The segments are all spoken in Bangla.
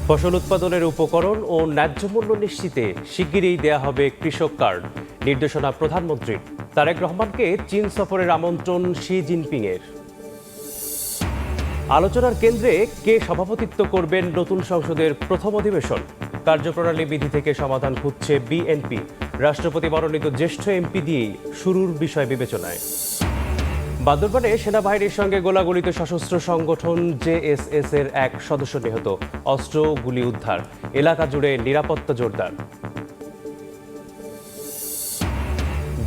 ফসল উৎপাদনের উপকরণ ও ন্যায্য মূল্য নিশ্চিতে শিগগিরই দেয়া হবে কৃষক কার্ড, নির্দেশনা প্রধানমন্ত্রীর। তারেক রহমানকে চীন সফরের আমন্ত্রণ শি জিনপিংয়ের। আলোচনার কেন্দ্রে কে সভাপতিত্ব করবেন নতুন সংসদের প্রথম অধিবেশন? কার্যপ্রণালী বিধি থেকে সমাধান খুঁজছে বিএনপি। রাষ্ট্রপতি মনোনীত জ্যেষ্ঠ এমপি দিয়েই শুরুর বিষয় বিবেচনায়। বান্দরবানে সেনাবাহিনীর সঙ্গে গোলাগুলিতে সশস্ত্র সংগঠন জেএসএস এর এক সদস্য নিহত, অস্ত্র গুলি উদ্ধার, এলাকা জুড়ে নিরাপত্তা জোরদার।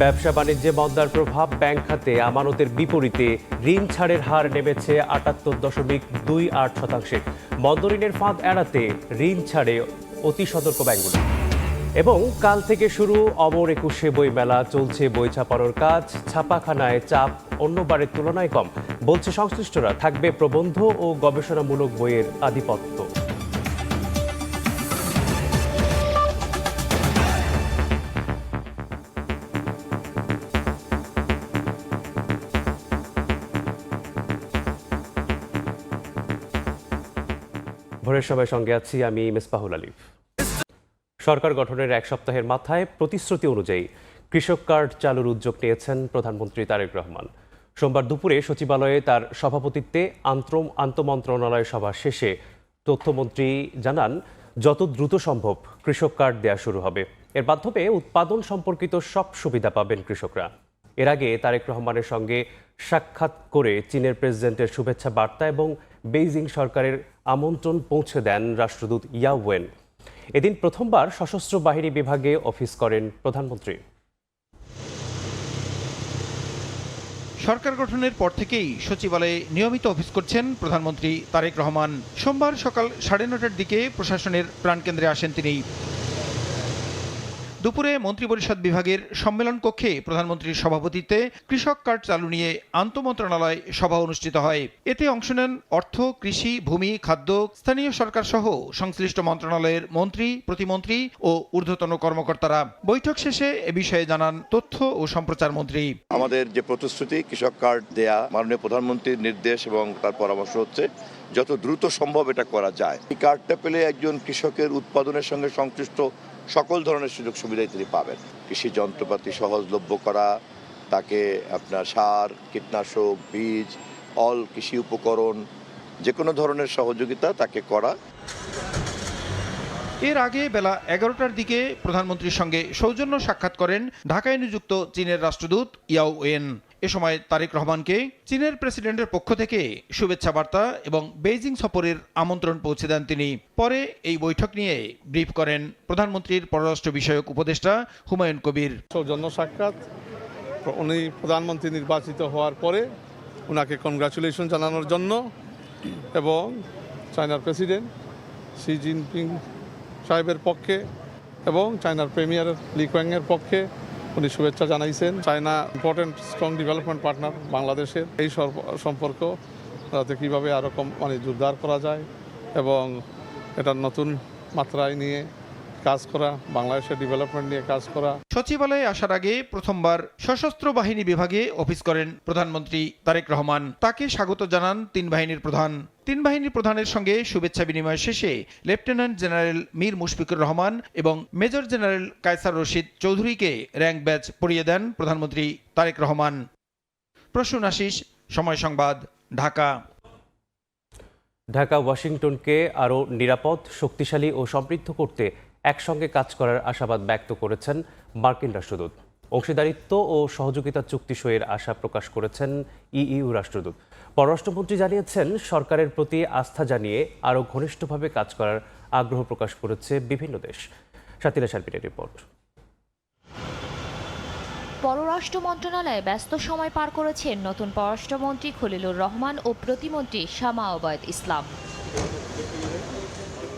ব্যবসা বাণিজ্যে মন্দার প্রভাব ব্যাংক খাতে, আমানতের বিপরীতে ঋণ ছাড়ের হার নেমেছে ৭৮.28%। মন্দঋণের ফাঁদ এড়াতে ঋণ ছাড়ে অতি সতর্ক ব্যাংকগুলো। এবং কাল থেকে শুরু অমর একুশে বইমেলা, চলছে বই ছাপানোর কাজ। ছাপাখানায় চাপ অন্যবারের তুলনায় কম, বলছে সংশ্লিষ্টরা। থাকবে প্রবন্ধ ও গবেষণামূলক বইয়ের আধিপত্য। ভোরের সময় সঙ্গে আছি আমি মেসবাহুল আলিফ। সরকার গঠনের এক সপ্তাহের মাথায় প্রতিশ্রুতি অনুযায়ী কৃষক কার্ড চালুর উদ্যোগ নিয়েছেন প্রধানমন্ত্রী তারেক রহমান। সোমবার দুপুরে সচিবালয়ে তার সভাপতিত্বে আন্তঃমন্ত্রণালয় সভা শেষে তথ্যমন্ত্রী জানান, যত দ্রুত সম্ভব কৃষক কার্ড দেয়া শুরু হবে। এর মাধ্যমে উৎপাদন সম্পর্কিত সব সুবিধা পাবেন কৃষকরা। এর আগে তারেক রহমানের সঙ্গে সাক্ষাৎ করে চীনের প্রেসিডেন্টের শুভেচ্ছা বার্তা এবং বেইজিং সরকারের আমন্ত্রণ পৌঁছে দেন রাষ্ট্রদূত ইয়াও ওয়েন। এদিন প্রথমবার সশস্ত্র বাহিনী বিভাগে অফিস করেন প্রধানমন্ত্রী। সরকার গঠনের পর থেকেই সচিবালয়ে নিয়মিত অফিস করছেন প্রধানমন্ত্রী তারেক রহমান। সোমবার সকাল 9:30টার দিকে প্রশাসনের প্রাণকেন্দ্রে আসেন তিনি। দুপুরে মন্ত্রিপরিষদ বিভাগের সম্মেলন কক্ষে প্রধানমন্ত্রীর সভাপতিত্বে কৃষক কার্ড চালু নিয়ে আন্তঃমন্ত্রণালয় সভা অনুষ্ঠিত হয়। এতে অংশ নেন অর্থ, কৃষি, ভূমি, খাদ্য, স্থানীয় সরকার সহ সংশ্লিষ্ট মন্ত্রণালয়ের মন্ত্রী, প্রতিমন্ত্রী ও ঊর্ধ্বতন কর্মকর্তারা। বৈঠক শেষে এ বিষয়ে জানান তথ্য ও সম্প্রচার মন্ত্রী। আমাদের যে প্রতিশ্রুতি কৃষক কার্ড দেয়া, মাননীয় প্রধানমন্ত্রীর নির্দেশ এবং তার পরামর্শ হচ্ছে যত দ্রুত সম্ভব এটা করা যায়। এই কার্ডটা পেলে একজন কৃষকের উৎপাদনের সঙ্গে সংশ্লিষ্ট সকল ধরনের সুযোগ সুবিধাই তিনি পাবেন। কৃষি যন্ত্রপাতি সহজলভ্য করা, তাকে আপনার সার, কীটনাশক, বীজ, অল কৃষি উপকরণ, যে কোনো ধরনের সহযোগিতা তাকে করা। এর আগে বেলা 11টার দিকে প্রধানমন্ত্রীর সঙ্গে সৌজন্য সাক্ষাৎ করেন ঢাকায় নিযুক্ত চীনের রাষ্ট্রদূত ইয়াও ওয়েন। এ সময় তারেক রহমানকে চীনের প্রেসিডেন্টের পক্ষ থেকে শুভেচ্ছা বার্তা এবং বেইজিং সফরের আমন্ত্রণ পৌঁছে দেন তিনি। পরে এই বৈঠক নিয়ে ব্রিফ করেন প্রধানমন্ত্রীর পররাষ্ট্র বিষয়ক উপদেষ্টা হুমায়ুন কবির। সৌজন্য সাক্ষাৎ, উনি প্রধানমন্ত্রী নির্বাচিত হওয়ার পরে ওনাকে কনগ্রাচুলেশন জানানোর জন্য এবং চায়নার প্রেসিডেন্ট শি জিনপিং সাহেবের পক্ষে এবং চায়নার প্রেমিয়ার লি কুয়াংয়ের পক্ষে উনি শুভেচ্ছা জানাইছেন। China important strong development partner বাংলাদেশের। এই সম্পর্ক যাতে কীভাবে আরও জোরদার করা যায় এবং এটার নতুন মাত্রায় নিয়ে কাজ করা, বাংলাদেশের ডেভেলপমেন্ট নিয়ে কাজ করা। সচিবালয়ে আসার আগে প্রথমবার সশস্ত্র বাহিনী বিভাগে অফিস করেন প্রধানমন্ত্রী তারেক রহমান। তাকে স্বাগত জানান তিন বাহিনীর প্রধান। তিন বাহিনীর প্রধানের সঙ্গে শুভেচ্ছা বিনিময় শেষে লেফটেন্যান্ট জেনারেল মীর মুশফিকুর রহমান এবং মেজর জেনারেল কায়সার রশিদ চৌধুরীকে র্যাঙ্ক ব্যাজ পরিয়ে দেন প্রধানমন্ত্রী তারেক রহমান। প্রসূন আশিস, সময় সংবাদ, ঢাকা। ঢাকা ওয়াশিংটনকে আরও নিরাপদ, শক্তিশালী ও সমৃদ্ধ করতে একসঙ্গে কাজ করার আশাবাদ ব্যক্ত করেছেন মার্কিন রাষ্ট্রদূত। অংশীদারিত্ব ও সহযোগিতা চুক্তি সইয়ের আশা প্রকাশ করেছেন ইইউ রাষ্ট্রদূত। পররাষ্ট্রমন্ত্রী জানিয়েছেন, সরকারের প্রতি আস্থা জানিয়ে আরও ঘনিষ্ঠভাবে কাজ করার আগ্রহ প্রকাশ করেছে বিভিন্ন দেশ। সাতিলা শারমিনের রিপোর্ট। পররাষ্ট্র মন্ত্রণালয়ে ব্যস্ত সময় পার করেছেন নতুন পররাষ্ট্রমন্ত্রী খলিলুর রহমান ও প্রতিমন্ত্রী শামা ওবায়দ ইসলাম।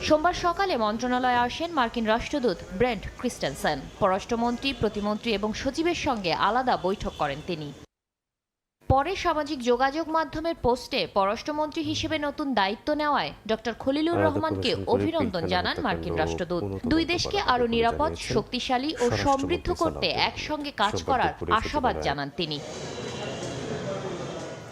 সোমবার সকালে মন্ত্রণালয়ে আসেন মার্কিন রাষ্ট্রদূত ব্রেন্ট ক্রিস্টেনসেন। পররাষ্ট্রমন্ত্রী, প্রতিমন্ত্রী এবং সচিবের সঙ্গে আলাদা বৈঠক করেন তিনি। পরে সামাজিক যোগাযোগ মাধ্যমের পোস্টে পররাষ্ট্রমন্ত্রী হিসেবে নতুন দায়িত্ব নেওয়ায় ডক্টর খলিলুর রহমানকে অভিনন্দন জানান মার্কিন রাষ্ট্রদূত। দুই দেশকে আরও নিরাপদ, শক্তিশালী ও সমৃদ্ধ করতে একসঙ্গে কাজ করার আশাবাদ জানান তিনি।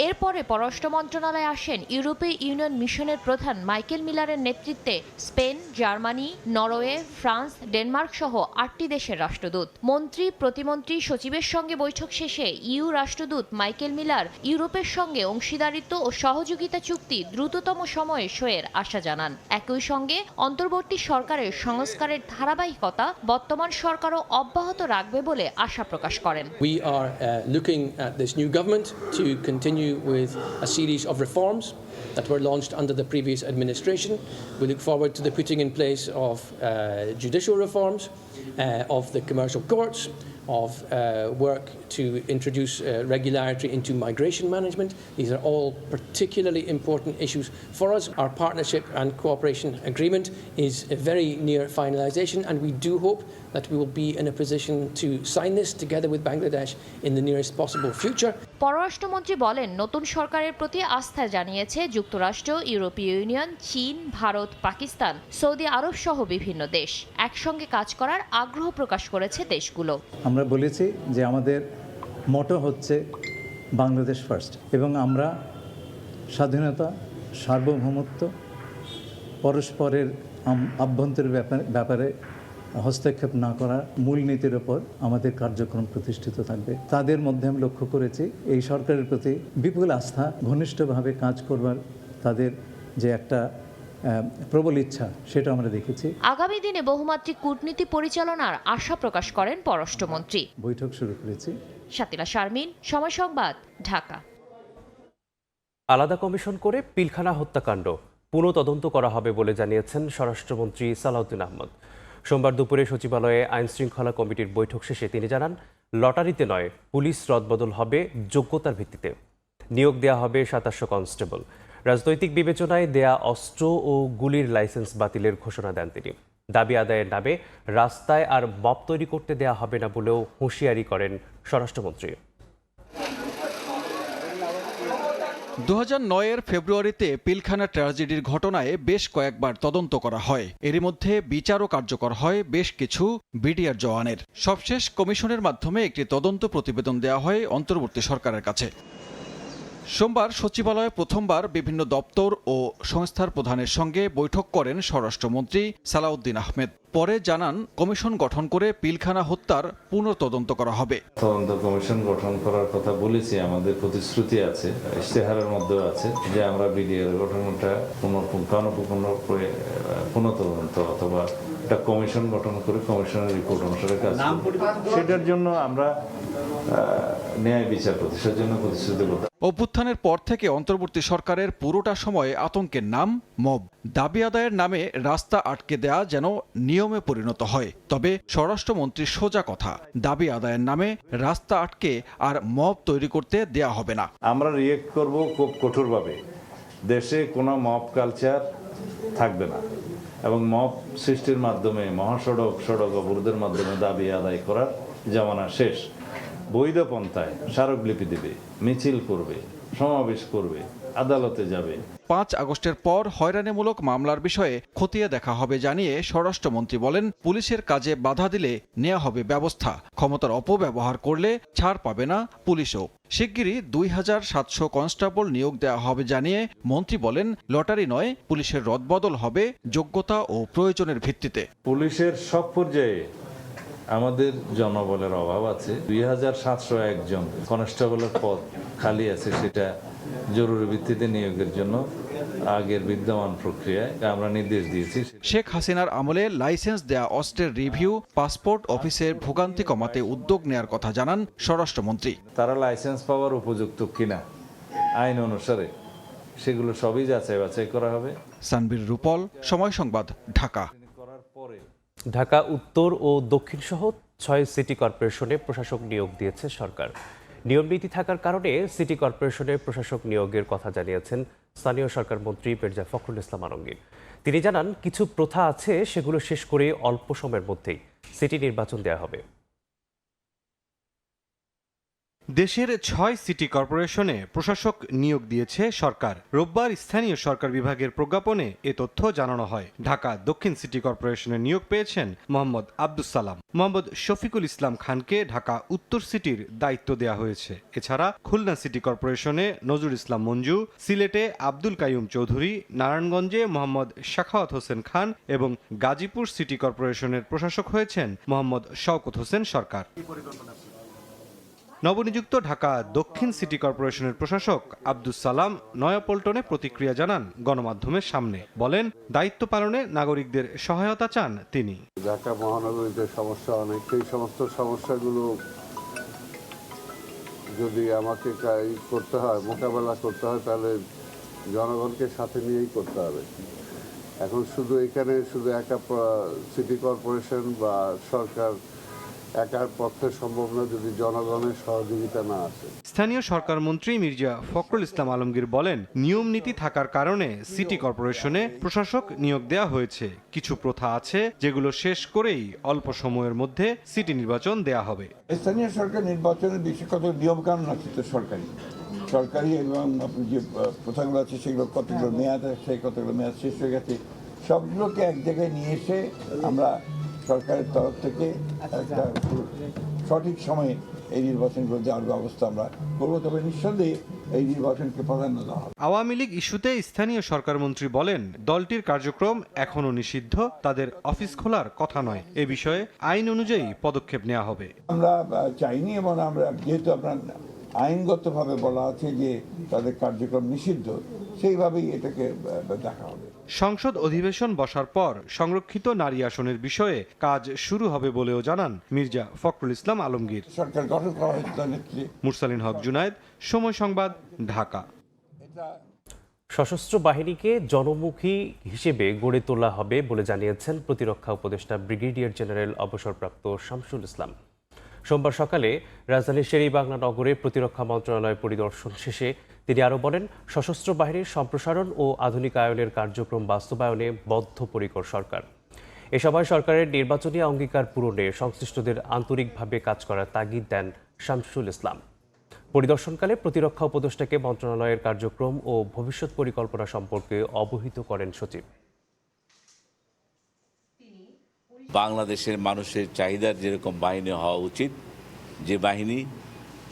এরপরে পররাষ্ট্র মন্ত্রণালয়ে আসেন ইউরোপীয় ইউনিয়ন মিশনের প্রধান মাইকেল মিলারের নেতৃত্বে Spain, Germany, Norway, France, Denmark সহ 8টি দেশের রাষ্ট্রদূত। মন্ত্রী, প্রতিমন্ত্রী, সচিবের সঙ্গে বৈঠক শেষে ইইউ রাষ্ট্রদূত মাইকেল মিলার ইউরোপের সঙ্গে অংশীদারিত্ব ও সহযোগিতা চুক্তি দ্রুততম সময়ে সইয়ের আশা জানান। একই সঙ্গে অন্তর্বর্তী সরকারের সংস্কারের ধারাবাহিকতা বর্তমান সরকারও অব্যাহত রাখবে বলে আশা প্রকাশ করেন। We are looking at this new government to continue with a series of reforms that were launched under the previous administration. We look forward to the putting in place of judicial reforms, of the commercial courts, of work to introduce regularity into migration management. These are all particularly important issues for us. Our partnership and cooperation agreement is very near finalisation, and we do hope that we will be in a position to sign this together with Bangladesh in the nearest possible future. পররাষ্ট্রমন্ত্রী বলেন, নতুন সরকারের প্রতি আস্থা জানিয়েছে যুক্তরাষ্ট্র, ইউরোপীয় ইউনিয়ন, চীন, ভারত, পাকিস্তান, সৌদি আরব সহ বিভিন্ন দেশ। একসঙ্গে কাজ করার আগ্রহ প্রকাশ করেছে দেশগুলো। আমরা বলেছি যে আমাদের মোটো হচ্ছে বাংলাদেশ ফার্স্ট, এবং আমরা স্বাধীনতা, সার্বভৌমত্ব, পরস্পরের আভ্যন্তরীণ ব্যাপারে হস্তক্ষেপ না করার মূলনীতির ওপর আমাদের কার্যক্রম প্রতিষ্ঠিত থাকবে। তাদের মধ্যে আমি লক্ষ্য করেছি এই সরকারের প্রতি বিপুল আস্থা, ঘনিষ্ঠভাবে কাজ করবার তাদের যে একটা প্রবল ইচ্ছা, সেটা আমরা দেখেছি। আগামী দিনে বহুমাত্রিক কূটনীতি পরিচালনার আশা প্রকাশ করেন পররাষ্ট্রমন্ত্রী। বৈঠক শুরু করেছি। শাতিলা শারমিন, সময় সংবাদ, ঢাকা। আলাদা কমিশন করে পিলখানা হত্যাকাণ্ড পুনঃ তদন্ত করা হবে বলে জানিয়েছেন স্বরাষ্ট্রমন্ত্রী সালাউদ্দিন আহমদ। সোমবার দুপুরে সচিবালয়ে আইন শৃঙ্খলা কমিটির বৈঠক শেষে তিনি জানান, লটারিতে নয়, পুলিশ রদবদল হবে যোগ্যতার ভিত্তিতে। নিয়োগ দেয়া হবে 2700 কনস্টেবল। রাজনৈতিক বিবেচনায় দেয়া অস্ত্র ও গুলির লাইসেন্স বাতিলের ঘোষণা দেন তিনি। দাবি আদায়ের নামে রাস্তায় আর মব তৈরি করতে দেয়া হবে না বলেও হুঁশিয়ারি করেন স্বরাষ্ট্রমন্ত্রী। 2009-এর ফেব্রুয়ারিতে পিলখানা ট্র্যাজেডির ঘটনায় বেশ কয়েকবার তদন্ত করা হয়। এরই মধ্যে বিচারও কার্যকর হয় বেশ কিছু বিডিআর জওয়ানের। সবশেষ কমিশনের মাধ্যমে একটি তদন্ত প্রতিবেদন দেওয়া হয় অন্তর্বর্তী সরকারের কাছে। সোমবার সচিবালয়ে প্রথমবার বিভিন্ন দপ্তর ও সংস্থার প্রধানের সঙ্গে বৈঠক করেন স্বরাষ্ট্রমন্ত্রী সালাউদ্দিন আহমেদ। পরে জানান, কমিশন গঠন করে পিলখানা হত্যার পুনঃতদন্ত করা হবে। তদন্ত কমিশন গঠন করার কথা বলেছি, আমাদের প্রতিশ্রুতি আছে, ইশতেহারের মধ্যেও আছে যে আমরা বিডিআর গঠনটা পুনঃতদন্ত অথবা একটা কমিশন গঠন করে কমিশনের রিপোর্ট অনুসারে কাজ করব। সেটার জন্য আমরা ন্যায় বিচার প্রতিষ্ঠার জন্য প্রতিশ্রুতিবদ্ধ। অভ্যুত্থানের পর থেকে অন্তর্বর্তী সরকারের পুরোটা সময় আতঙ্কের নাম মব। দাবি আদায়ের নামে রাস্তা আটকে দেয়া যেন নিয়মে পরিণত হয়। তবে স্বরাষ্ট্রমন্ত্রীর সোজা কথা, দাবি আদায়ের নামে রাস্তা আটকে আর মব তৈরি করতে দেয়া হবে না। আমরা রিয়েক্ট করব খুব কঠোরভাবে। দেশে কোনো মব কালচার থাকবে না, এবং মব সৃষ্টির মাধ্যমে সড়ক অবরোধের মাধ্যমে দাবি আদায় করার জামানা শেষ। বৈধ পন্থায় স্মারকলিপি দেবে, মিছিল করবে, সমাবেশ করবে, আদালতে যাবে। 5 আগস্টের পর হয়রানিমূলক মামলার বিষয়ে খতিয়ে দেখা হবে জানিয়ে স্বরাষ্ট্রমন্ত্রী বলেন, পুলিশের কাজে বাধা দিলে নেওয়া হবে ব্যবস্থা। ক্ষমতার অপব্যবহার করলে ছাড় পাবে না পুলিশও। শিগগিরই 2700 কনস্টেবল নিয়োগ দেওয়া হবে জানিয়ে মন্ত্রী বলেন, লটারি নয়, পুলিশের রদবদল হবে যোগ্যতা ও প্রয়োজনের ভিত্তিতে। পুলিশের সব পর্যায়ে আমাদের জনবলের অভাব আছে। 2701 জন কনস্টেবলের পদ খালি আছে, সেটা জরুরি ভিত্তিতে নিয়োগের জন্য আগের বিদ্যমান প্রক্রিয়ায় আমরা নির্দেশ দিয়েছি। শেখ হাসিনার আমলে লাইসেন্স দেয়া অস্ত্রের রিভিউ, পাসপোর্ট অফিসের ভোগান্তি কমাতে উদ্যোগ নেয়ার কথা জানান স্বরাষ্ট্রমন্ত্রী। তারা লাইসেন্স পাওয়ার উপযুক্ত কিনা আইন অনুসারে সেগুলো সবই যাচাই বাছাই করা হবে। সানবীর রূপল, সময় সংবাদ, ঢাকা। ঢাকা উত্তর ও দক্ষিণ সহ 6 সিটি কর্পোরেশনে প্রশাসক নিয়োগ দিয়েছে সরকার। নিয়মনীতি থাকার কারণে সিটি কর্পোরেশনে প্রশাসক নিয়োগের কথা জানিয়েছেন স্থানীয় সরকার মন্ত্রী মির্জা ফখরুল ইসলাম আলমগীর। তিনি জানান, কিছু প্রথা আছে, সেগুলো শেষ করে অল্প সময়ের মধ্যেই সিটি নির্বাচন দেওয়া হবে। দেশের ৬ সিটি কর্পোরেশনে প্রশাসক নিয়োগ দিয়েছে সরকার। রোববার স্থানীয় সরকার বিভাগের প্রজ্ঞাপনে এ তথ্য জানানো হয়। ঢাকা দক্ষিণ সিটি কর্পোরেশনে নিয়োগ পেয়েছেন মোহাম্মদ আব্দুস সালাম। মোহাম্মদ শফিকুল ইসলাম খানকে ঢাকা উত্তর সিটির দায়িত্ব দেওয়া হয়েছে। এছাড়া খুলনা সিটি কর্পোরেশনে নজরুল ইসলাম মঞ্জু, সিলেটে আব্দুল কাইয়ুম চৌধুরী, নারায়ণগঞ্জে মোহাম্মদ শাখাওয়াত হোসেন খান এবং গাজীপুর সিটি কর্পোরেশনের প্রশাসক হয়েছেন মোহাম্মদ শওকত হোসেন সরকার। নবনিযুক্ত ঢাকা দক্ষিণ সিটি কর্পোরেশনের প্রশাসক আব্দুস সালাম নয়াপল্টনে প্রতিক্রিয়া জানান গণমাধ্যমের সামনে। বলেন, দায়িত্ব পালনে নাগরিকদের সহায়তা চান তিনি। ঢাকা মহানগরীতে সমস্যা অনেক, সেই সমস্ত সমস্যাগুলো যদি আমাকে করতে হয়, মোকাবেলা করতে হয়, তাহলে জনগণকে সাথে নিয়েই করতে হবে। এখন শুধু এখানে শুধু একা সিটি কর্পোরেশন বা সরকার একার পক্ষে সম্ভব না যদি জনগণের সহযোগিতা না আসে। স্থানীয় সরকার মন্ত্রী মির্জা ফখরুল ইসলাম আলমগীর বলেন, নিয়ম নীতি থাকার কারণে সিটি কর্পোরেশনে প্রশাসক নিয়োগ দেওয়া হয়েছে। কিছু প্রথা আছে যেগুলো শেষ করেই অল্প সময়ের মধ্যে সিটি নির্বাচন দেয়া হবে। স্থানীয় সরকার নির্বাচনের বিশেষ কত নিয়ম কানুন আছে তো সরকারি এবং যে প্রথাগুলো আছে সেগুলো কতগুলো মেয়াদ আছে, কতগুলো মেয়াদ শেষ হয়ে গেছে, সবগুলোকে এক জায়গায় নিয়ে এসে আমরা সরকারের তরফ থেকে একটা সঠিক সময়ে এই নির্বাচনগুলো দেওয়ার ব্যবস্থা আমরা করবো। তবে নিঃসন্দেহে এই নির্বাচনকে প্রাধান্য দেওয়া হবে। আওয়ামী লীগ ইস্যুতে স্থানীয় সরকার মন্ত্রী বলেন, দলটির কার্যক্রম এখনো নিষিদ্ধ, তাদের অফিস খোলার কথা নয়। এ বিষয়ে আইন অনুযায়ী পদক্ষেপ নেওয়া হবে। আমরা চাইনি এবং আমরা যেহেতু আপনার আইনগতভাবে বলা আছে যে তাদের কার্যক্রম নিষিদ্ধ, সেইভাবেই এটাকে দেখা হবে। সংসদ অধিবেশন বসার পর সংরক্ষিত নারী আসনের বিষয়ে কাজ শুরু হবে বলেও জানান মির্জা ফখরুল ইসলাম আলমগীর। সরকার গঠন করা হয়েছে তার নেতৃত্বে। মুরসালিন হক জুনায়েদ, সময় সংবাদ, ঢাকা। সশস্ত্র বাহিনীকে জনমুখী হিসেবে গড়ে তোলা হবে বলে জানিয়েছেন প্রতিরক্ষা উপদেষ্টা ব্রিগেডিয়ার জেনারেল অবসরপ্রাপ্ত শামসুল ইসলাম। সোমবার সকালে রাজধানীর শেরেবাংলা নগরে প্রতিরক্ষা মন্ত্রণালয় পরিদর্শন শেষে তিনি আরও বলেন, সশস্ত্র বাহিনীর সম্প্রসারণ ও আধুনিকায়নের কার্যক্রম বাস্তবায়নে বদ্ধপরিকর সরকার। এ সময় সরকারের নির্বাচনী অঙ্গীকার পূরণে সংশ্লিষ্টদের আন্তরিকভাবে কাজ করার তাগিদ দেন শামসুল ইসলাম। পরিদর্শনকালে প্রতিরক্ষা উপদেষ্টাকে মন্ত্রণালয়ের কার্যক্রম ও ভবিষ্যৎ পরিকল্পনা সম্পর্কে অবহিত করেন সচিব। বাংলাদেশের মানুষের চাহিদার যেরকম বাহিনী হওয়া উচিত, যে বাহিনী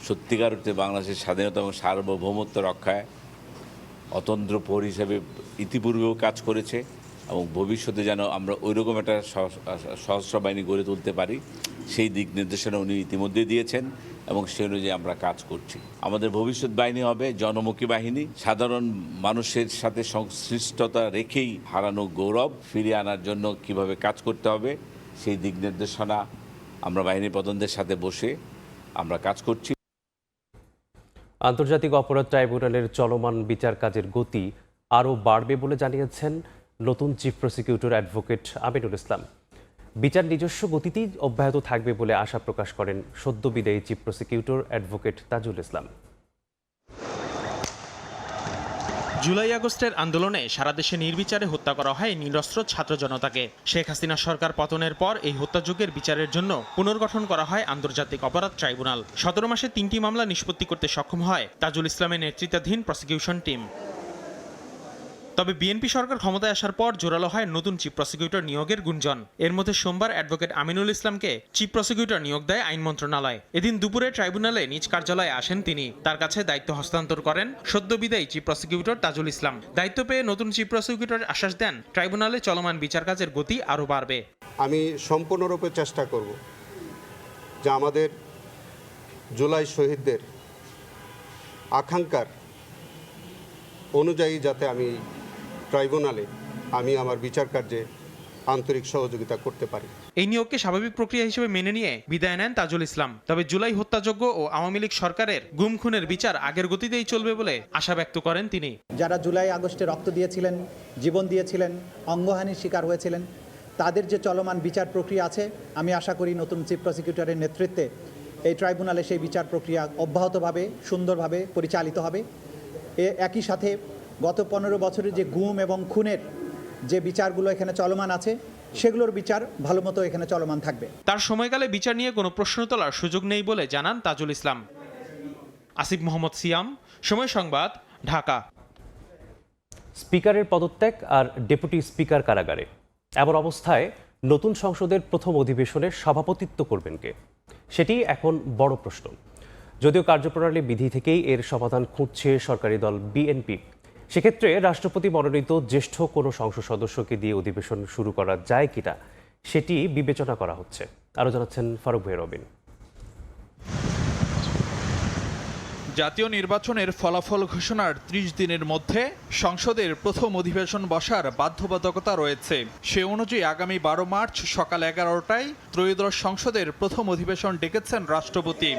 সত্যিকার অর্থে বাংলাদেশের স্বাধীনতা এবং সার্বভৌমত্ব রক্ষায় অতন্ত্র প্রহরী হিসেবে ইতিপূর্বেও কাজ করেছে এবং ভবিষ্যতে যেন আমরা ওইরকম একটা সশস্ত্র বাহিনী গড়ে তুলতে পারি, সেই দিক নির্দেশনা উনি ইতিমধ্যে দিয়েছেন এবং সে অনুযায়ী আমরা কাজ করছি। আমাদের ভবিষ্যৎ বাহিনী হবে জনমুখী বাহিনী, সাধারণ মানুষের সাথে সংশ্লিষ্টতা রেখেই হারানো গৌরব ফিরিয়ে আনার জন্য কিভাবে কাজ করতে হবে সেই দিক নির্দেশনা আমরা বাহিনী প্রধানদের সাথে বসে আমরা কাজ করছি। আন্তর্জাতিক অপরাধ ট্রাইব্যুনালের চলমান বিচার কাজের গতি আরও বাড়বে বলে জানিয়েছেন নতুন chief prosecutor advocate Aminul Islam. বিচার নিজস্ব গতিতেই অব্যাহত থাকবে বলে আশা প্রকাশ করেন সদ্য বিদায়ী chief prosecutor advocate Tajul Islam. July আগস্টের আন্দোলনে সারা দেশে নির্বিচারে হত্যা করা হয় নিরস্ত্র ছাত্র জনতাকে। শেখ হাসিনা সরকার পতনের পর এই হত্যাযজ্ঞের বিচারের জন্য পুনর্গঠন করা হয় আন্তর্জাতিক অপরাধ ট্রাইব্যুনাল। 17 মাসে 3টি মামলা নিষ্পত্তি করতে সক্ষম হয় তাজুল ইসলামের নেতৃত্বাধীন প্রসিকিউশন টিম। তবে বিএনপি সরকার ক্ষমতায় আসার পর জোরালো হয় নতুন চিফ প্রসিকিউটর নিয়োগের গুঞ্জন। এর মধ্যে সোমবার অ্যাডভোকেট আমিনুল ইসলামকে চিফ প্রসিকিউটর নিয়োগ দেয় আইন মন্ত্রণালয়। এদিন দুপুরে ট্রাইব্যুনালে নিজ কার্যালয়ে আসেন তিনি। তার কাছে দায়িত্ব হস্তান্তর করেন সদ্য বিদায়ী চিফ প্রসিকিউটর তাজুল ইসলাম। দায়িত্ব পেয়ে নতুন চিফ প্রসিকিউটর আশ্বাস দেন, ট্রাইব্যুনালে চলমান বিচার কাজের গতি আরও বাড়বে। আমি সম্পূর্ণরূপে চেষ্টা করব যে আমাদের জুলাই শহীদদের আকাঙ্ক্ষার অনুযায়ী যাতে আমি ট্রাইব্যুনালে আমার বিচার কার্যে আন্তরিক সহযোগিতা করতে পারি। এই নিয়োগকে স্বাভাবিক প্রক্রিয়া হিসেবে মেনে নিয়ে বিদায় নেন তাজুল ইসলাম। তবে জুলাই হত্যাযজ্ঞ ও আওয়ামী লীগ সরকারের গুম খুনের বিচার আগের গতিতেই চলবে বলে আশা ব্যক্ত করেন তিনি। যারা জুলাই আগস্টে রক্ত দিয়েছিলেন, জীবন দিয়েছিলেন, অঙ্গহানির শিকার হয়েছিলেন, তাদের যে চলমান বিচার প্রক্রিয়া আছে, আমি আশা করি নতুন চিফ প্রসিকিউটরের নেতৃত্বে এই ট্রাইব্যুনালে সেই বিচার প্রক্রিয়া অব্যাহতভাবে সুন্দরভাবে পরিচালিত হবে। একই সাথে গত 15 বছরের যে গুম এবং খুনের যে বিচারগুলো এখানে চলমান আছে, সেগুলোর বিচার ভালো মতো এখানে চলমান থাকবে। তার সময়কালে বিচার নিয়ে কোনো প্রশ্ন তোলার সুযোগ নেই বলে জানান তাজুল ইসলাম। আসিফ মোহাম্মদ সিয়াম, সময় সংবাদ, ঢাকা। স্পিকারের পদত্যাগ আর ডেপুটি স্পিকার কারাগারে, এমন অবস্থায় নতুন সংসদের প্রথম অধিবেশনের সভাপতিত্ব করবেন কে, সেটি এখন বড় প্রশ্ন। যদিও কার্যপ্রণালী বিধি থেকেই এর সমাধান খুঁজছে সরকারি দল বিএনপি, সেক্ষেত্রে রাষ্ট্রপতি মনোনীত জ্যেষ্ঠ কোনো সংসদ সদস্যকে দিয়ে অধিবেশন শুরু করা যায় কিনা সেটি বিবেচনা করা হচ্ছে। আরও জানাচ্ছেন ফারুক ভাই রবিন। জাতীয় নির্বাচনের ফলাফল ঘোষণার ৩০ দিনের মধ্যে সংসদের প্রথম অধিবেশন বসার বাধ্যবাধকতা রয়েছে। সে অনুযায়ী আগামী ১২ মার্চ সকাল ১১টায় ত্রয়োদশ সংসদের প্রথম অধিবেশন ডেকেছেন রাষ্ট্রপতি।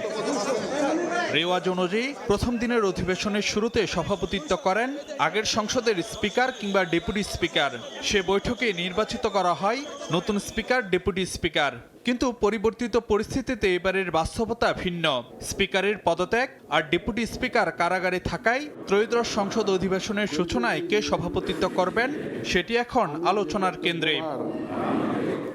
রেওয়াজ অনুযায়ী প্রথম দিনের অধিবেশনের শুরুতে সভাপতিত্ব করেন আগের সংসদের স্পিকার কিংবা ডেপুটি স্পিকার। সে বৈঠকে নির্বাচিত করা হয় নতুন স্পিকার, ডেপুটি স্পিকার। কিন্তু পরিবর্তিত পরিস্থিতিতে এবারের বাস্তবতা ভিন্ন। স্পিকারের পদত্যাগ আর ডেপুটি স্পিকার কারাগারে থাকায় ত্রয়োদশ সংসদ অধিবেশনের সূচনায় কে সভাপতিত্ব করবেন সেটি এখন আলোচনার কেন্দ্রে।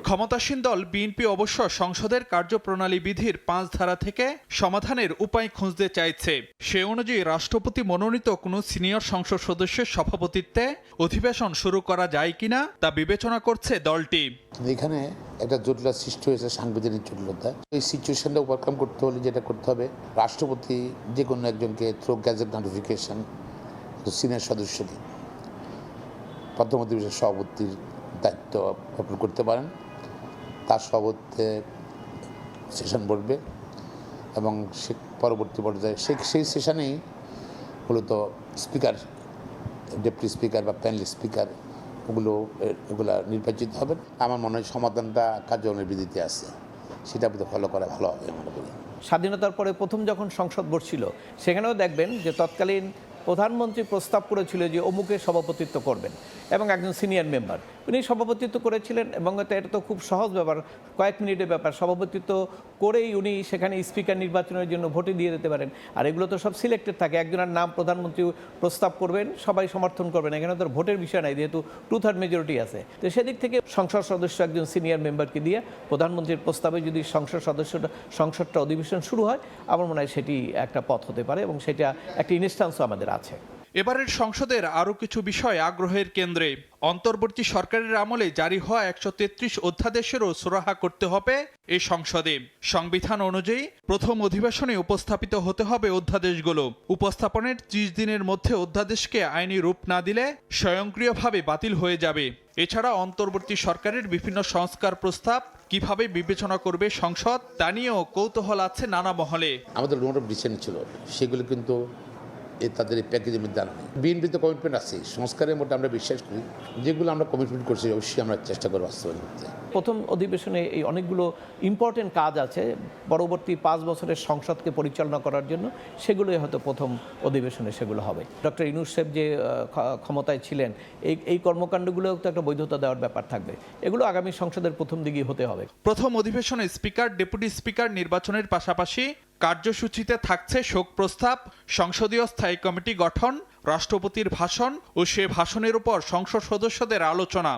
ক্ষমতাসীন দল বিএনপি অবশ্য সংসদের কার্যপ্রণালী বিধির ৫ ধারা থেকে সমাধানের উপায় খুঁজতে চাইছে। সে অনুযায়ী রাষ্ট্রপতি মনোনীত কোনো সিনিয়র সংসদ সদস্যের সভাপতিত্বে অধিবেশন শুরু করা যায় কিনা তা বিবেচনা করছে দলটি। এখানে একটা জটিলতা সৃষ্টি হয়েছে, সাংবিধানিক জটিলতা। এই সিচুয়েশনটা ওভারকাম করতে হলে যেটা করতে হবে, রাষ্ট্রপতি যে কোনো একজনকে থ্রু গ্যাজেট নোটিফিকেশন সিনিয়র সদস্যকে প্রথম অধিবেশন সভাপতির দায়িত্ব পালন করতে পারেন। তার সভাপতিত্বে সেশন বসবে এবং সে পরবর্তী পর্যায়ে সেই সেশনেই মূলত স্পিকার, ডেপুটি স্পিকার বা প্যানেল স্পিকার ওগুলা নির্বাচিত হবেন। আমার মনে হয় সমাধানটা কার্যক্রমের বিধিতে আছে, সেটা ফলো করা ভালো হবে মনে করি। স্বাধীনতার পরে প্রথম যখন সংসদ বসছিল সেখানেও দেখবেন যে তৎকালীন প্রধানমন্ত্রী প্রস্তাব করেছিল যে অমুকের সভাপতিত্ব করবেন এবং একজন সিনিয়র মেম্বার উনি সভাপতিত্ব করেছিলেন এবং এটা তো খুব সহজ ব্যাপার, কয়েক মিনিটের ব্যাপার। সভাপতিত্ব করেই উনি সেখানে স্পিকার নির্বাচনের জন্য ভোটে দিয়ে দিতে পারেন। আর এগুলো তো সব সিলেক্টেড থাকে, একজনের নাম প্রধানমন্ত্রী প্রস্তাব করবেন, সবাই সমর্থন করবেন। এখানে তো ভোটের বিষয় নাই, যেহেতু 2/3 মেজরিটি আছে। তো সেদিক থেকে সংসদ সদস্য একজন সিনিয়র মেম্বারকে দিয়ে প্রধানমন্ত্রীর প্রস্তাবে যদি সংসদটা অধিবেশন শুরু হয়, আমার মনে হয় সেটি একটা পথ হতে পারে এবং সেটা একটা ইনস্ট্যান্সও আমাদের আছে। এবারের সংসদের আরও কিছু বিষয় আগ্রহের কেন্দ্রে। অন্তর্বর্তী সরকারের আমলে জারি হওয়া ১৩৩ অধ্যাদেশেরও সুরাহা করতে হবে এই সংসদে। সংবিধান অনুযায়ী প্রথম অধিবেশনে উপস্থাপিত হতে হবে অধ্যাদেশগুলো। উপস্থাপনের ৩০ দিনের মধ্যে অধ্যাদেশকে আইনি রূপ না দিলে স্বয়ংক্রিয়ভাবে বাতিল হয়ে যাবে। এছাড়া অন্তর্বর্তী সরকারের বিভিন্ন সংস্কার প্রস্তাব কিভাবে বিবেচনা করবে সংসদ তা নিয়েও কৌতূহল আছে নানা মহলে। আমাদের নোট অফ ডিসেন্ট ছিল, সেগুলো কিন্তু তাদের এই প্যাকেজের মধ্যে আনা নেই। বিএনপিতে কমিটমেন্ট আছে, সংস্কারের মধ্যে আমরা বিশ্বাস করি, যেগুলো আমরা কমিটমেন্ট করছি অবশ্যই আমরা চেষ্টা করবো বাস্তবায়ন করতে। প্রথম অধিবেশনে এই অনেকগুলো ইম্পর্টেন্ট কাজ আছে পরবর্তী 5 বছরের সংসদকে পরিচালনা করার জন্য, সেগুলোই হয়তো প্রথম অধিবেশনে সেগুলো হবে। ডক্টর ইউনূস সাহেব যে ক্ষমতায় ছিলেন এই কর্মকাণ্ডগুলোও তো একটা বৈধতা দেওয়ার ব্যাপার থাকবে। এগুলো আগামী সংসদের প্রথম দিকেই হতে হবে। প্রথম অধিবেশনে স্পিকার, ডেপুটি স্পিকার নির্বাচনের পাশাপাশি কার্যসূচিতে থাকছে শোক প্রস্তাব, সংসদীয় স্থায়ী কমিটি গঠন, রাষ্ট্রপতির ভাষণ ও সে ভাষণের উপর সংসদ সদস্যদের আলোচনা।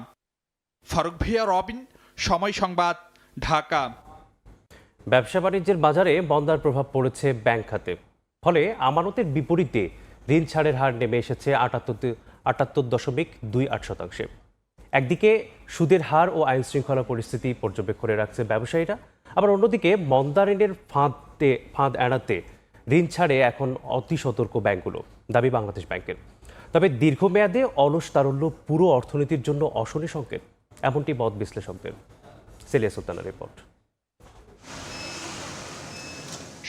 ফারুক ভাই রবিন, সময় সংবাদ, ঢাকা। ব্যবসা বাণিজ্যের বাজারে মন্দার প্রভাব পড়েছে ব্যাংক খাতে, ফলে আমানতের বিপরীতে ঋণ ছাড়ের হার নেমে এসেছে 78.28%। একদিকে সুদের হার ও আইন শৃঙ্খলা পরিস্থিতি পর্যবেক্ষণে রাখছে ব্যবসায়ীরা, আবার অন্যদিকে মন্দা ঋণের ফাঁদ এড়াতে ঋণ ছাড়ে এখন অতি সতর্ক ব্যাংকগুলো, দাবি বাংলাদেশ ব্যাংকের। তবে দীর্ঘমেয়াদে অলস তারল্য পুরো অর্থনীতির জন্য অশনি সংকেত, এমনটি মত বিশ্লেষকদের। সেলিয়া সুলতানার রিপোর্ট।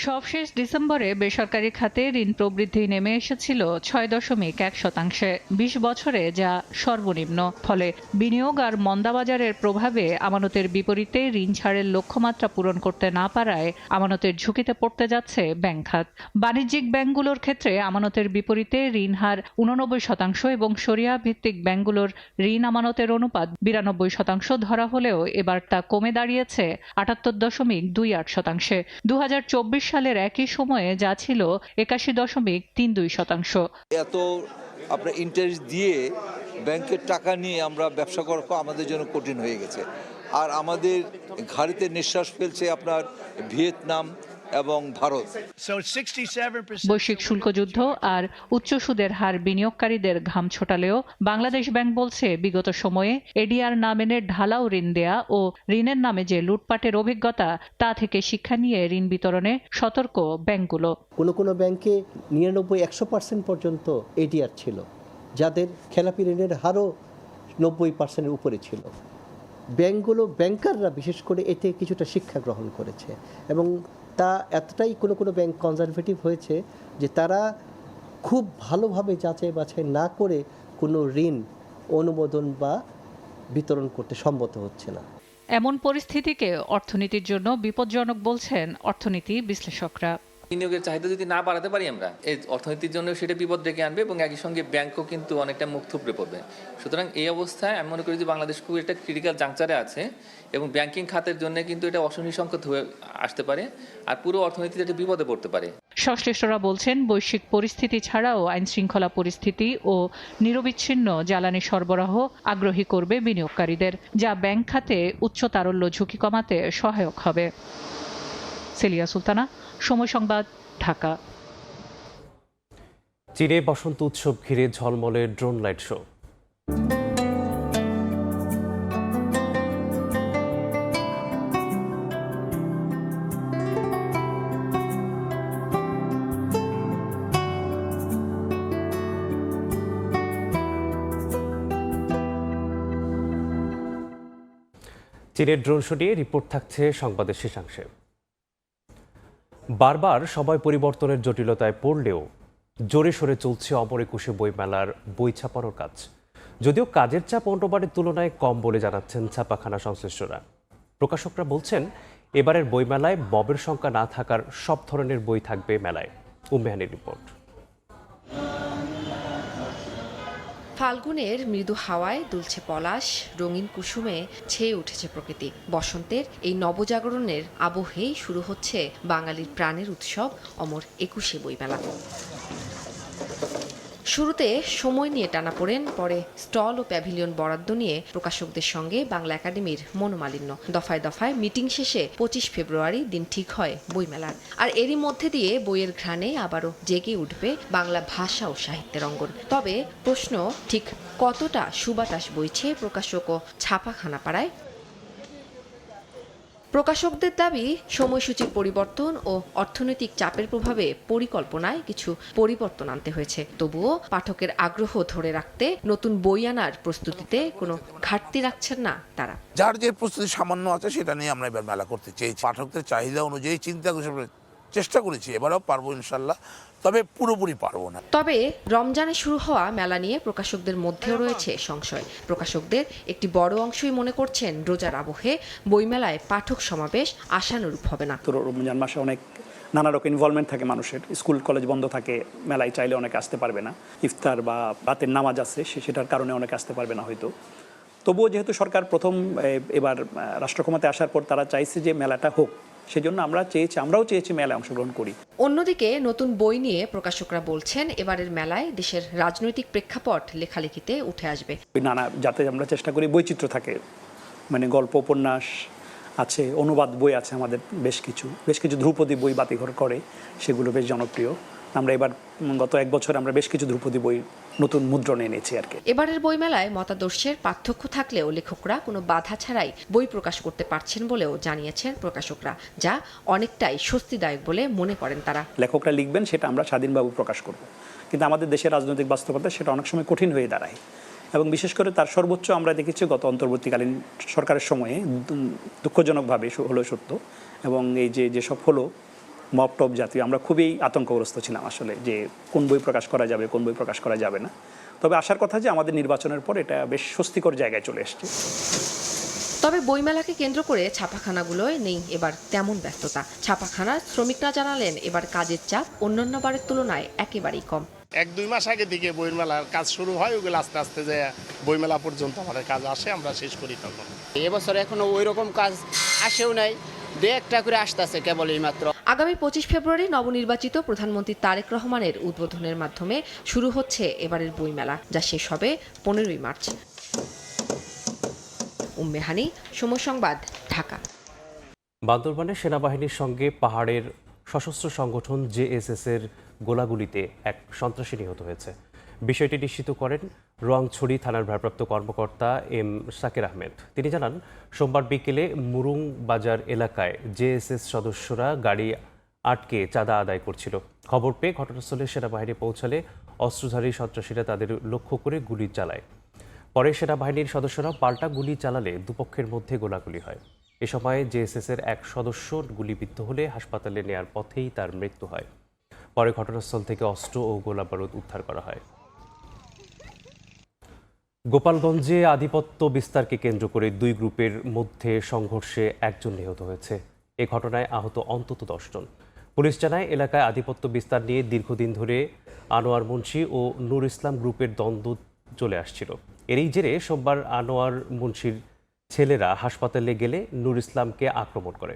সবশেষ ডিসেম্বরে বেসরকারি খাতে ঋণ প্রবৃদ্ধি নেমে এসেছিল 6.1%, 20 বছরে যা সর্বনিম্ন। ফলে বিনিয়োগ আর মন্দাবাজারের প্রভাবে আমানতের বিপরীতে ঋণ ছাড়ের লক্ষ্যমাত্রা পূরণ করতে না পারায় আমানতের ঝুঁকিতে পড়তে যাচ্ছে ব্যাংক খাত। বাণিজ্যিক ব্যাংকগুলোর ক্ষেত্রে আমানতের বিপরীতে ঋণ হার 89% এবং শরিয়া ভিত্তিক ব্যাংকগুলোর ঋণ আমানতের অনুপাত 92% ধরা হলেও এবার তা কমে দাঁড়িয়েছে 78.28%। 2024 সালের একই সময়ে যা ছিল 81.32%। এত আপনার ইন্টারেস্ট দিয়ে ব্যাংকের টাকা নিয়ে আমরা ব্যবসা করা আমাদের জন্য কঠিন হয়ে গেছে। আর আমাদের ঘাড়িতে নিঃশ্বাস ফেলছে আপনার ভিয়েতনাম, এবং ভারত। বৈশ্বিক শুল্ক যুদ্ধ আর উচ্চ সুদের হার বিনিয়োগকারীদের ঘাম ছোটালেও বাংলাদেশ ব্যাংক বলছে বিগত সময়ে এডিআর না মেনে ঢালাও ঋণ দেয়া ও ঋণের নামে যে লুটপাটের অভিজ্ঞতা তা থেকে শিক্ষা নিয়ে ঋণ বিতরণে সতর্ক ব্যাংকগুলো। কোনো ব্যাংকে 99-100% পর্যন্ত এডিআর ছিল, যাদের খেলাপি ঋণের হারও 90% উপরে ছিল। ব্যাংকগুলো, ব্যাংকাররা বিশেষ করে এতে কিছুটা শিক্ষা গ্রহণ করেছে এবং তা এতটাই কোনো ব্যাংক কনজারভেটিভ হয়েছে যে তারা খুব ভালোভাবে যাচাই বাছাই না করে কোনো ঋণ অনুমোদন বা বিতরণ করতে সম্মত হচ্ছে না। এমন পরিস্থিতিকে অর্থনীতির জন্য বিপজ্জনক বলছেন অর্থনীতি বিশ্লেষকরা। বিনিয়োগের চাহিদা যদি না বাড়াতে পারি আমরা, এই অর্থনীতির জন্য সেটা বিপদ ডেকে আনবে এবং একই সঙ্গে ব্যাংকও কিন্তু অনেকটা মুখ থুবড়ে পড়বে। সুতরাং এই অবস্থায় আমি মনে করি যে বাংলাদেশ খুব একটা ক্রিটিক্যাল জাংচারে আছে এবং ব্যাংকিং খাতের জন্য কিন্তু এটা অশনি সংকট হয়ে আসতে পারে আর পুরো অর্থনীতিতে এটা বিপদে পড়তে পারে। সংশ্লিষ্টরা বলছেন বৈশ্বিক পরিস্থিতি ছাড়াও আইন শৃঙ্খলা পরিস্থিতি ও নিরবিচ্ছিন্ন জ্বালানি সরবরাহ আগ্রহী করবে বিনিয়োগকারীদের, যা ব্যাংক খাতে উচ্চ তারল্য ঝুঁকি কমাতে সহায়ক হবে। সেলিয়া সুলতানা, সময় সংবাদ, ঢাকা। চীনে বসন্ত উৎসব ঘিরে ঝলমলে ড্রোন লাইট শো। চীনের ড্রোন শো নিয়ে রিপোর্ট থাকছে সংবাদের শেষাংশে। বারবার সময় পরিবর্তনের জটিলতায় পড়লেও জোরে সোরে চলছে অমর একুশে বইমেলার বই ছাপানোর কাজ। যদিও কাজের চাপ অন্যবারের তুলনায় কম বলে জানাচ্ছেন ছাপাখানা সংশ্লিষ্টরা। প্রকাশকরা বলছেন এবারের বইমেলায় ববের সংখ্যা না থাকার সব ধরনের বই থাকবে মেলায়। উম্মেহানির রিপোর্ট। ফাল্গুনের মৃদু হাওয়ায় দুলছে পলাশ, রঙিন কুসুমে ছেয়ে উঠেছে প্রকৃতি। বসন্তের এই নবজাগরণের আবহেই শুরু হচ্ছে বাঙালির প্রাণের উৎসব অমর একুশে বইমেলা। শুরুতে সময় নিয়ে টানাপোড়েন, পরে স্টল ও প্যাভিলিয়ন বরাদ্দ নিয়ে প্রকাশকদের সঙ্গে বাংলা একাডেমির মনোমালিন্য। দফায় দফায় মিটিং শেষে 25 ফেব্রুয়ারি দিন ঠিক হয় বইমেলার। আর এরই মধ্যে দিয়ে বইয়ের ঘ্রাণে আবারও জেগে উঠবে বাংলা ভাষা ও সাহিত্যের অঙ্গন। তবে প্রশ্ন, ঠিক কতটা সুবাতাস বইছে প্রকাশক ও ছাপাখানা পাড়ায়? প্রকাশকদের দাবি, সময়সূচির পরিবর্তন ও অর্থনৈতিক চাপের প্রভাবে পরিকল্পনায় কিছু পরিবর্তন আনতে হয়েছে। তবুও পাঠকের আগ্রহ ধরে রাখতে নতুন বই আনার প্রস্তুতিতে কোনো ঘাটতি রাখছেন না তারা। যার যে প্রস্তুতি সামান্য আছে সেটা নিয়ে আমরা এবার মেলা করতে চেয়েছি। পাঠকদের চাহিদা অনুযায়ী চিন্তা করে চেষ্টা করেছি, এবারেও পারবো ইনশাল্লাহ, তবে পুরোপুরি পারবো না। তবে রমজানে শুরু হওয়া মেলা নিয়ে প্রকাশকদের মধ্যেও রয়েছে সংশয়। প্রকাশকদের একটি বড় অংশই মনে করছেন রোজার আবহে বইমেলায় পাঠক সমাবেশ আশানুরূপ হবে না। রমজান মাসে অনেক নানা রকম ইনভলভমেন্ট থাকে মানুষের, স্কুল কলেজ বন্ধ থাকে, মেলায় চাইলে অনেকে আসতে পারবে না, ইফতার বা রাতের নামাজ আছে সেটার কারণে অনেকে আসতে পারবে না হয়তো। তবুও যেহেতু সরকার প্রথম এবার রাষ্ট্র ক্ষমতায় আসার পর তারা চাইছে যে মেলাটা হোক, সেজন্য আমরাও চেয়েছি মেলায় অংশগ্রহণ করি। অন্যদিকে নতুন বই নিয়ে প্রকাশকরা বলছেন এবারের মেলায় দেশের রাজনৈতিক প্রেক্ষাপট লেখালেখিতে উঠে আসবে। যাতে আমরা চেষ্টা করি বৈচিত্র্য থাকে, মানে গল্প উপন্যাস আছে, অনুবাদ বই আছে আমাদের বেশ কিছু ধ্রুপদী বই বাতিঘর করে, সেগুলো বেশ জনপ্রিয়। আমরা এবার গত এক বছর আমরা বেশ কিছু ধ্রুপদী বই নতুন মুদ্রণে এনেছি আর কি। এবারের বইমেলায় মতাদর্শের পার্থক্য থাকলেও লেখকরা কোনো বাধা ছাড়াই বই প্রকাশ করতে পারছেন বলেও জানিয়েছেন প্রকাশকরা, যা অনেকটাই স্বস্তিদায়ক বলে মনে করেন তারা। লেখকরা লিখবেন সেটা আমরা স্বাধীনভাবে প্রকাশ করব, কিন্তু আমাদের দেশের রাজনৈতিক বাস্তবতা সেটা অনেক সময় কঠিন হয়ে দাঁড়ায় এবং বিশেষ করে তার সর্বোচ্চ আমরা দেখেছি গত অন্তর্বর্তীকালীন সরকারের সময়ে, দুঃখজনকভাবে হলো সত্য, এবং এই যেসব হলো মব টপ জাতীয়, আমরা খুবই আতঙ্কগ্রস্ত ছিলাম আসলে যে কোন বই প্রকাশ করা যাবে, কোন বই প্রকাশ করা যাবে না। তবে আশার কথা যে আমাদের নির্বাচনের পর এটা বেশ স্বস্তিকর জায়গায় চলে এসছে। তবে বইমেলাকে কেন্দ্র করে ছাপাখানাগুলোয় নেই এবার তেমন ব্যস্ততা। ছাপাখানার শ্রমিকরা জানালেন এবার কাজের চাপ অন্যান্য বারের তুলনায় একেবারেই কম। 1-2 মাস আগে থেকে বইমেলার কাজ শুরু হয়, ওগুলো আস্তে আস্তে যে বইমেলা পর্যন্ত আমাদের কাজ আসে, আমরা শেষ করি তখন। এবছর এখনো ওই রকম কাজ আসেও নাই, 2-1টা করে আসতেছে কেবল এই মাত্র। আগামী 25 ফেব্রুয়ারি নবনির্বাচিত প্রধানমন্ত্রী তারেক রহমানের উদ্বোধনের মাধ্যমে শুরু হচ্ছে এবারের বইমেলা, যা শেষ হবে 15ই মার্চ। উম্মেহানি, সময় সংবাদ, ঢাকা। বান্দরবানে সেনাবাহিনীর সঙ্গে পাহাড়ের সশস্ত্র সংগঠন জেএসএস এর গোলাগুলিতে এক সন্ত্রাসী নিহত হয়েছে। বিষয়টি নিশ্চিত করেন রোয়াংছড়ি থানার ভারপ্রাপ্ত কর্মকর্তা এম শাকির আহমেদ। তিনি জানান, সোমবার বিকেলে মুরুং বাজার এলাকায় জেএসএস সদস্যরা গাড়ি আটকে চাঁদা আদায় করছিল। খবর পেয়ে ঘটনাস্থলে সেনাবাহিনী পৌঁছালে অস্ত্রধারী সন্ত্রাসীরা তাদের লক্ষ্য করে গুলি চালায়। পরে সেনাবাহিনীর সদস্যরা পাল্টা গুলি চালালে দুপক্ষের মধ্যে গোলাগুলি হয়। এ সময় জেএসএস এর এক সদস্য গুলিবিদ্ধ হলে হাসপাতালে নেয়ার পথেই তার মৃত্যু হয়। পরে ঘটনাস্থল থেকে অস্ত্র ও গোলাবারুদ উদ্ধার করা হয়। গোপালগঞ্জে আধিপত্য বিস্তারকে কেন্দ্র করে দুই গ্রুপের মধ্যে সংঘর্ষে একজন নিহত হয়েছে। এ ঘটনায় আহত অন্তত 10 জন। পুলিশ জানায়, এলাকায় আধিপত্য বিস্তার নিয়ে দীর্ঘদিন ধরে আনোয়ার মুন্সি ও নূর ইসলাম গ্রুপের দ্বন্দ্ব চলে আসছিল। এরই জেরে সোমবার আনোয়ার মুন্সির ছেলেরা হাসপাতালে গেলে নূর ইসলামকে আক্রমণ করে।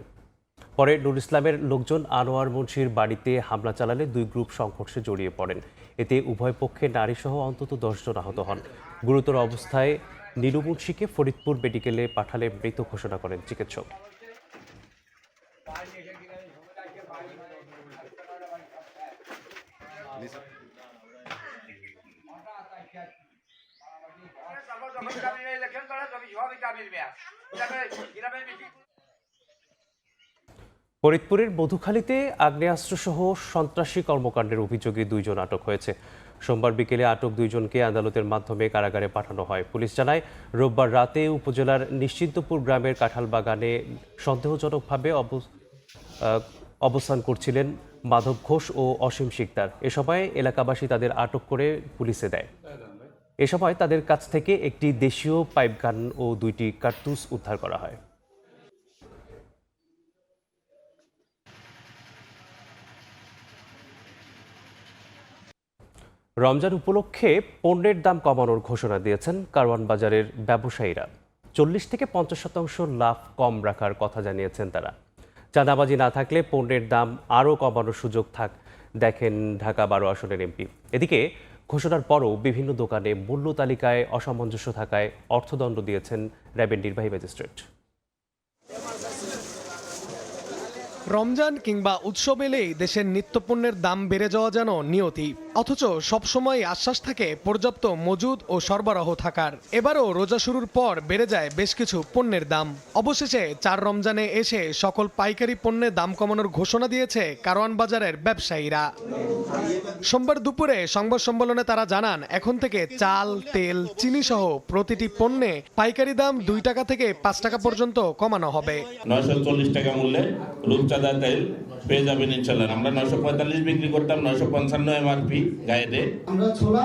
পরে নূর ইসলামের লোকজন আনোয়ার মুন্সির বাড়িতে হামলা চালালে দুই গ্রুপ সংঘর্ষে জড়িয়ে পড়েন। এতে উভয় পক্ষে নারীসহ অন্তত 10 জন আহত হন। গুরুতর অবস্থায় নীলু মুন্সিকে ফরিদপুর মেডিকেলে পাঠালে মৃত ঘোষণা করেন চিকিৎসক। ফরিদপুরের মধুখালীতে আগ্নেয়াস্ত্রসহ সন্ত্রাসী কর্মকাণ্ডের অভিযোগে 2 জন আটক হয়েছে। সোমবার বিকেলে আটক 2 জনকে আদালতের মাধ্যমে কারাগারে পাঠানো হয়। পুলিশ জানায়, রোববার রাতে উপজেলার নিশ্চিন্তপুর গ্রামের কাঁঠাল বাগানে সন্দেহজনকভাবে অবস্থান করছিলেন মাধব ঘোষ ও অসীম শিকদার। এ সময় এলাকাবাসী তাদের আটক করে পুলিশে দেয়। এ সময় তাদের কাছ থেকে একটি দেশীয় পাইপগান ও 2টি কার্তুজ উদ্ধার করা হয়। রমজান উপলক্ষে পণ্যের দাম কমানোর ঘোষণা দিয়েছেন কারওয়ান বাজারের ব্যবসায়ীরা। 40 থেকে 50% লাভ কম রাখার কথা জানিয়েছেন তারা। চাঁদাবাজি না থাকলে পণ্যের দাম আরও কমানোর সুযোগ দেখেন ঢাকা 12 আসনের এমপি। এদিকে ঘোষণার পরও বিভিন্ন দোকানে মূল্য তালিকায় অসামঞ্জস্য থাকায় অর্থদণ্ড দিয়েছেন র্যাবের নির্বাহী ম্যাজিস্ট্রেট। রমজান কিংবা উৎসব এলেই দেশের নিত্যপণ্যের দাম বেড়ে যাওয়া যেন নিয়তি, অথচ সবসময় আশ্বাস থাকে পর্যাপ্ত মজুদ ও সরবরাহ থাকার। এবারও রোজা শুরুর পর বেড়ে যায় বেশ কিছু পণ্যের দাম। অবশেষে 4 রমজানে এসে সকল পাইকারি পণ্যের দাম কমানোর ঘোষণা দিয়েছে কারওয়ান বাজারের ব্যবসায়ীরা। সোমবার দুপুরে সংবাদ সম্মেলনে তারা জানান, এখন থেকে চাল, তেল, চিনি সহ প্রতিটি পণ্যে পাইকারি দাম 2 টাকা থেকে 5 টাকা পর্যন্ত কমানো হবে। 940 টাকা মূল্যে রূপচাঁদা তেল পেয়ে যাবেন ইনশাআল্লাহ। আমরা 945 বিক্রি করতাম, 955 এমআরপি গায়েতে। আমরা ছোলা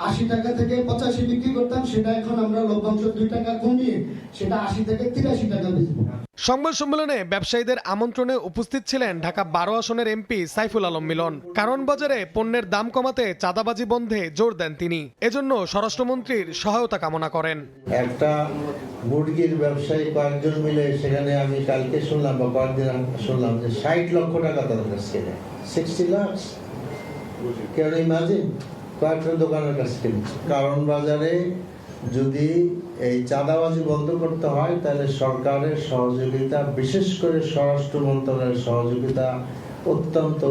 80 টাকা থেকে 85 বিক্রি করতাম, সেটা এখন আমরা লভ্যাংশ 2 টাকা কমিয়ে সেটা 80 থেকে 83 টাকা বেচবো। সংবাদ সম্মেলনে ব্যবসায়ীদের আমন্ত্রণে উপস্থিত ছিলেন ঢাকা 12 আসনের এমপি সাইফুল আলম মিলন। কারওয়ান বাজারে পণ্যের দাম কমাতে চাঁদাবাজি বন্ধে জোর দেন তিনি। এজন্য স্বরাষ্ট্রমন্ত্রীর সহায়তা কামনা করেন। একটা মুরগির ব্যবসায়ী কয়েকজন মিলে সেখানে আমি কালকে শুনলাম বা কয়েকদিন শুনলাম যে 60 লক্ষ টাকা তাদের কাছ থেকে 60 লাখ। কেন ইমাজিন, কয়েকটা দোকানের কাছ থেকে। কারওয়ান বাজারে যদি এই চাঁদাবাজি বন্ধ করতে হয় তাহলে সরকারের সহযোগিতা, বিশেষ করে স্বরাষ্ট্র মন্ত্রণালয়ের সহযোগিতা অত্যন্ত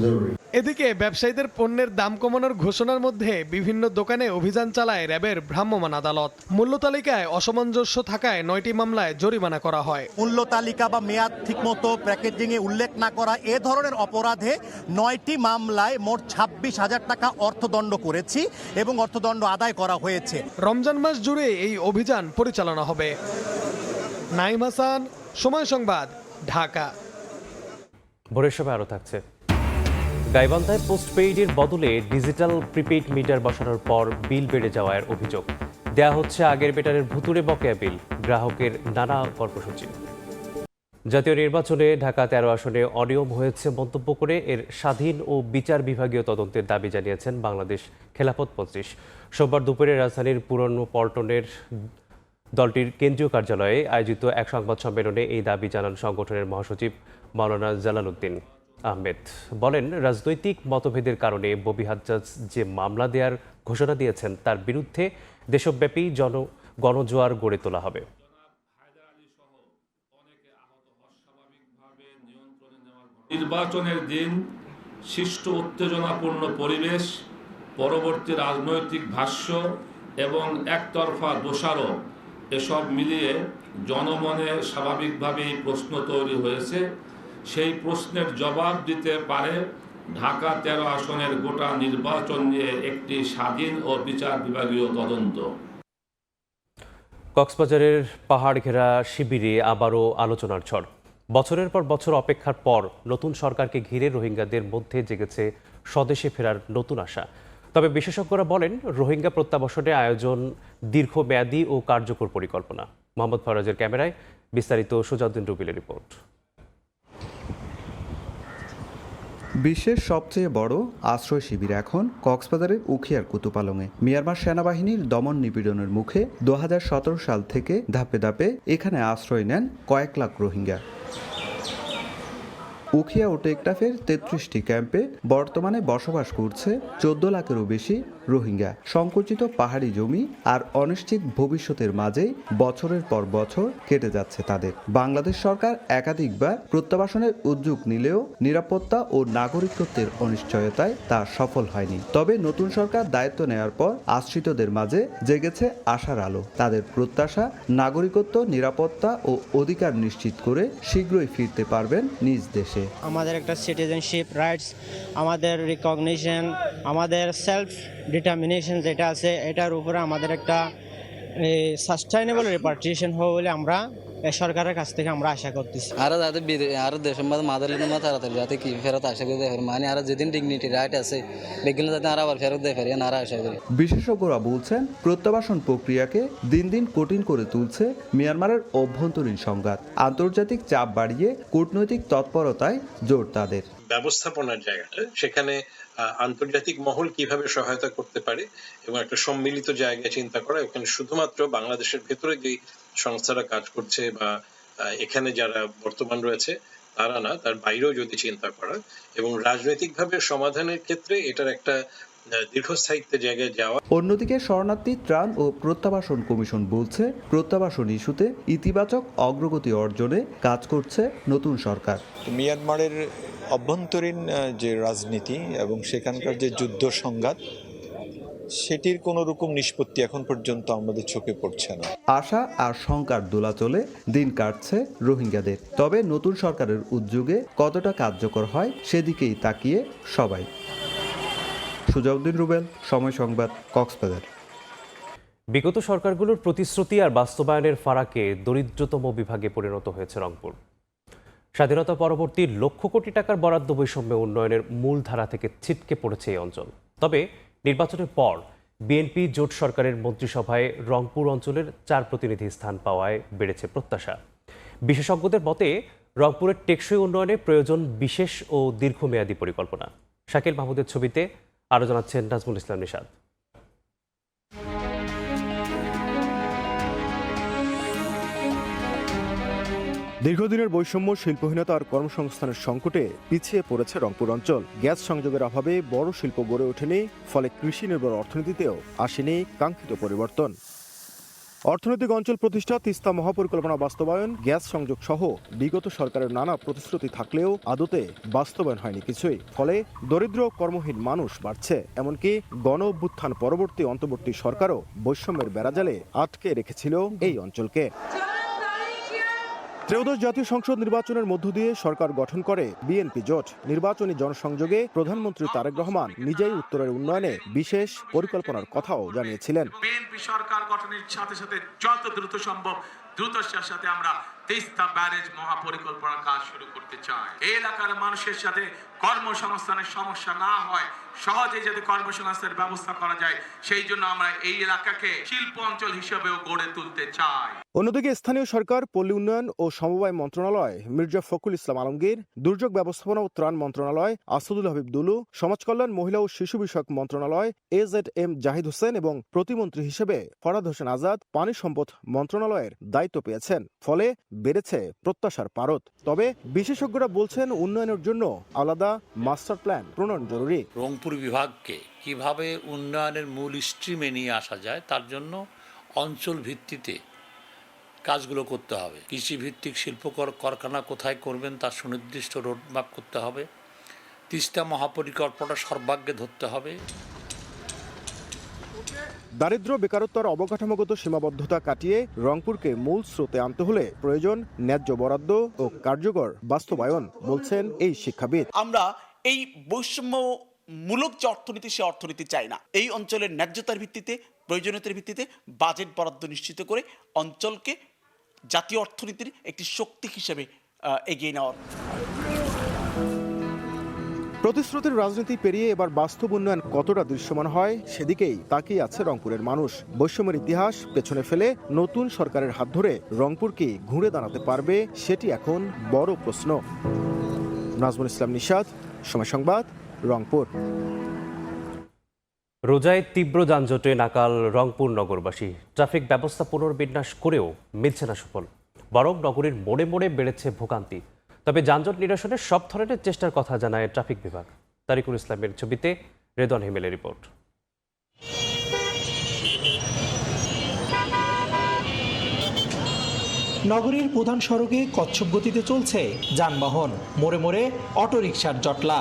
জরুরি। এদিকে ব্যবসায়ীদের পণ্যের দাম কমানোর ঘোষণার মধ্যে বিভিন্ন দোকানে অভিযান চালায় র্যাবের ভ্রাম্যমাণ আদালত। মূল্য তালিকায় অসামঞ্জস্য থাকায় 9টি মামলায় জরিমানা করা হয়। মূল্য তালিকা বা মেয়াদ ঠিকমতো প্যাকেজিংয়ে উল্লেখ না করা এ ধরনের অপরাধে 9টি মামলায় মোট 26,000 টাকা অর্থদণ্ড করেছি এবং অর্থদণ্ড আদায় করা হয়েছে। রমজান মাস জুড়ে এই অভিযান পরিচালনা হবে। নাইম হাসান, সময় সংবাদ, ঢাকা। ভোরের সময় আরও থাকছে। গাইবান্ধায় পোস্টপেইডের বদলে ডিজিটাল প্রিপেইড মিটার বসানোর পর বিল বেড়ে যাওয়ার অভিযোগ। দেয়া হচ্ছে আগের মিটারের ভুতুড়ে বকেয়া বিল। গ্রাহকের নানা কর্মসূচি। জাতীয় নির্বাচনে ঢাকা 13 আসনে অনিয়ম হয়েছে মন্তব্য করে এর স্বাধীন ও বিচার বিভাগীয় তদন্তের দাবি জানিয়েছেন বাংলাদেশ খেলাফত মজলিস। সোমবার দুপুরে রাজধানীর পুরনো পল্টনের দলটির কেন্দ্রীয় কার্যালয়ে আয়োজিত এক সংবাদ সম্মেলনে এই দাবি জানান সংগঠনের মহাসচিব মাওলানা জালালউদ্দিন আহমেদ। বলেন, রাজনৈতিক মতভেদের কারণে ববি হাজ্জাজ যে মামলা দেওয়ার ঘোষণা দিয়েছেন তার বিরুদ্ধে দেশব্যাপী গণজোয়ার গড়ে তোলা হবে। নির্বাচনের দিন সৃষ্ট উত্তেজনাপূর্ণ পরিবেশ, পরবর্তী রাজনৈতিক ভাষ্য এবং একতরফা দোষারোপ এসব মিলিয়ে জনমনে স্বাভাবিকভাবেই প্রশ্ন তৈরি হয়েছে। সেই প্রশ্নের জবাব দিতে পারে ঢাকা 13 আসনের গোটা নির্বাচন নিয়ে একটি স্বাধীন ও বিচার বিভাগীয় তদন্ত। কক্সবাজারের পাহাড় ঘেরা শিবিরে আবারও আলোচনার ঝড়। বছরের পর বছর অপেক্ষার পর নতুন সরকারকে ঘিরে রোহিঙ্গাদের মধ্যে জেগেছে স্বদেশে ফেরার নতুন আশা। তবে বিশেষজ্ঞরা বলেন, রোহিঙ্গা প্রত্যাবাসনে আয়োজন দীর্ঘমেয়াদী ও কার্যকর পরিকল্পনা। মোহাম্মদ ফরাজের ক্যামেরায় বিস্তারিত সুজাউদ্দিন রুবিলের রিপোর্ট। বিশ্বের সবচেয়ে বড় আশ্রয় শিবির এখন কক্সবাজারের উখিয়ার কুতুপালংয়ে। মিয়ানমার সেনাবাহিনীর দমন নিপীড়নের মুখে 2017 সাল থেকে ধাপে ধাপে এখানে আশ্রয় নেন কয়েক লাখ রোহিঙ্গা। উখিয়া ও টেকনাফের 33টি ক্যাম্পে বর্তমানে বসবাস করছে 14 লাখেরও বেশি রোহিঙ্গা। সংকুচিত পাহাড়ি জমি আর অনিশ্চিত ভবিষ্যতের মাঝেই বছরের পর বছর কেটে যাচ্ছে তাদের। বাংলাদেশ সরকার একাধিকবার প্রত্যাবাসনের উদ্যোগ নিলেও নিরাপত্তা ও নাগরিকত্বের অনিশ্চয়তায় তা সফল হয়নি। তবে নতুন সরকার দায়িত্ব নেওয়ার পর আশ্রিতদের মাঝে জেগেছে আশার আলো। তাদের প্রত্যাশা, নাগরিকত্ব, নিরাপত্তা ও অধিকার নিশ্চিত করে শীঘ্রই ফিরতে পারবেন নিজ দেশে। আমাদের একটা সিটিজেনশিপ রাইটস, আমাদের রিকগনিশন, আমাদের সেলফ ডিটারমিনেশন যেটা আছে, এটার উপরে আমাদের একটা সাস্টেইনেবল রিপার্টিশন হবে বলে আমরা সরকারের কাছ থেকে আমরা আশা করতেছি। আর যাতে আর দেশের মধ্যে মাদারল্যান্ড মধ্যে তাড়াতাড়ি যাতে কি ফেরত আশা করতে পারে, মানে আর যেদিন ডিগনিটি রাইট আছে বেগিন যাতে আর আবার ফেরত দেয় পারি, আর আশা করি। বিশেষজ্ঞরা বলছেন, প্রত্যাবাসন প্রক্রিয়াকে দিন দিন কঠিন করে তুলছে মিয়ানমারের অভ্যন্তরীণ সংঘাত। আন্তর্জাতিক চাপ বাড়িয়ে কূটনৈতিক তৎপরতায় জোর তাদের। ব্যবস্থাপনার জায়গাটা, সেখানে আন্তর্জাতিক মহল কিভাবে সহায়তা করতে পারে এবং একটা সম্মিলিত জায়গায় চিন্তা করা। এখানে শুধুমাত্র বাংলাদেশের ভেতরে যে সংস্থারা কাজ করছে বা এখানে যারা বর্তমান রয়েছে তারা না, তার বাইরেও যদি চিন্তা করা এবং রাজনৈতিকভাবে সমাধানের ক্ষেত্রে এটার একটা দীর্ঘস্থায়িত্বের জায়গায় যাওয়া। অন্যদিকে শরণার্থী ত্রাণ ও প্রত্যাবাসন কমিশন বলছে, প্রত্যাবাসন ইস্যুতে ইতিবাচক অগ্রগতি অর্জনে কাজ করছে নতুন সরকার। মিয়ানমারের অভ্যন্তরীণ যে রাজনীতি এবং সেখানকার যে যুদ্ধ সংঘাত, সেটির কোনো রকম নিষ্পত্তি এখন পর্যন্ত আমাদের চোখে পড়ছে না। আশা আর শঙ্কার দোলাচলে দিন কাটছে রোহিঙ্গাদের। তবে নতুন সরকারের উদ্যোগে কতটা কার্যকর হয় সেদিকেই তাকিয়ে সবাই। সুজাউদ্দিন রুবেল, সময় সংবাদ, কক্সবাজার। বিগত সরকারগুলোর প্রতিশ্রুতি আর বাস্তবায়নের ফারাকে দরিদ্রতম বিভাগে পরিণত হয়েছে রংপুর। স্বাধীনতা পরবর্তী লক্ষ কোটি টাকার বরাদ্দ বৈষম্যে উন্নয়নের মূল ধারা থেকে ছিটকে পড়েছে এই অঞ্চল। তবে নির্বাচনের পর বিএনপি জোট সরকারের মন্ত্রিসভায় রংপুর অঞ্চলের 4 প্রতিনিধি স্থান পাওয়ায় বেড়েছে প্রত্যাশা। বিশেষজ্ঞদের মতে, রংপুরের টেকসই উন্নয়নে প্রয়োজন বিশেষ ও দীর্ঘমেয়াদী পরিকল্পনা। শাকিল মাহমুদের ছবিতে আরও জানাচ্ছেন নাজমুল ইসলাম নিশাদ। দীর্ঘদিনের বৈষম্য, শিল্পহীনতা আর কর্মসংস্থানের সংকটে পিছিয়ে পড়েছে রংপুর অঞ্চল। গ্যাস সংযোগের অভাবে বড় শিল্প গড়ে ওঠেনি, ফলে কৃষি নির্ভর অর্থনীতিতেও আসেনি কাঙ্ক্ষিত পরিবর্তন। অর্থনৈতিক অঞ্চল প্রতিষ্ঠা, তিস্তা মহাপরিকল্পনা বাস্তবায়ন, গ্যাস সংযোগ সহ বিগত সরকারের নানা প্রতিশ্রুতি থাকলেও আদতে বাস্তবায়ন হয়নি কিছুই। ফলে দরিদ্র কর্মহীন মানুষ বাড়ছে। এমনকি গণ অভ্যুত্থান পরবর্তী অন্তর্বর্তী সরকারও বৈষম্যের বেড়াজালে আটকে রেখেছিল এই অঞ্চলকে। ত্রয়োদশ জাতীয় সংসদ নির্বাচনের মধ্য দিয়ে সরকার গঠন করে বিএনপি জোট। নির্বাচনী জনসংযোগে প্রধানমন্ত্রী তারেক রহমান নিজেই উত্তরের উন্নয়নে বিশেষ পরিকল্পনার কথাও জানিয়েছিলেন। বিএনপি সরকার গঠনের সাথে সাথে যত দ্রুত সম্ভব দ্রুততার সাথে আমরা তিস্তা ব্যারেজ মহাপরিকল্পনার কাজ শুরু করতে চাই। এই এলাকার মানুষের সাথে কর্মসংস্থানের সমস্যা না হয়, সহজে যাতে কর্মসংস্থানের ব্যবস্থা করা যায়, সেই জন্য আমরা এই এলাকাকে শিল্প অঞ্চল হিসেবেও গড়ে তুলতে চাই। অন্যদিকে স্থানীয় সরকার, পল্লী উন্নয়ন ও সমবায় মন্ত্রণালয় মির্জা ফখরুল ইসলাম আলমগীর, দুর্যোগ ব্যবস্থাপনা ও ত্রাণ মন্ত্রণালয় আসাদুল হাবিব দুলু, সমাজ কল্যাণ, মহিলা ও শিশু বিষয়ক মন্ত্রণালয় AZM জাহিদ হোসেন এবং প্রতিমন্ত্রী হিসেবে ফরহাদ হোসেন আজাদ পানি সম্পদ মন্ত্রণালয়ের দায়িত্ব পেয়েছেন। ফলে বেড়েছে প্রত্যাশার পারদ। তবে বিশেষজ্ঞরা বলছেন, উন্নয়নের জন্য আলাদা মাস্টার প্ল্যান প্রণয়ন জরুরি। রংপুর বিভাগকে কিভাবে উন্নয়নের মূল স্ট্রিমে নিয়ে আসা যায়, তার জন্য অঞ্চল ভিত্তিতে কাজগুলো করতে হবে। কৃষিভিত্তিক শিল্প কারখানা কোথায় করবেন তার সুনির্দিষ্ট রোডম্যাপ করতে হবে। তিস্তা মহাপরিকল্পনা সর্বাগ্রে ধরতে হবে। দারিদ্র্য, বেকারত্ব আর অবকাঠামোগত সীমাবদ্ধতা কাটিয়ে রংপুরকে মূল স্রোতে আনতে হলে প্রয়োজন ন্যায্য বরাদ্দ ও কার্যকর বাস্তবায়ন, বলছেন এই শিক্ষাবিদ। আমরা এই বৈষম্যমূলক যে অর্থনীতি, সে অর্থনীতি চাই না। এই অঞ্চলের ন্যায্যতার ভিত্তিতে, প্রয়োজনীয়তার ভিত্তিতে বাজেট বরাদ্দ নিশ্চিত করে অঞ্চলকে জাতীয় অর্থনীতির একটি শক্তি হিসেবে এগিয়ে নেওয়ার। প্রতিশ্রুতির রাজনীতি পেরিয়ে এবার বাস্তব উন্নয়ন কতটা দৃশ্যমান হয় সেদিকেই তাকিয়ে আছে রংপুরের মানুষ। বৈষম্যের ইতিহাস পেছনে ফেলে নতুন সরকারের হাত ধরে রংপুর কি ঘুরে দাঁড়াতে পারবে, সেটি এখন বড় প্রশ্ন। নাজমুল ইসলাম নিশাদ, সময় সংবাদ, রংপুর। রোজায় তীব্র যানজটে নাকাল রংপুর নগরবাসী। ট্রাফিক ব্যবস্থা পুনর্বিন্যাস করেও মিলছে না সুফল, বরং নগরীর মোড়ে মোড়ে বেড়েছে ভোগান্তি। তবে যানজট নিরসনে সব ধরনের চেষ্টার কথা জানায় ট্রাফিক বিভাগ। তারিকুল ইসলামের ছবিতে রেদওয়ান হিমেলের রিপোর্ট। নগরীর প্রধান সড়কে কচ্ছপ গতিতে চলছে যানবাহন, মোড়ে মোড়ে অটোরিকশার জটলা।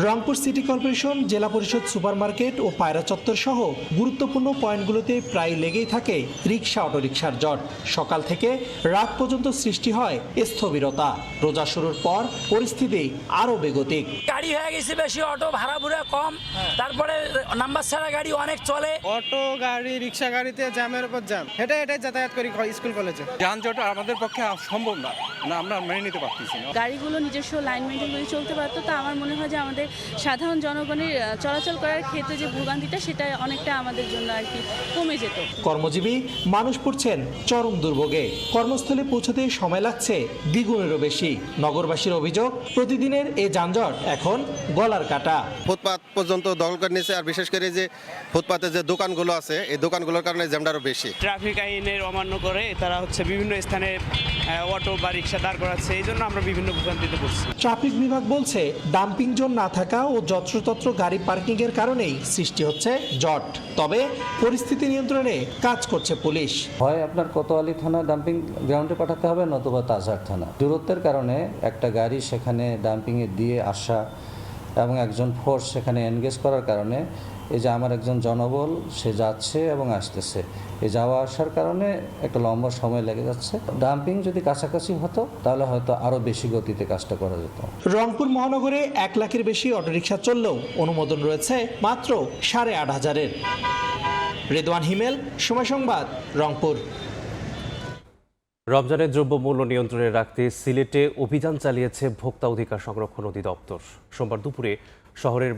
রংপুর সিটি কর্পোরেশন, জেলা পরিষদ, সুপারমার্কেট ও পায়রা চত্বর সহ গুরুত্বপূর্ণ পয়েন্টগুলোতে প্রায় লেগেই থাকে রিকশা, অটোরিকশার জট। সকাল থেকে রাত পর্যন্ত সৃষ্টি হয় স্থবিরতা। রোজা শুরুর পর পরিস্থিতি আরও বেগতিক। গাড়ি হয়ে গেছে বেশি, অটো ভাড়া ভুড়া কম, তারপরে নাম্বার ছাড়া গাড়ি অনেক চলে। অটো গাড়ি, রিকশা গাড়িতে জ্যামের উপর জ্যাম, হেঁটে যাতায়াত করি স্কুল কলেজে। যানজট আমাদের পক্ষে সম্ভব না, আমরা মেনে নিতে পারতেছি না। গাড়িগুলো নিজস্ব লাইন মেনটেন করে চলতে পারতো, তা আমার মনে হয় যে আমাদের সাধারণ জনগণের চলাচল করার ক্ষেত্রে যে ভোগান্তিটা, সেটা অনেকটা আমাদের জন্য আর কি কমে যেত। কর্মজীবী মানুষ পড়ছেন চরম দুর্ভোগে। কর্মস্থলে পৌঁছতে সময় লাগছে দ্বিগুণেরও বেশি। নগরবাসীর অভিযোগ, প্রতিদিনের এই যানজট এখন গলার কাটা। ফুটপাত পর্যন্ত দখল করে নিয়েছে, আর বিশেষ করে যে ফুটপাতে যে দোকানগুলো আছে, এই দোকানগুলোর কারণে জ্যামটা আরও বেশি। ট্রাফিক আইনের অমান্য করে তারা বিভিন্ন স্থানে অটো বা রিকশা দাঁড় করাচ্ছে, এই জন্য আমরা বিভিন্ন ভোগান্তিতে পড়ছি। ট্রাফিক বিভাগ বলছে ডাম্পিং জোন না থাকা ও যত্রতত্র গাড়ি পার্কিং এর কারণেই সৃষ্টি হচ্ছে জট। তবে পরিস্থিতি নিয়ন্ত্রণে কাজ করছে পুলিশ। হয় আপনার কোতোয়ালি থানা ডাম্পিং গ্রাউন্ডে পাঠাতে হবে, নতুবা তাজহাট থানা। দূরত্বের কারণে একটা গাড়ি সেখানে ডাম্পিংয়ে দিয়ে আসা এবং একজন ফোর্স সেখানে এনগেজ করার কারণে এই যে আমার একজন জনবল সে যাচ্ছে এবং আসতেছে, এই যাওয়া আসার কারণে একটা লম্বা সময় লেগে যাচ্ছে। ডাম্পিং যদি কাছাকাছি হতো তাহলে হয়তো আরও বেশি গতিতে কাজটা করা যেত। রংপুর মহানগরে 1 লাখের বেশি অটোরিকশা চললেও অনুমোদন রয়েছে মাত্র 8,500-এর। রেদওয়ান হিমেল, সময় সংবাদ, রংপুর। রমজানের দ্রব্যমূল্য নিয়ন্ত্রণে রাখতে সিলেটে অভিযান চালিয়েছে ভোক্তা অধিকার সংরক্ষণ অধিদপ্তর। সোমবার দুপুরে শহরের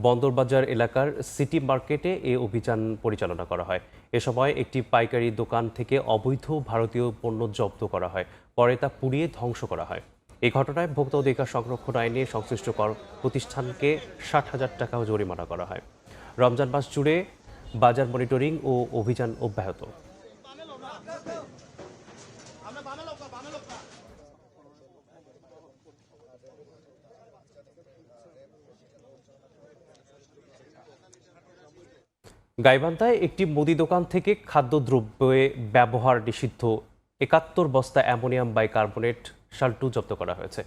বন্দরবাজার এলাকার সিটি মার্কেটে এ অভিযান পরিচালনা করা হয়। এ সময় একটি পাইকারি দোকান থেকে অবৈধ ভারতীয় পণ্য জব্দ করা হয়, পরে তা পুড়িয়ে ধ্বংস করা হয়। এই ঘটনায় ভোক্তা অধিকার সংরক্ষণ আইনে সংশ্লিষ্ট প্রতিষ্ঠানকে 60,000 টাকা জরিমানা করা হয়। রমজান মাস জুড়ে বাজার মনিটরিং ও অভিযান অব্যাহত। গাইবান্ধায় একটি মুদি দোকান থেকে খাদ্যদ্রব্যে ব্যবহার নিষিদ্ধ 71 বস্তা অ্যামোনিয়াম বাইকার্বনেট শাল্টু জব্দ করা হয়েছে।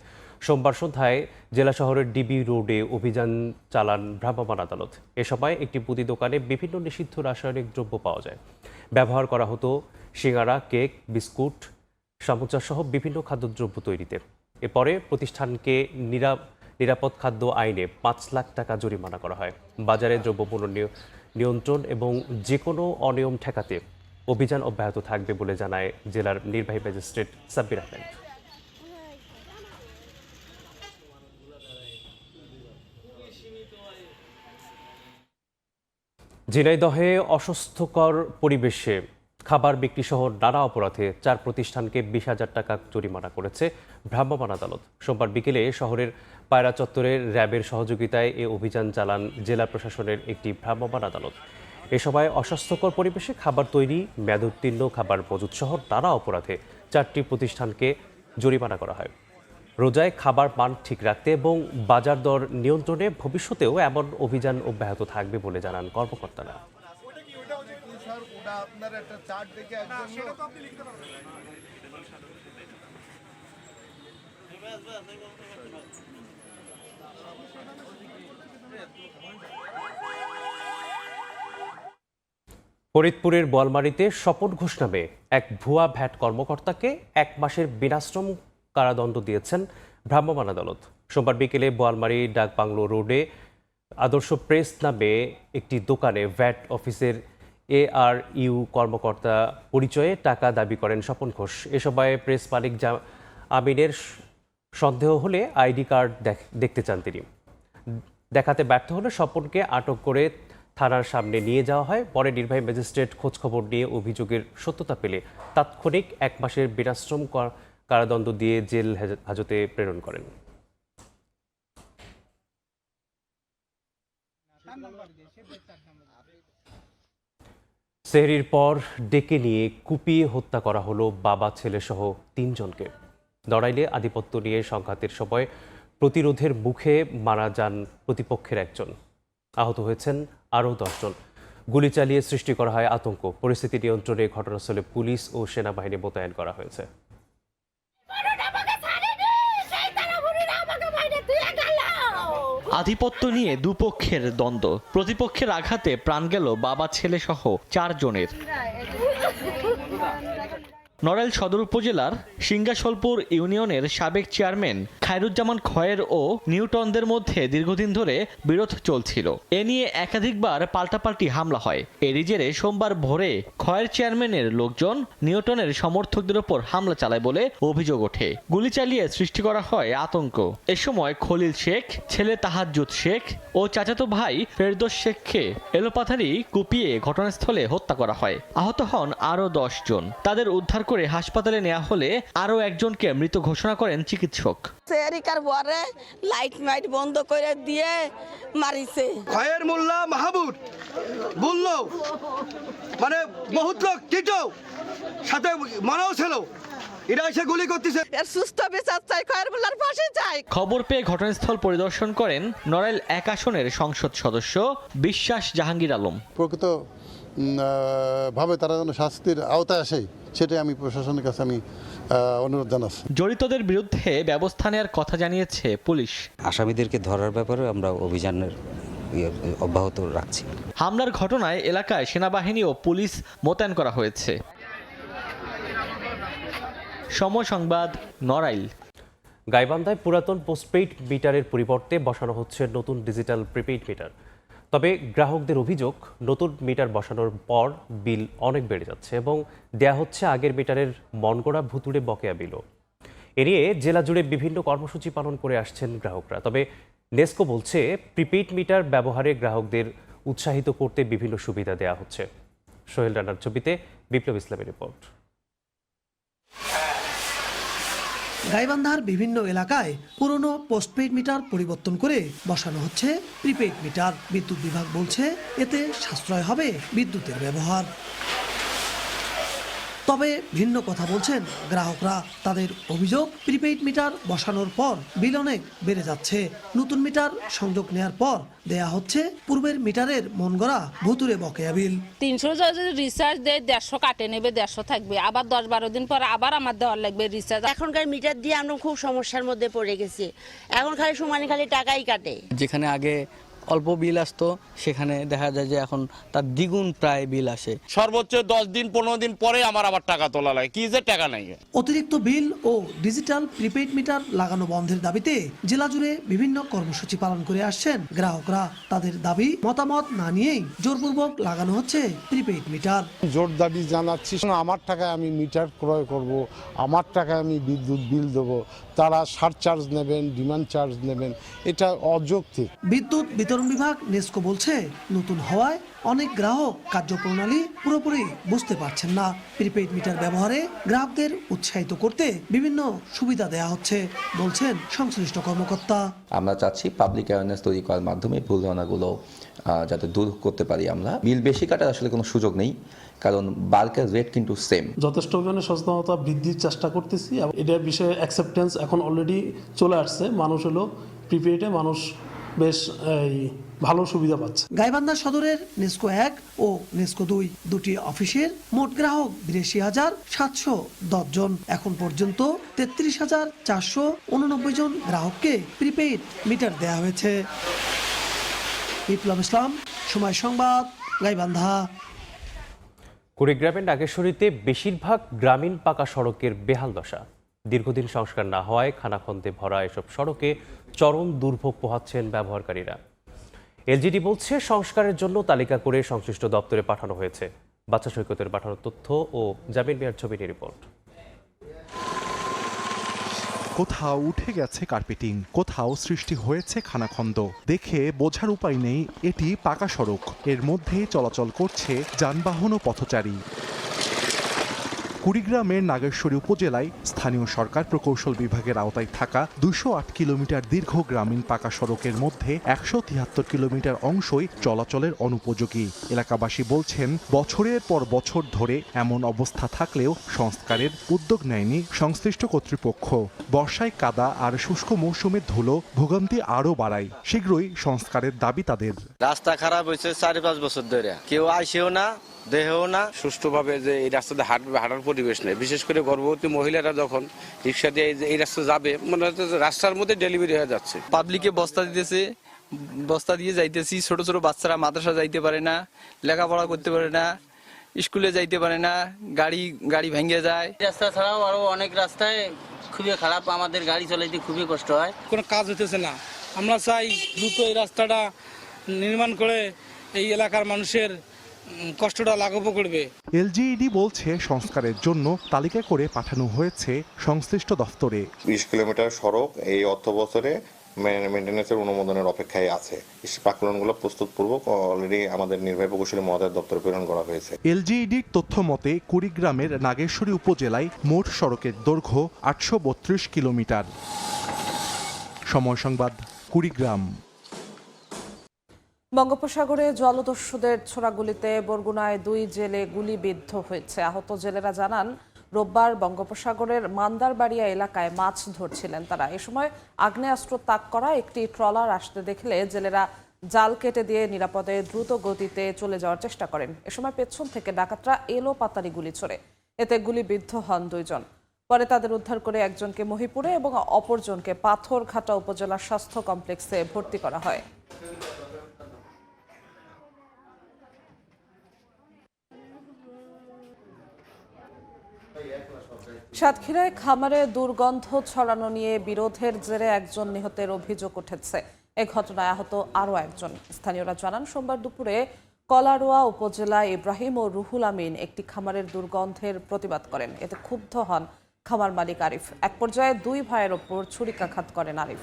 সোমবার সন্ধ্যায় জেলা শহরের ডিবি রোডে অভিযান চালান ভ্রাম্যমাণ আদালত। এ সময় একটি মুদি দোকানে বিভিন্ন নিষিদ্ধ রাসায়নিক দ্রব্য পাওয়া যায়। ব্যবহার করা হতো সিঙ্গারা, কেক, বিস্কুট, সামুচা সহ বিভিন্ন খাদ্যদ্রব্য তৈরিতে। এরপরে প্রতিষ্ঠানকে নিরাপদ খাদ্য আইনে 5 লাখ টাকা জরিমানা করা হয়। বাজারে দ্রব্যমূল্য নিয়ন্ত্রণ এবং যে কোনো অনিয়ম ঠেকাতে অভিযান অব্যাহত থাকবে বলে জানায় জেলার নির্বাহী ম্যাজিস্ট্রেট সাব্বির আহমেদ। ঝিনাইদহে অস্বাস্থ্যকর পরিবেশে খাবার বিক্রি সহ নানা অপরাধে 4 প্রতিষ্ঠানকে 20,000 টাকা জরিমানা করেছে ভ্রাম্যমাণ আদালত। সোমবার বিকেলে শহরের পায়রা চত্বরের র্যাবের সহযোগিতায় এ অভিযান চালান জেলা প্রশাসনের একটি ভ্রাম্যমাণ আদালত। এ সময় অস্বাস্থ্যকর পরিবেশে খাবার তৈরি, মেয়াদোত্তীর্ণ খাবার মজুত সহ নানা অপরাধে 4টি প্রতিষ্ঠানকে জরিমানা করা হয়। রোজায় খাবার মান ঠিক রাখতে এবং বাজার দর নিয়ন্ত্রণে ভবিষ্যতেও এমন অভিযান অব্যাহত থাকবে বলে জানান কর্মকর্তারা। আপনার একটা চার্ট দেখে একদম ফরিদপুরের বোয়ালমারীতে স্বপন ঘোষ নামে এক ভুয়া ভ্যাট কর্মকর্তাকে 1 মাসের বিনাশ্রম কারাদণ্ড দিয়েছেন ভ্রাম্যমাণ আদালত। সোমবার বিকেলে বোয়ালমারী ডাকবাংলো রোডে আদর্শ প্রেস নামে একটি দোকানে ভ্যাট অফিসের ARU কর্মকর্তা পরিচয়ে টাকা দাবি করেন স্বপন ঘোষ। এ সময় প্রেস মালিক আমিনের সন্দেহ হলে আইডি কার্ড দেখতে চান তিনি। দেখাতে ব্যর্থ হলে স্বপনকে আটক করে থানার সামনে নিয়ে যাওয়া হয়। পরে নির্বাহী ম্যাজিস্ট্রেট খোঁজখবর নিয়ে অভিযোগের সত্যতা পেলে তাৎক্ষণিক 1 মাসের বিনাশ্রম কারাদণ্ড দিয়ে জেল হাজতে প্রেরণ করেন। সেহরির পর ডেকে নিয়ে কুপিয়ে হত্যা করা হলো বাবা ছেলে সহ 3 জনকে। নড়াইলে আধিপত্য নিয়ে সংঘাতের সময় প্রতিরোধের মুখে মারা যান প্রতিপক্ষের একজন। আহত হয়েছেন আরও 10 জন। গুলি চালিয়ে সৃষ্টি করা হয় আতঙ্ক। পরিস্থিতি নিয়ন্ত্রণে ঘটনাস্থলে পুলিশ ও সেনাবাহিনী মোতায়েন করা হয়েছে। আধিপত্য নিয়ে দুপক্ষের দ্বন্দ্ব, প্রতিপক্ষের আঘাতে প্রাণ গেল বাবা ছেলে সহ 4 জনের। নড়াইল সদর উপজেলার সিংগাসলপুর ইউনিয়নের সাবেক চেয়ারম্যান খায়রুজ্জামান খয়ের ও নিউটনদের মধ্যে দীর্ঘদিন ধরে বিরোধ চলছিল। এ নিয়ে একাধিকবার পাল্টাপাল্টি হামলা হয়। এরই জেরে সোমবার ভোরে খয়ের চেয়ারম্যানের লোকজন নিউটনের সমর্থকদের ওপর হামলা চালায় বলে অভিযোগ ওঠে। গুলি চালিয়ে সৃষ্টি করা হয় আতঙ্ক। এ সময় খলিল শেখ, ছেলে তাহাজ্জুদ শেখ ও চাচাতো ভাই ফেরদৌস শেখকে এলোপাথারি কুপিয়ে ঘটনাস্থলে হত্যা করা হয়। আহত হন আরও 10 জন। তাদের উদ্ধার করে হাসপাতালে নেওয়া হলে আরও একজনকে মৃত ঘোষণা করেন চিকিৎসক। সেরিকার পরে লাইট মাইট বন্ধ করে দিয়ে মারিছে। খয়ের মোল্লা মাহবুব বললো মানে বহুত লোক টিটো সাথে মারাও ছিল, এরা এসে গুলি করতেছে। এর সুস্থ বিচার চাই, খয়ের মোল্লার পাশে চাই। খবর পেয়ে ঘটনাস্থল পরিদর্শন করেন নড়াইল 1 আসনের সংসদ সদস্য বিশ্বাস জাহাঙ্গীর আলম। প্রকৃত ভাবে তারা যেন শাস্তির আওতায় আসে, সেটাই আমি প্রশাসনের কাছে আমি অনুরোধ জানাচ্ছি। জড়িতদের বিরুদ্ধে ব্যবস্থা নেওয়ার কথা জানিয়েছে পুলিশ। আসামিদেরকে ধরার ব্যাপারে আমরা অভিযানের অব্যাহত রাখছি। হামলার ঘটনায় এলাকায় সেনাবাহিনী ও পুলিশ মোতায়েন করা হয়েছে। সময় সংবাদ, নড়াইল। গাইবান্ধায় পুরাতন পোস্টপেইড মিটারের পরিবর্তে বসানো হচ্ছে নতুন ডিজিটাল প্রিপেইড মিটার। তবে গ্রাহকদের অভিযোগ, নতুন মিটার বসানোর পর বিল অনেক বেড়ে যাচ্ছে এবং দেয়া হচ্ছে আগের মিটারের মনগড়া ভুতুড়ে বকেয়া বিলও। এ নিয়ে জেলা জুড়ে বিভিন্ন কর্মসূচি পালন করে আসছেন গ্রাহকরা। তবে নেসকো বলছে, প্রিপেইড মিটার ব্যবহারে গ্রাহকদের উৎসাহিত করতে বিভিন্ন সুবিধা দেওয়া হচ্ছে। সোহেল রানার ছবিতে বিপ্লব ইসলামের রিপোর্ট। গাইবান্ধার বিভিন্ন এলাকায় পুরনো পোস্টপেইড মিটার পরিবর্তন করে বসানো হচ্ছে প্রিপেইড মিটার। বিদ্যুৎ বিভাগ বলছে এতে সাশ্রয় হবে বিদ্যুতের ব্যবহার। তবে ভিন্ন কথা বলছেন গ্রাহকরা। তাদের অভিযোগ, প্রিপেইড মিটার বসানোর পর বিল অনেক বেড়ে যাচ্ছে। নতুন মিটার সংযোগ নেয়ার পর দেয়া হচ্ছে পূর্বের মিটারের মন গড়া ভুতুরে বকেয়া বিল। 300 যদি রিচার্জ দেয় 150 কাটে নেবে, 150 থাকবে, আবার 10-12 দিন পর আবার আমার দেওয়ার লাগবে রিচার্জ। এখনকার মিটার দিয়ে আমরা খুব সমস্যার মধ্যে পড়ে গেছি। এখন খালি সমানে খালি টাকাই কাটে। যেখানে আগে অল্প বিল আসতো সেখানে দেখা যায় যে এখন তার দ্বিগুণ প্রায় বিল আসে। সর্বোচ্চ 10 দিন 15 দিন পরে আমার আবার টাকা তোলা লাগে, কি যে টাকা নাই। অতিরিক্ত বিল ও ডিজিটাল প্রিপেইড মিটার লাগানো বন্ধের দাবিতে জেলা জুড়ে বিভিন্ন কর্মসূচি পালন করে আসছেন গ্রাহকরা। তাদের দাবি, মতামত না নিয়েই জোরপূর্বক লাগানো হচ্ছে প্রিপেইড মিটার। জোর দাবি জানাচ্ছি, আমার টাকায় আমি মিটার ক্রয় করব, আমার টাকায় আমি বিদ্যুৎ বিল দেবো, তারা সারচার্জ নেবেন, ডিমান্ড চার্জ নেবেন, এটা অযৌক্তিক। বিদ্যুৎ বিতরণ বিভাগ নেসকো বলছে, নতুন হওয়ায় অনেক গ্রাহক কার্যপ্রণালী পুরোপুরি বুঝতে পারছেন না। প্রিপেইড মিটার ব্যবহারে গ্রাহকদের উৎসাহিত করতে বিভিন্ন সুবিধা দেওয়া হচ্ছে বলছেন সংশ্লিষ্ট কর্মকর্তা। আমরা চাচ্ছি পাবলিক অ্যাওয়ারনেস তৈরি করার মাধ্যমে ভুল ধারণাগুলো যাতে দূর করতে পারি। আমরা বিল বেশি কাটার আসলে কোনো সুযোগ নেই, কারণ বাল্কের রেট কিন্তু সেম। যথেষ্ট পরিমাণে সচেতনতা বৃদ্ধির চেষ্টা করতেছি। এটার বিষয়ে অ্যাকসেপ্টেন্স এখন অলরেডি চলে আসছে। মানুষ হলো প্রিপেইডে মানুষ বেশ ভালো সুবিধা পাচ্ছে। গাইবান্ধা সদরের নেস্কো 1 ও নেস্কো 2 দুটি অফিসের মোট গ্রাহক ৮২,৭১০ জন। এখন পর্যন্ত ৩৩,৪89 জন গ্রাহককে প্রিপেইড মিটার দেওয়া হয়েছে। বিপ্লব ইসলাম, সময় সংবাদ, গাইবান্ধা। কুড়িগ্রামের নাগেশ্বরীতে বেশিরভাগ গ্রামীণ পাকা সড়কের বেহাল দশা। দীর্ঘদিন সংস্কার না হওয়ায় খানাখন্দে ভরা এসব সড়কে চরম দুর্ভোগ পোহাচ্ছেন ব্যবহারকারীরা। এলজিডি বলছে সংস্কারের জন্য তালিকা করে সংশ্লিষ্ট দপ্তরে পাঠানো হয়েছে। বাচ্চা সৈকতের পাঠানো তথ্য ও জামিন মিয়ার ছবি নিয়ে রিপোর্ট। কোথাও উঠে গেছে কার্পেটিং, কোথাও সৃষ্টি হয়েছে খানাখন্দ। দেখে বোঝার উপায় নেই এটি পাকা সড়ক, এর মধ্যেই চলাচল করছে যানবাহন ও পথচারী। কুড়িগ্রামের নাগেশ্বরী উপজেলায় স্থানীয় সরকার প্রকৌশল বিভাগের আওতায় থাকা 208 কিলোমিটার দীর্ঘ গ্রামীণ পাকা সড়কের মধ্যে 173 কিলোমিটার অংশই চলাচলের অনুপযোগী। এলাকাবাসী বলছেন, বছরের পর বছর ধরে এমন অবস্থা থাকলেও সংস্কারের উদ্যোগ নেয়নি সংশ্লিষ্ট কর্তৃপক্ষ। বর্ষায় কাদা আর শুষ্ক মৌসুমের ধুলো ভোগান্তি আরও বাড়ায়। শীঘ্রই সংস্কারের দাবি তাদের। রাস্তা খারাপ হয়েছে 4-5 বছর ধরে, কেউ আইসেও না, দেহেও না। সুষ্ঠুভাবে যে এই রাস্তাতে হাঁটার পরিবেশ নেই, বিশেষ করে গর্ভবতী মহিলারা যখন রিক্সা দিয়ে এই রাস্তা যাবে, মনে হচ্ছে রাস্তার মধ্যে ডেলিভারি হয়ে যাচ্ছে। পাবলিকে বস্তা দিতেছে, বস্তা দিয়ে যাইতেছি। ছোট ছোট বাচ্চারা মাদ্রাসা যাইতে পারে না, লেখাপড়া করতে পারে না, স্কুলে যাইতে পারে না, গাড়ি ভেঙে যায়। রাস্তা ছাড়াও আরো অনেক রাস্তায় খুবই খারাপ, আমাদের গাড়ি চালাইতে খুবই কষ্ট হয়। কোনো কাজ হইতেছে না। আমরা চাই দ্রুত এই রাস্তাটা নির্মাণ করে এই এলাকার মানুষের কষ্টটা লাঘব করবে। এলজিইডি বলছে সংস্কারের জন্য তালিকা করে পাঠানো হয়েছে সংশ্লিষ্ট দফতরে। 20 কিলোমিটার সড়ক এই অর্থ বছরে মেইনটেন্যান্সের অনুমোদনের অপেক্ষায় আছে। প্রাক্কলনগুলো প্রস্তুতপূর্বক অলরেডি আমাদের নির্বাহী প্রকৌশলী মহোদয়ের দপ্তরে প্রেরণ করা হয়েছে। এলজিইডির তথ্য মতে কুড়িগ্রামের নাগেশ্বরী উপজেলায় মোট সড়কের দৈর্ঘ্য 832 কিলোমিটার। সময় সংবাদ, কুড়িগ্রাম। বঙ্গোপসাগরে জলদস্যুদের ছোড়া গুলিতে বরগুনায় 2 জেলে গুলিবিদ্ধ হয়েছে। আহত জেলেরা জানান, রোববার বঙ্গোপসাগরের মান্দারবাড়িয়া এলাকায় মাছ ধরছিলেন তারা। এ সময় আগ্নেয়াস্ত্র তাক করা একটি ট্রলার আসতে দেখলে জেলেরা জাল কেটে দিয়ে নিরাপদে দ্রুত গতিতে চলে যাওয়ার চেষ্টা করেন। এ সময় পেছন থেকে ডাকাতরা এলো পাতারি গুলি ছোড়ে, এতে গুলিবিদ্ধ হন 2 জন। পরে তাদের উদ্ধার করে একজনকে মহিপুরে এবং অপরজনকে পাথরঘাটা উপজেলা স্বাস্থ্য কমপ্লেক্সে ভর্তি করা হয়। সাতক্ষীরায় খামারে দুর্গন্ধ ছড়ানো নিয়ে বিরোধের জেরে একজন নিহতের অভিযোগ উঠেছে। এ ঘটনায় আহত আরও একজন। স্থানীয়রা জানান, সোমবার দুপুরে কলারোয়া উপজেলা ইব্রাহিম ও রুহুল আমিন একটি খামারের দুর্গন্ধের প্রতিবাদ করেন। এতে ক্ষুব্ধ হন খামার মালিক আরিফ। এক পর্যায়ে 2 ভাইয়ের ওপর ছুরিকাঘাত করেন আরিফ।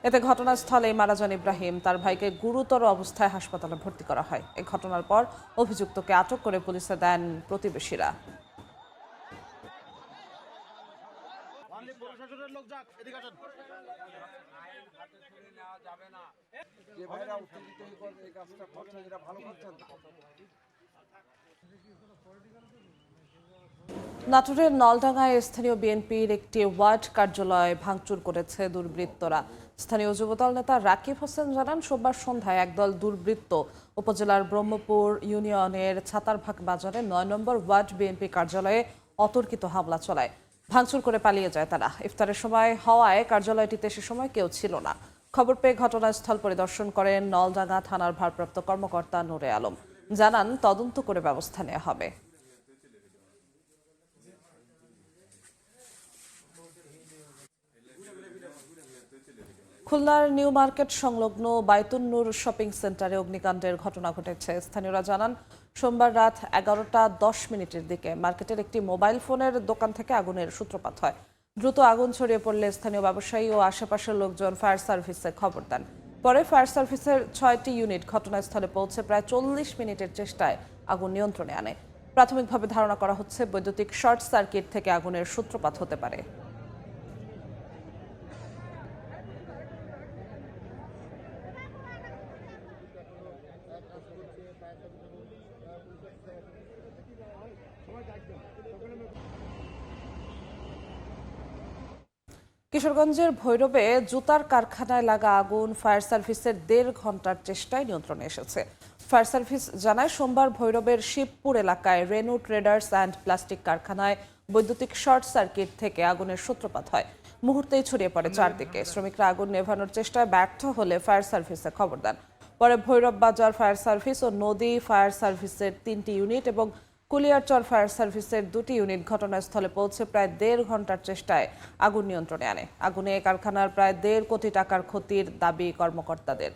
এতে ঘটনাস্থলে মারা যান ইব্রাহিম। তার ভাইকে গুরুতর অবস্থায় হাসপাতালে ভর্তি করা হয়। এই ঘটনার পর অভিযুক্তকে আটক করে পুলিশে দেন প্রতিবেশীরা। নাটোরের নলডাঙ্গায় স্থানীয় বিএনপির একটি ওয়ার্ড কার্যালয় ভাঙচুর করেছে দুর্বৃত্তরা। স্থানীয় যুবদল নেতা রাকিব হোসেন জানান, সোমবার সন্ধ্যায় একদল দুর্বৃত্ত উপজেলার ব্রহ্মপুর ইউনিয়নের ছাতারভাগ বাজারে 9 নম্বর ওয়ার্ড বিএনপি কার্যালয়ে অতর্কিত হামলা চালায়। ভাঙচুর করে পালিয়ে যায় তারা। ইফতারের সময় হওয়ায় কার্যালয়টিতে সে সময় কেউ ছিল না। খবর পেয়ে ঘটনাস্থল পরিদর্শন করেন নলডাঙ্গা থানার ভারপ্রাপ্ত কর্মকর্তা নূরে আলম। জানান, তদন্ত করে ব্যবস্থা নেওয়া হবে। খুলনার নিউ মার্কেট সংলগ্ন বাইতুন নূর শপিং সেন্টারে অগ্নিকাণ্ডের ঘটনা ঘটেছে। স্থানীয়রা জানান, সোমবার রাত 11:10 দিকে মার্কেটের একটি মোবাইল ফোনের দোকান থেকে আগুনের সূত্রপাত হয়। দ্রুত আগুন ছড়িয়ে পড়লে স্থানীয় ব্যবসায়ী ও আশেপাশের লোকজন ফায়ার সার্ভিসে খবর দেন। পরে ফায়ার সার্ভিসের 6টি ইউনিট ঘটনাস্থলে পৌঁছে প্রায় 40 মিনিটের চেষ্টায় আগুন নিয়ন্ত্রণে আনে। প্রাথমিকভাবে ধারণা করা হচ্ছে বৈদ্যুতিক শর্ট সার্কিট থেকে আগুনের সূত্রপাত হতে পারে। কিশোরগঞ্জের ভৈরবে জুতার কারখানায় লাগা আগুন ফায়ার সার্ভিসের 1.5 ঘন্টার চেষ্টায় নিয়ন্ত্রণে এসেছে। ফায়ার সার্ভিস জানায় সোমবার ভৈরবের শিবপুর এলাকায় রেনু ট্রেডার্স অ্যান্ড প্লাস্টিক কারখানায় বৈদ্যুতিক শর্ট সার্কিট থেকে আগুনের সূত্রপাত হয়। মুহূর্তেই ছড়িয়ে পড়ে চারদিকে। শ্রমিকরা আগুন নেভানোর চেষ্টায় ব্যর্থ হলে ফায়ার সার্ভিসে খবর দেন। পরে ভৈরব বাজার ফায়ার সার্ভিস ও নদী ফায়ার সার্ভিসের 3টি ইউনিট এবং কুলিয়ারচর ফায়ার সার্ভিসের 2টি ইউনিট ঘটনাস্থলে পৌঁছে প্রায় 1.5 ঘন্টার চেষ্টায় আগুন নিয়ন্ত্রণে আনে। আগুনে কারখানার প্রায় 1.5 কোটি টাকার ক্ষতির দাবি কর্মকর্তাদের।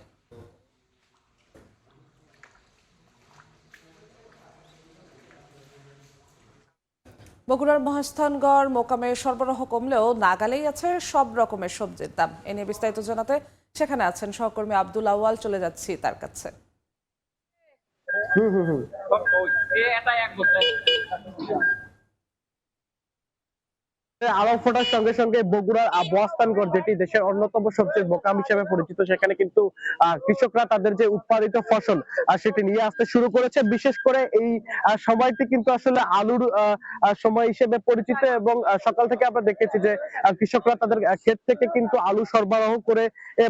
বগুড়ার মহাস্থানগড় মোকামে সরবরাহ কমলেও নাগালেই আছে সব রকমের সবজির দাম। এ নিয়ে বিস্তারিত জানাতে সেখানে আছেন সহকর্মী আব্দুল আওয়াল, চলে যাচ্ছি তার কাছে। আলো ফোটার সঙ্গে সঙ্গে বগুড়ার মহাস্থানগড়, যেটি দেশের অন্যতম সবচেয়ে মোকাম হিসেবে পরিচিত, সেখানে কিন্তু কৃষকরা তাদের যে উৎপাদিত ফসল সেটি নিয়ে আসতে শুরু করেছে। বিশেষ করে এই সময়টি কিন্তু আসলে আলুর সময় হিসেবে পরিচিত এবং সকাল থেকে আমরা দেখেছি যে কৃষকরা তাদের ক্ষেত থেকে কিন্তু আলু সরবরাহ করে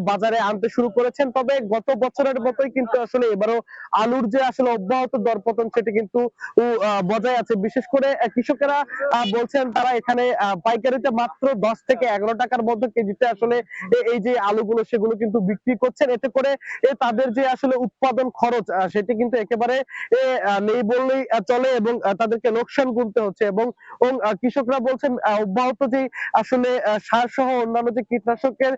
বাজারে আনতে শুরু করেছেন। তবে গত বছরের মতোই কিন্তু আসলে এবারও আলুর যে আসলে অব্যাহত দরপতন সেটি কিন্তু বজায় আছে। বিশেষ করে কৃষকেরা বলছেন তারা এখানে পাইকারিতে মাত্র 10 থেকে 11 টাকার মধ্যে কেজিতে আসলে এই যে আলুগুলো সেগুলো কিন্তু বিক্রি করছেন। এতে করে তাদের যে আসলে উৎপাদন খরচ সেটি কিন্তু একেবারে নেই বললেই চলে এবং তাদেরকে লোকসান গুনতে হচ্ছে। এবং কৃষকরা বলছেন অব্যাহত যে আসলে সার সহ অন্যান্য যে কীটনাশকের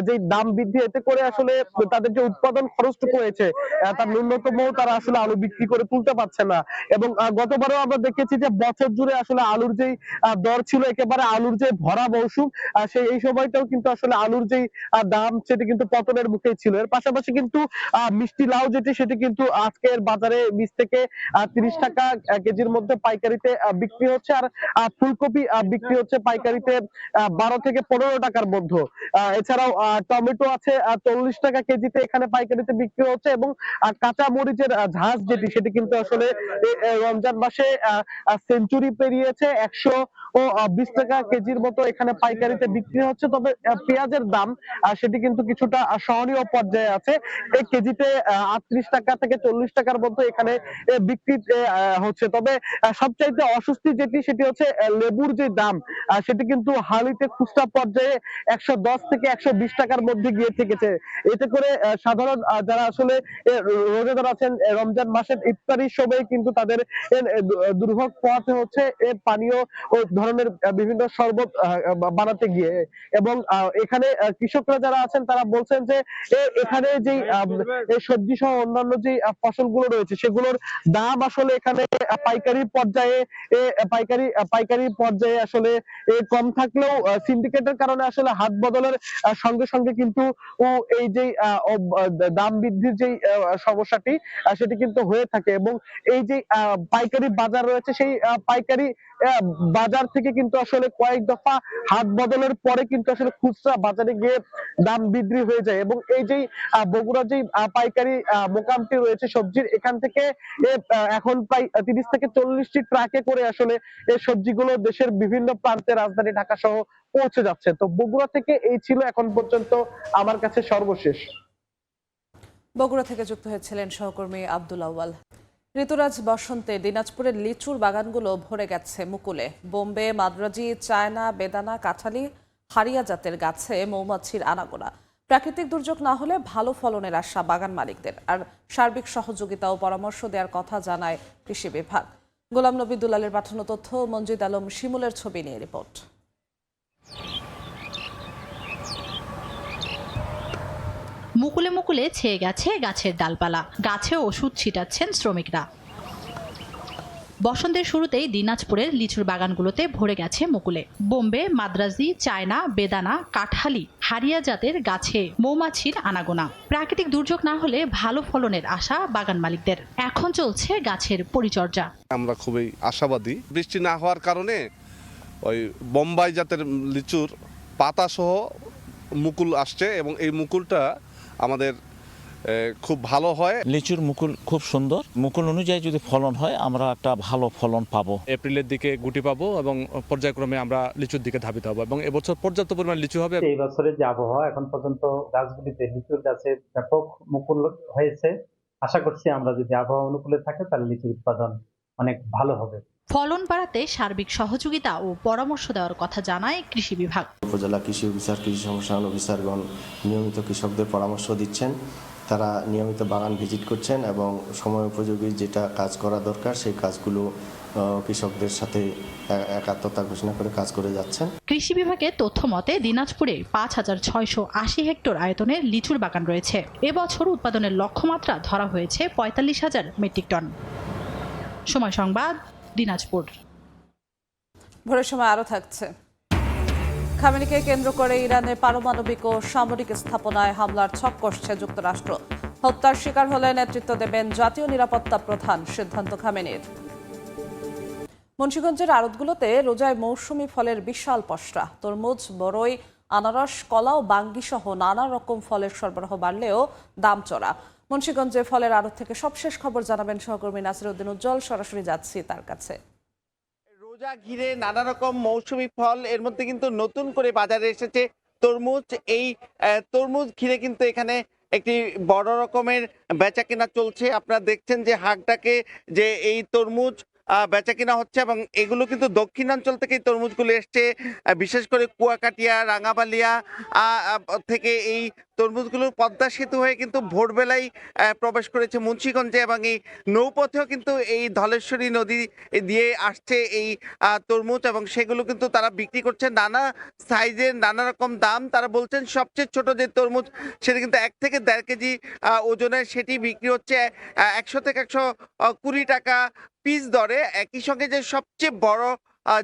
যে দাম বৃদ্ধি, এতে করে আসলে তাদের যে উৎপাদন খরচটুকু হয়েছে তার ন্যূনতম তারা আসলে আলু বিক্রি করে তুলতে পারছে না। এবং গতবারও আমরা দেখেছি যে বছর জুড়ে আসলে আলুর যেই দর ছিল, একেবারে আলুর যে ভরা মৌসুম, এই সময়টাও কিন্তু আসলে আলুর যেই দাম সেটি কিন্তু পতনের মুখেই ছিল। এর পাশাপাশি কিন্তু মিষ্টি লাউ যেটি সেটি কিন্তু আজকের বাজারে 20 থেকে 30 টাকা কেজির মধ্যে পাইকারিতে বিক্রি হচ্ছে। আর ফুলকপি বিক্রি হচ্ছে পাইকারিতে 12 থেকে 15 টাকার মধ্যে। এছাড়াও টমেটো আছে 40 টাকা কেজিতে এখানে পাইকারিতে বিক্রি হচ্ছে। এবং কাঁচা মরিচের ঝাঁজ যেটি সেটি কিন্তু আসলে রমজান মাসে সেঞ্চুরি পেরিয়েছে, 120 টাকা কেজির মতো এখানে পাইকারিতে বিক্রি হচ্ছে। তবে পেঁয়াজের দাম সেটি কিন্তু কিছুটা সহনীয় পর্যায়ে আছে। এই কেজিতে 38 টাকা থেকে 40 টাকার মতো এখানে বিক্রি হচ্ছে। তবে সবচাইতে অস্বস্তি যেটি সেটি হচ্ছে লেবুর যে দাম সেটি কিন্তু হালিতে খুচরা পর্যায়ে 110 থেকে 120 টাকার মধ্যে গিয়ে থেকেছে। এতে করে সাধারণ যারা আসলে রোজাদার আছেন রমজান মাসের ইফতারির সময় কিন্তু তাদের দুর্ভোগ পোহাতে হচ্ছে পানীয় ও ধরনের বিভিন্ন শরবত বানাতে গিয়ে। এবং এখানে কৃষকরা যারা আছেন তারা বলছেন যে এখানে যে সবজি সহ অন্যান্য যে ফসলগুলো রয়েছে সেগুলোর দাম আসলে এখানে পাইকারি পর্যায়ে আসলে কম থাকলেও সিন্ডিকেটের কারণে আসলে হাত বদলের সঙ্গে সঙ্গে কিন্তু এই যে দাম বৃদ্ধির যে সমস্যাটি সেটি কিন্তু হয়ে থাকে। এবং এই যে পাইকারি বাজার রয়েছে সেই পাইকারি বাজার থেকে কিন্তু আসলে কয়েক দফা হাত বদলের পরে কিন্তু আসলে খুচরা বাজারে গিয়ে দাম বৃদ্ধি হয়ে যায়। এবং এই যে বগুড়া যে পাইকারি মোকামটি রয়েছে সবজির, এখান থেকে এখন প্রায় 30 থেকে 40টি ট্রাকে করে আসলে এই সবজিগুলো দেশের বিভিন্ন প্রান্তে রাজধানী ঢাকা সহ পৌঁছে যাচ্ছে। তো বগুড়া থেকে এই ছিল এখন পর্যন্ত আমার কাছে সর্বশেষ। বগুড়া থেকে যুক্ত হয়েছিলেন সহকর্মী আব্দুল আওয়াল। ঋতুরাজ বসন্তে দিনাজপুরের লিচুর বাগানগুলো ভরে গেছে মুকুলে। বোম্বে, মাদ্রাজি, চায়না, বেদানা, কাঁঠালি, হারিয়া জাতের গাছে মৌমাছির আনাগোনা। প্রাকৃতিক দুর্যোগ না হলে ভালো ফলনের আশা বাগান মালিকদের। আর সার্বিক সহযোগিতা ও পরামর্শ দেওয়ার কথা জানায় কৃষি বিভাগ। গোলাম নবী দুলালের পাঠানো তথ্য, মঞ্জিদ আলম শিমুলের ছবি নিয়ে রিপোর্ট। মুকুলে মুকুলে ছেয়ে গেছে গাছের ডালপালা, গাছে ওষুধ ছিটাচ্ছেন শ্রমিকরা। বসন্তের শুরুতেই দিনাজপুরের লিচুর বাগানগুলোতে ভরে গেছে মুকুলে। বোম্বে, মাদ্রাজি, চায়না, বেদানা, কাঁঠালি, হারিয়া জাতের গাছে মৌমাছির আনাগোনা। প্রাকৃতিক দুর্যোগ না হলে ভালো ফলনের আশা বাগান মালিকদের। এখন চলছে গাছের পরিচর্যা। আমরা খুবই আশাবাদী। বৃষ্টি না হওয়ার কারণে ওই বোম্বাই জাতের লিচুর পাতা সহ মুকুল আসছে এবং এই মুকুলটা আমাদের খুব ভালো হয়। লিচুর মুকুল খুব সুন্দর, মুকুল অনুযায়ী যদি ফলন হয় আমরা একটা ভালো ফলন পাবো। এপ্রিলের দিকে গুটি পাবো এবং পর্যায়ক্রমে আমরা লিচুর দিকে ধাবিত হবো এবং এবছর পর্যাপ্ত পরিমাণ লিচু হবে। এই বছরের যে আবহাওয়া, এখন পর্যন্ত গাছগুলিতে লিচুর গাছে ব্যাপক মুকুল হয়েছে। আশা করছি আমরা যদি আবহাওয়া অনুকূলে থাকে তাহলে লিচুর উৎপাদন অনেক ভালো হবে। ফলন বাড়াতে সার্বিক সহযোগিতা ও পরামর্শ দেওয়ার কথা জানায় কৃষি বিভাগ। উপজেলা কৃষি অফিসার, কৃষি সম্প্রসারণ অফিসারগণ নিয়মিত কৃষকদের পরামর্শ দিচ্ছেন, তারা নিয়মিত বাগান ভিজিট করছেন এবং সময় উপযোগী যেটা কাজ করা দরকার সেই কাজগুলো কৃষকদের সাথে একাত্মতা ঘোষণা করে কাজ করে যাচ্ছেন। কৃষি বিভাগের তথ্য মতে দিনাজপুরে ৫,৬৮০ হেক্টর আয়তনের লিচুর বাগান রয়েছে। এবছর উৎপাদনের লক্ষ্যমাত্রা ধরা হয়েছে ৪৫,০০০ মেট্রিক টন। সময় সংবাদ, দিনাজপুর। ভোরের সময় আরো থাকছে। খামেনিকে কেন্দ্র করে ইরানের পারমাণবিক ও সামরিক স্থাপনায় হামলার ছক কষছে যুক্তরাষ্ট্র। হত্যার শিকার হলে নেতৃত্ব দেবেন জাতীয় নিরাপত্তা প্রধান, সিদ্ধান্ত খামেনির। মুন্সিগঞ্জের আড়তগুলোতে রোজায় মৌসুমি ফলের বিশাল পসরা। তরমুজ, বরই, আনারস, কলা ও বাঙ্গি সহ নানা রকম ফলের সরবরাহ বাড়লেও দাম চড়া। মুন্সিগঞ্জে ফলের আড়ত থেকে সবশেষ খবর জানাবেন সহকর্মী নাসিরউদ্দিন উজ্জ্বল। সরাসরি যাচ্ছি তার কাছে। রোজা ঘিরে নানা রকম মৌসুমি ফল, এর মধ্যে কিন্তু নতুন করে বাজারে এসেছে তরমুজ। এই তরমুজ ঘিরে কিন্তু এখানে একটি বড় রকমের বেচাকেনা চলছে। আপনারা দেখছেন যে হাকডাকে যে এই তরমুজ বেচাকেনা হচ্ছে এবং এগুলো কিন্তু দক্ষিণাঞ্চল থেকে এই তরমুজগুলো এসছে, বিশেষ করে কুয়াকাটিয়া, রাঙাবালিয়া থেকে এই তরমুজগুলো পদ্মা সেতু হয়ে কিন্তু ভোরবেলায় প্রবেশ করেছে মুন্সিগঞ্জে এবং এই নৌপথেও কিন্তু এই ধলেশ্বরী নদী দিয়ে আসছে এই তরমুজ এবং সেগুলো কিন্তু তারা বিক্রি করছে নানা সাইজের, নানা রকম দাম। তারা বলছেন সবচেয়ে ছোট যে তরমুজ সেটা কিন্তু 1 থেকে 1.5 কেজি ওজনের, সেটি বিক্রি হচ্ছে 100 থেকে 120 টাকা পিস দরে। একই সঙ্গে যে সবচেয়ে বড়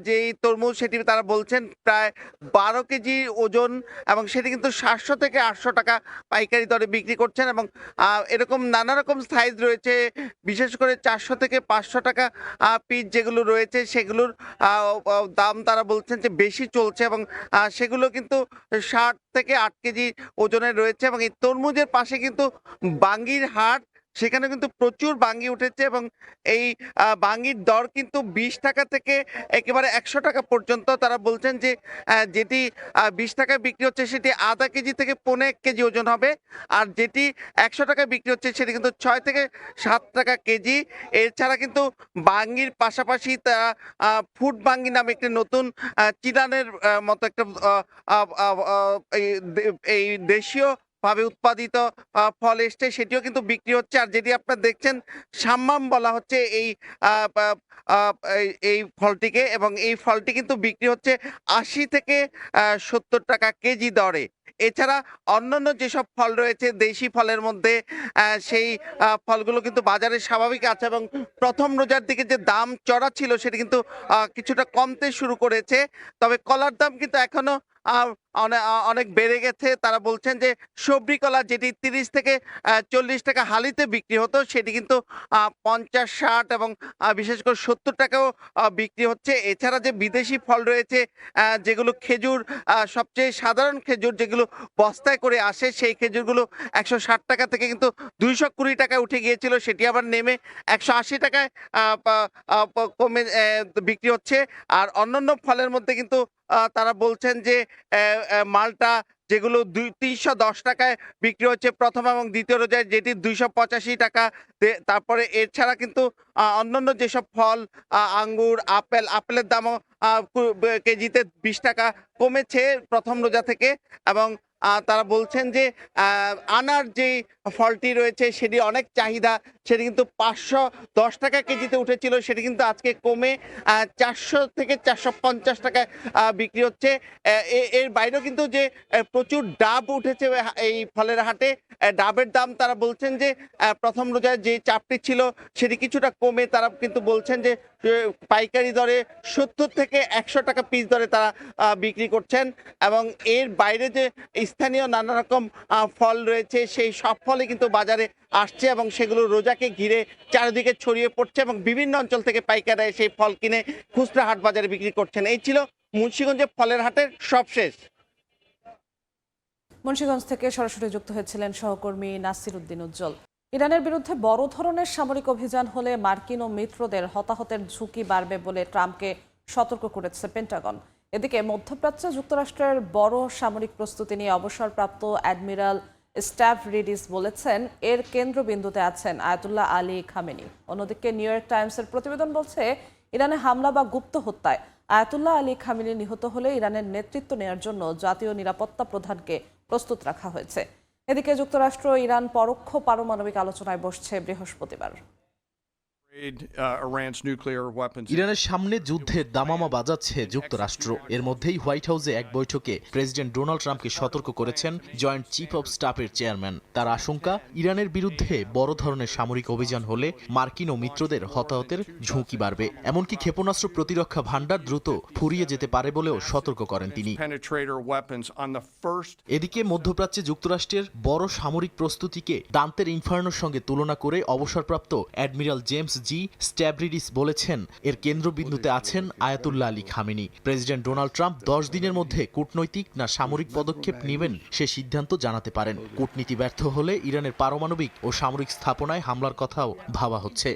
যে তরমুজ সেটি তারা বলছেন প্রায় 12 কেজি ওজন এবং সেটি কিন্তু 700 থেকে 800 টাকা পাইকারি দরে বিক্রি করছেন এবং এরকম নানা রকম সাইজ রয়েছে, বিশেষ করে 400 থেকে 500 টাকা পিস যেগুলো রয়েছে সেগুলোর দাম তারা বলছেন যে বেশি চলছে এবং সেগুলো কিন্তু 7 থেকে 8 কেজি ওজনের রয়েছে। এবং এই তরমুজের পাশে কিন্তু বাঙ্গির হাট, সেখানে কিন্তু প্রচুর বাঙ্গি উঠেছে এবং এই বাঙ্গির দর কিন্তু 20 টাকা থেকে একেবারে 100 টাকা পর্যন্ত। তারা বলছেন যে যেটি 20 টাকায় বিক্রি হচ্ছে সেটি আধা কেজি থেকে 1.5 কেজি ওজন হবে, আর যেটি 100 টাকায় বিক্রি হচ্ছে সেটি কিন্তু 6 থেকে 7 টাকা কেজি। এছাড়া কিন্তু বাঙ্গির পাশাপাশি তারা ফুড বাঙ্গি নামে একটি নতুন চিরানের মতো একটা এই দেশীয় ভাবে উৎপাদিত ফল এসছে, সেটিও কিন্তু বিক্রি হচ্ছে। আর যেটি আপনারা দেখছেন সাম্মাম বলা হচ্ছে এই ফলটিকে এবং এই ফলটি কিন্তু বিক্রি হচ্ছে 80 থেকে 70 টাকা কেজি দরে। এছাড়া অন্যান্য যেসব ফল রয়েছে দেশি ফলের মধ্যে সেই ফলগুলো কিন্তু বাজারে স্বাভাবিক আছে এবং প্রথম রোজার দিকে যে দাম চড়া ছিল সেটি কিন্তু কিছুটা কমতে শুরু করেছে। তবে কলার দাম কিন্তু এখনো অনেক বেড়ে গেছে। তারা বলছেন যে সবরি কলা যেটি 30 থেকে 40 টাকা হালিতে বিক্রি হতো সেটি কিন্তু 50, 60 এবং বিশেষ করে 70 টাকাও বিক্রি হচ্ছে। এছাড়া যে বিদেশি ফল রয়েছে যেগুলো খেজুর, সবচেয়ে সাধারণ খেজুর যেগুলো বস্তায় করে আসে, সেই খেজুরগুলো 160 টাকা থেকে কিন্তু 220 টাকায় উঠে গিয়েছিল, সেটি আবার নেমে 180 টাকায় কমে বিক্রি হচ্ছে। আর অন্যান্য ফলের মধ্যে কিন্তু তারা বলছেন যে মালটা যেগুলো 310 টাকায় বিক্রি হচ্ছে প্রথম এবং দ্বিতীয় রোজায়, যেটি 285 টাকা। তারপরে এছাড়া কিন্তু অন্যান্য যেসব ফল, আঙ্গুর, আপেলের দামও কেজিতে 20 টাকা কমেছে প্রথম রোজা থেকে। এবং তারা বলছেন যে আনার যে ফলটি রয়েছে সেটি অনেক চাহিদা, সেটি কিন্তু 510 টাকা কেজিতে উঠেছিল, সেটি কিন্তু আজকে কমে 400 থেকে 450 টাকায় বিক্রি হচ্ছে। এর বাইরেও কিন্তু যে প্রচুর ডাব উঠেছে এই ফলের হাটে, ডাবের দাম তারা বলছেন যে প্রথম রোজায় যে চাপটি ছিল সেটি কিছুটা কমে তারা কিন্তু বলছেন যে পাইকারি দরে 70 থেকে 100 টাকা পিস দরে তারা বিক্রি করছেন। এবং এর বাইরে যে স্থানীয় নানা রকম ফল রয়েছে সেই সব ফলই কিন্তু বাজারে আসছে এবং সেগুলো রোজাকে ঘিরে চারিদিকে ছড়িয়ে পড়ছে এবং বিভিন্ন অঞ্চল থেকে পাইকাররা সেই ফল কিনে খুচরা হাট বাজারে বিক্রি করছেন। এই ছিল মুন্সিগঞ্জের ফলের হাটের সবশেষ। মুন্সিগঞ্জ থেকে সরাসরি যুক্ত হয়েছিলেন সহকর্মী নাসির উদ্দিন উজ্জ্বল। ইরানের বিরুদ্ধে বড় ধরনের সামরিক অভিযান হলে মার্কিন ও মিত্রদের হতাহতের ঝুঁকি বাড়বে বলে ট্রাম্পকে সতর্ক করেছে পেন্টাগন। এদিকে মধ্যপ্রাচ্যে যুক্তরাষ্ট্রের বড় সামরিক প্রস্তুতি নিয়ে অবসরপ্রাপ্ত অ্যাডমিরাল স্ট্যাভরিডিস বলেছেন এর কেন্দ্রবিন্দুতে আছেন আয়াতুল্লাহ আলী খামেনি। অন্যদিকে নিউ ইয়র্ক টাইমসের প্রতিবেদন বলছে ইরানে হামলা বা গুপ্ত হত্যায় আয়াতুল্লাহ আলী খামেনি নিহত হলে ইরানের নেতৃত্ব নেওয়ার জন্য জাতীয় নিরাপত্তা প্রধানকে প্রস্তুত রাখা হয়েছে। এদিকে যুক্তরাষ্ট্র ইরান পরোক্ষ পারমাণবিক আলোচনায় বসছে বৃহস্পতিবার। ইরানের সামনে যুদ্ধের দামামা বাজাচ্ছে যুক্তরাষ্ট্র। এর মধ্যেই হোয়াইট হাউসে এক বৈঠকে প্রেসিডেন্ট ডোনাল্ড ট্রাম্পকে সতর্ক করেছেন জয়েন্ট চিফ অব স্টাফের চেয়ারম্যান। তার আশঙ্কা ইরানের বিরুদ্ধে বড় ধরনের সামরিক অভিযান হলে মার্কিন ও মিত্রদের হতাহতের ঝুঁকি বাড়বে। এমনকি ক্ষেপণাস্ত্র প্রতিরক্ষা ভান্ডার দ্রুত ফুরিয়ে যেতে পারে বলেও সতর্ক করেন তিনি। এদিকে মধ্যপ্রাচ্যে যুক্তরাষ্ট্রের বড় সামরিক প্রস্তুতিকে দান্তের ইনফার্নোর সঙ্গে তুলনা করে অবসরপ্রাপ্ত অ্যাডমিরাল জেমস জি স্ট্যাভরিডিস বলেছেন এর কেন্দ্রবিন্দুতে আছেন Ayatollah Ali Khamenei. President Donald Trump 10 দিনের মধ্যে কূটনৈতিক না সামরিক পদক্ষেপ নেবেন সে সিদ্ধান্ত জানাতে পারেন। কূটনীতি ব্যর্থ হলে ইরানের পারমাণবিক ও সামরিক স্থাপনায় হামলার কথাও ভাবা হচ্ছে।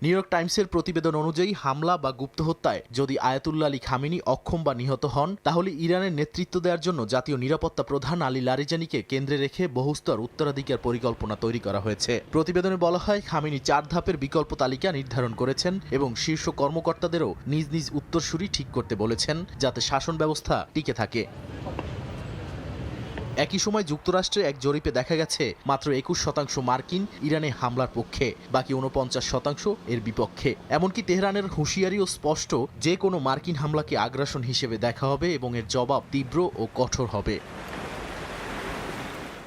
নিউ ইয়র্ক টাইমসের প্রতিবেদন অনুযায়ী হামলা বা গুপ্ত হত্যায় যদি আয়াতুল্লাহ আলী খামেনি অক্ষম বা নিহত হন তাহলে ইরানের নেতৃত্ব দেওয়ার জন্য জাতীয় নিরাপত্তা প্রধান আলী লারিজানিকে কেন্দ্রে রেখে বহুস্তর উত্তরাধিকার পরিকল্পনা তৈরি করা হয়েছে। প্রতিবেদনে বলা হয় খামেনি 4 ধাপের বিকল্প তালিকা নির্ধারণ করেছেন এবং শীর্ষ কর্মকর্তাদেরও নিজ নিজ উত্তরসূরি ঠিক করতে বলেছেন যাতে শাসন ব্যবস্থা টিকে থাকে। একই সময় যুক্তরাষ্ট্রে এক জরিপে দেখা গেছে মাত্র 21% মার্কিন ইরানে হামলার পক্ষে, বাকি 49% এর বিপক্ষে। এমনকি তেহরানের হুঁশিয়ারিও স্পষ্ট, যে কোনো মার্কিন হামলাকে আগ্রাসন হিসেবে দেখা হবে এবং এর জবাব তীব্র ও কঠোর হবে।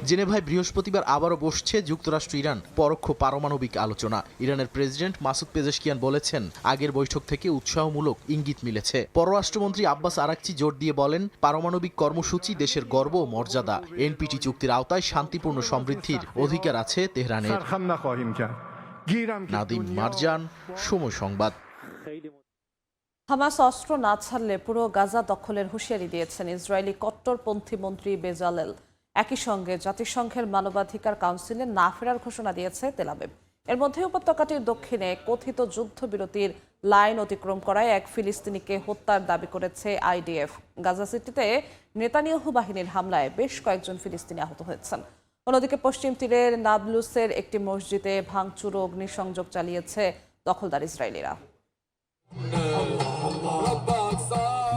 জেনেভায় বৃহস্পতিবার আবারও বসছে যুক্তরাষ্ট্র ইরান পরোক্ষ পারমাণবিক আলোচনা। ইরানের প্রেসিডেন্ট মাসুদ পেজেশকিয়ান বলেছেন আগের বৈঠক থেকে উৎসাহমূলক ইঙ্গিত মিলেছে। পররাষ্ট্রমন্ত্রী আব্বাস আরাকচি জোর দিয়ে বলেন পারমাণবিক কর্মসূচি দেশের গর্ব ও মর্যাদা। এনপিটি চুক্তির আওতায় শান্তিপূর্ণ সমৃদ্ধির অধিকার আছে তেহরানের। নাদিম মারজান, সময় সংবাদ। হামাস অস্ত্র না ছাড়লে পুরো গাজা দখলের হুঁশিয়ারি দিয়েছেন ইসরায়েলি কট্টরপন্থী মন্ত্রী বেজালেল। একই সঙ্গে জাতিসংঘের মানবাধিকার কাউন্সিলে না ফেরার ঘোষণা দিয়েছে তেল আবিব। এর মধ্যে উপত্যকাটির দক্ষিণে কথিত যুদ্ধবিরতির লাইন অতিক্রম করায় এক ফিলিস্তিনিকে হত্যার দাবি করেছে আইডিএফ। গাজা সিটিতে নেতানিয়াহু বাহিনীর হামলায় বেশ কয়েকজন ফিলিস্তিনি আহত হয়েছেন। অন্যদিকে পশ্চিম তীরের নাবলুসের একটি মসজিদে ভাঙচুর ও অগ্নিসংযোগ চালিয়েছে দখলদার ইসরায়েলিরা।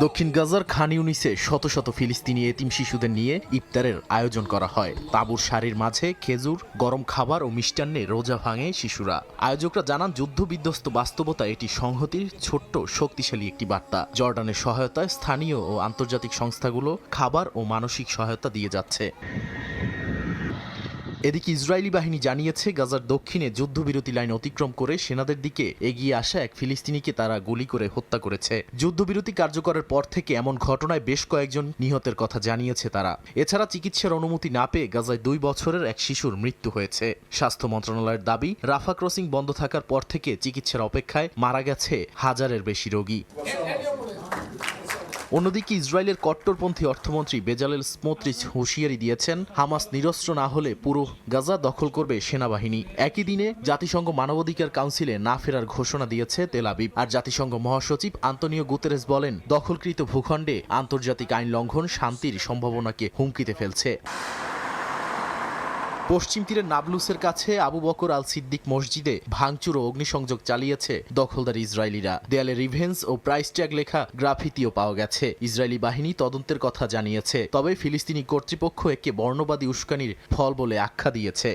দক্ষিণ গাজার খান ইউনিসে শত শত ফিলিস্তিনি এতিম শিশুদের নিয়ে ইফতারের আয়োজন করা হয়। তাঁবুর সারির মাঝে খেজুর, গরম খাবার ও মিষ্টান্নে রোজা ভাঙে শিশুরা। আয়োজকরা জানান যুদ্ধবিধ্বস্ত বাস্তবতা এটি সংহতির ছোট্ট শক্তিশালী একটি বার্তা। জর্ডানের সহায়তায় স্থানীয় ও আন্তর্জাতিক সংস্থাগুলো খাবার ও মানসিক সহায়তা দিয়ে যাচ্ছে। এদিকে ইসরায়েলি বাহিনী জানিয়েছে গাজার দক্ষিণে যুদ্ধবিরতি লাইন অতিক্রম করে সেনাদের দিকে এগিয়ে আসা এক ফিলিস্তিনিকে তারা গুলি করে হত্যা করেছে। যুদ্ধবিরতি কার্যকরের পর থেকে এমন ঘটনায় বেশ কয়েকজন নিহতের কথা জানিয়েছে তারা। এছাড়া চিকিৎসার অনুমতি না পেয়ে গাজায় 2 বছরের এক শিশুর মৃত্যু হয়েছে। স্বাস্থ্য মন্ত্রণালয়ের দাবি রাফা ক্রসিং বন্ধ থাকার পর থেকে চিকিৎসার অপেক্ষায় মারা গেছে 1000-এর বেশি রোগী। অন্যদিকে ইসরায়েলের কট্টরপন্থী অর্থমন্ত্রী বেজালেল স্মোত্রিচ হুঁশিয়ারি দিয়েছেন হামাস নিরস্ত্র না হলে পুরো গাজা দখল করবে সেনাবাহিনী। একই দিনে জাতিসংঘ মানবাধিকার কাউন্সিলে না ফেরার ঘোষণা দিয়েছে তেল আবিব। আর জাতিসংঘ মহাসচিব আন্তোনিও গুতেরেস বলেন দখলকৃত ভূখণ্ডে আন্তর্জাতিক আইন লঙ্ঘন শান্তির সম্ভাবনাকে হুমকিতে ফেলছে। পশ্চিম তীরের নাবলুসের কাছে আবু বকর আল সিদ্দিক মসজিদে ভাঙচুর ও অগ্নিসংযোগ চালিয়েছে দখলদার ইসরায়েলিরা। দেয়ালে রিভেন্স ও প্রাইস ট্যাগ লেখা গ্রাফিতিও পাওয়া গেছে। ইসরায়েলি বাহিনী তদন্তের কথা জানিয়েছে, তবে ফিলিস্তিনি কর্তৃপক্ষ একে বর্ণবাদী উস্কানির ফল বলে আখ্যা দিয়েছে।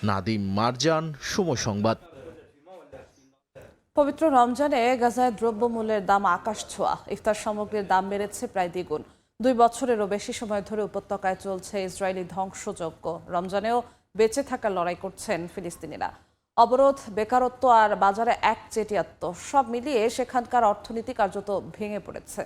নাদিম মারজান, সময় সংবাদ। পবিত্র রমজানে গাজায় দ্রব্যমূল্যের দাম আকাশ ছোঁয়া। ইফতার সামগ্রীর দাম বেড়েছে প্রায় দ্বিগুণ। 2 বছরেরও বেশি সময় ধরে উপত্যকায় চলছে ইসরায়েলি ধ্বংসযজ্ঞ। রমজানেও বেঁচে থাকার লড়াই করছেন ফিলিস্তিনিরা। অবরোধ, বেকারত্ব আর বাজারে একচেটিয়াত্ব সব মিলিয়ে সেখানকার অর্থনীতি কার্যত ভেঙে পড়েছে।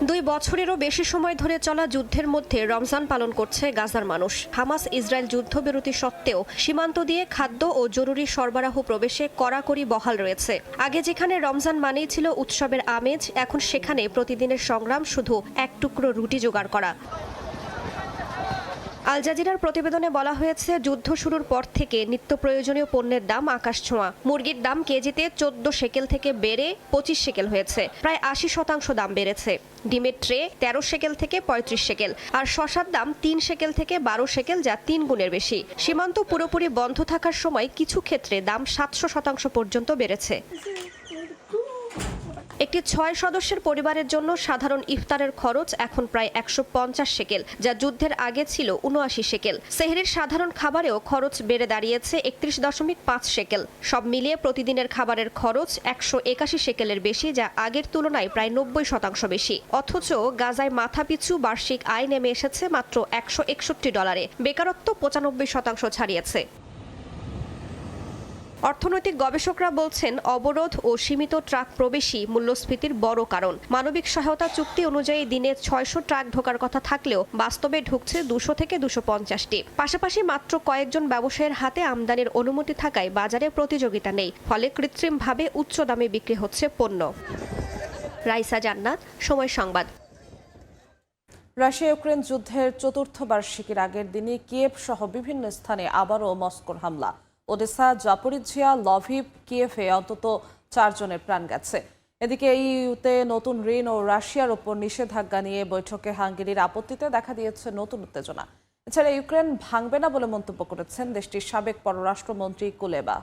2 বছরেরও বেশি সময় ধরে চলা যুদ্ধের মধ্যে রমজান পালন করছে গাজার মানুষ। হামাস ইসরায়েল যুদ্ধবিরতি সত্ত্বেও সীমান্ত দিয়ে খাদ্য ও জরুরি সরবরাহ প্রবেশে কড়াকড়ি বহাল রয়েছে। আগে যেখানে রমজান মানেই ছিল উৎসবের আমেজ, এখন সেখানে প্রতিদিনের সংগ্রাম শুধু এক টুকরো রুটি জোগাড় করা। আল জাজিরার প্রতিবেদনে বলা হয়েছে, যুদ্ধ শুরুর পর থেকে নিত্য প্রয়োজনীয় পণ্যের দাম আকাশছোঁয়া। মুরগির দাম কেজিতে 14 শেকেল থেকে বেড়ে 25 শেকেল হয়েছে, প্রায় 80% দাম বেড়েছে। ডিমের ট্রে 13 শেকেল থেকে 35 শেকেল, আর শসার দাম 3 শেকেল থেকে 12 শেকেল, যা 3 গুণের বেশি। সীমান্ত পুরোপুরি বন্ধ থাকার সময় কিছু ক্ষেত্রে দাম 700% পর্যন্ত বেড়েছে। একটি 6 সদস্যের পরিবারের জন্য সাধারণ ইফতারের খরচ এখন প্রায় 150 শেকেল, যা যুদ্ধের আগে ছিল 79 শেকেল। সেহরির সাধারণ খাবারেও খরচ বেড়ে দাঁড়িয়েছে 31.5 শেকেল। সব মিলিয়ে প্রতিদিনের খাবারের খরচ 181 শেকেলের বেশি, যা আগের তুলনায় প্রায় 90% বেশি। অথচ গাজায় মাথাপিছু বার্ষিক আয় নেমে এসেছে মাত্র $161। বেকারত্ব 95% ছাড়িয়েছে। অর্থনৈতিক গবেষকরা বলছেন, অবরোধ ও সীমিত ট্রাক প্রবেশই মূল্যস্ফীতির বড় কারণ। মানবিক সহায়তা চুক্তি অনুযায়ী দিনে 600 ট্রাক ঢোকার কথা থাকলেও বাস্তবে ঢুকছে 200 থেকে 250টি। পাশাপাশি মাত্র কয়েকজন ব্যবসায়ীর হাতে আমদানির অনুমতি থাকায় বাজারে প্রতিযোগিতা নেই, ফলে কৃত্রিমভাবে উচ্চ দামে বিক্রি হচ্ছে পণ্য। রাইসা জান্নাত, সময় সংবাদ। রাশিয়া ইউক্রেন যুদ্ধের 4র্থ বার্ষিকীর আগের দিনে কিয়েভ সহ বিভিন্ন স্থানে আবারও মস্কোর হামলা। ওডেসা, জাপোরিজিয়া, লভিভ, কিয়েভে অন্তত 4 জনের প্রাণ গেছে। এদিকে ইউতে নতুন ঋণ ও রাশিয়ার ওপর নিষেধাজ্ঞা নিয়ে বৈঠকে হাঙ্গেরির আপত্তিতে দেখা দিয়েছে নতুন উত্তেজনা। এছাড়া ইউক্রেন ভাঙবে না বলে মন্তব্য করেছেন দেশটির সাবেক পররাষ্ট্রমন্ত্রী কুলেবা।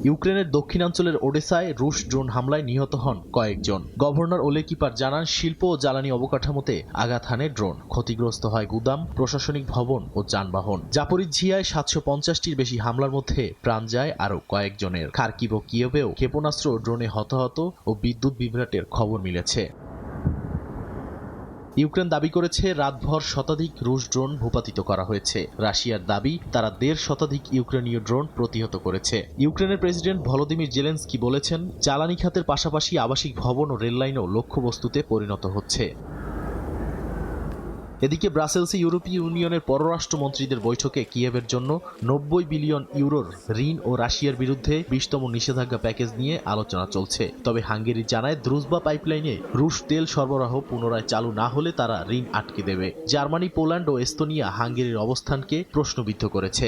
ইউক্রেনের দক্ষিণাঞ্চলের ওডেসায় রুশ ড্রোন হামলায় নিহত হন কয়েকজন। গভর্নর ওলে কিপার জানান, শিল্প ও জ্বালানি অবকাঠামোতে আঘাত হানে ড্রোন। ক্ষতিগ্রস্ত হয় গুদাম, প্রশাসনিক ভবন ও যানবাহন। জাপোরিজিয়ায় 750টির বেশি হামলার মধ্যে প্রাণ যায় আরও কয়েকজনের। খার্কিভ ও কিয়েভেও ক্ষেপণাস্ত্র ও ড্রোনে হতাহত ও বিদ্যুৎ বিভ্রাটের খবর মিলেছে। ইউক্রেন দাবি করেছে রাতভর শতাধিক রুশ ড্রোন ভূপাতিত করা হয়েছে। রাশিয়ার দাবি, তারা 1.5 শতাধিক ইউক্রেনীয় ড্রোন প্রতিহত করেছে। ইউক্রেনের প্রেসিডেন্ট ভলোদিমির জেলেনস্কি বলেছেন, জ্বালানি খাতের পাশাপাশি আবাসিক ভবন ও রেললাইনও লক্ষ্যবস্তুতে পরিণত হচ্ছে। এদিকে ব্রাসেলসে ইউরোপীয় ইউনিয়নের পররাষ্ট্রমন্ত্রীদের বৈঠকে কিয়েভের জন্য 90 বিলিয়ন ইউরোর ঋণ ও রাশিয়ার বিরুদ্ধে 20তম নিষেধাজ্ঞা প্যাকেজ নিয়ে আলোচনা চলছে। তবে হাঙ্গেরি জানায়, দ্রুজবা পাইপলাইনে রুশ তেল সরবরাহ পুনরায় চালু না হলে তারা ঋণ আটকে দেবে। জার্মানি, পোল্যান্ড ও এস্তোনিয়া হাঙ্গেরির অবস্থানকে প্রশ্নবিদ্ধ করেছে।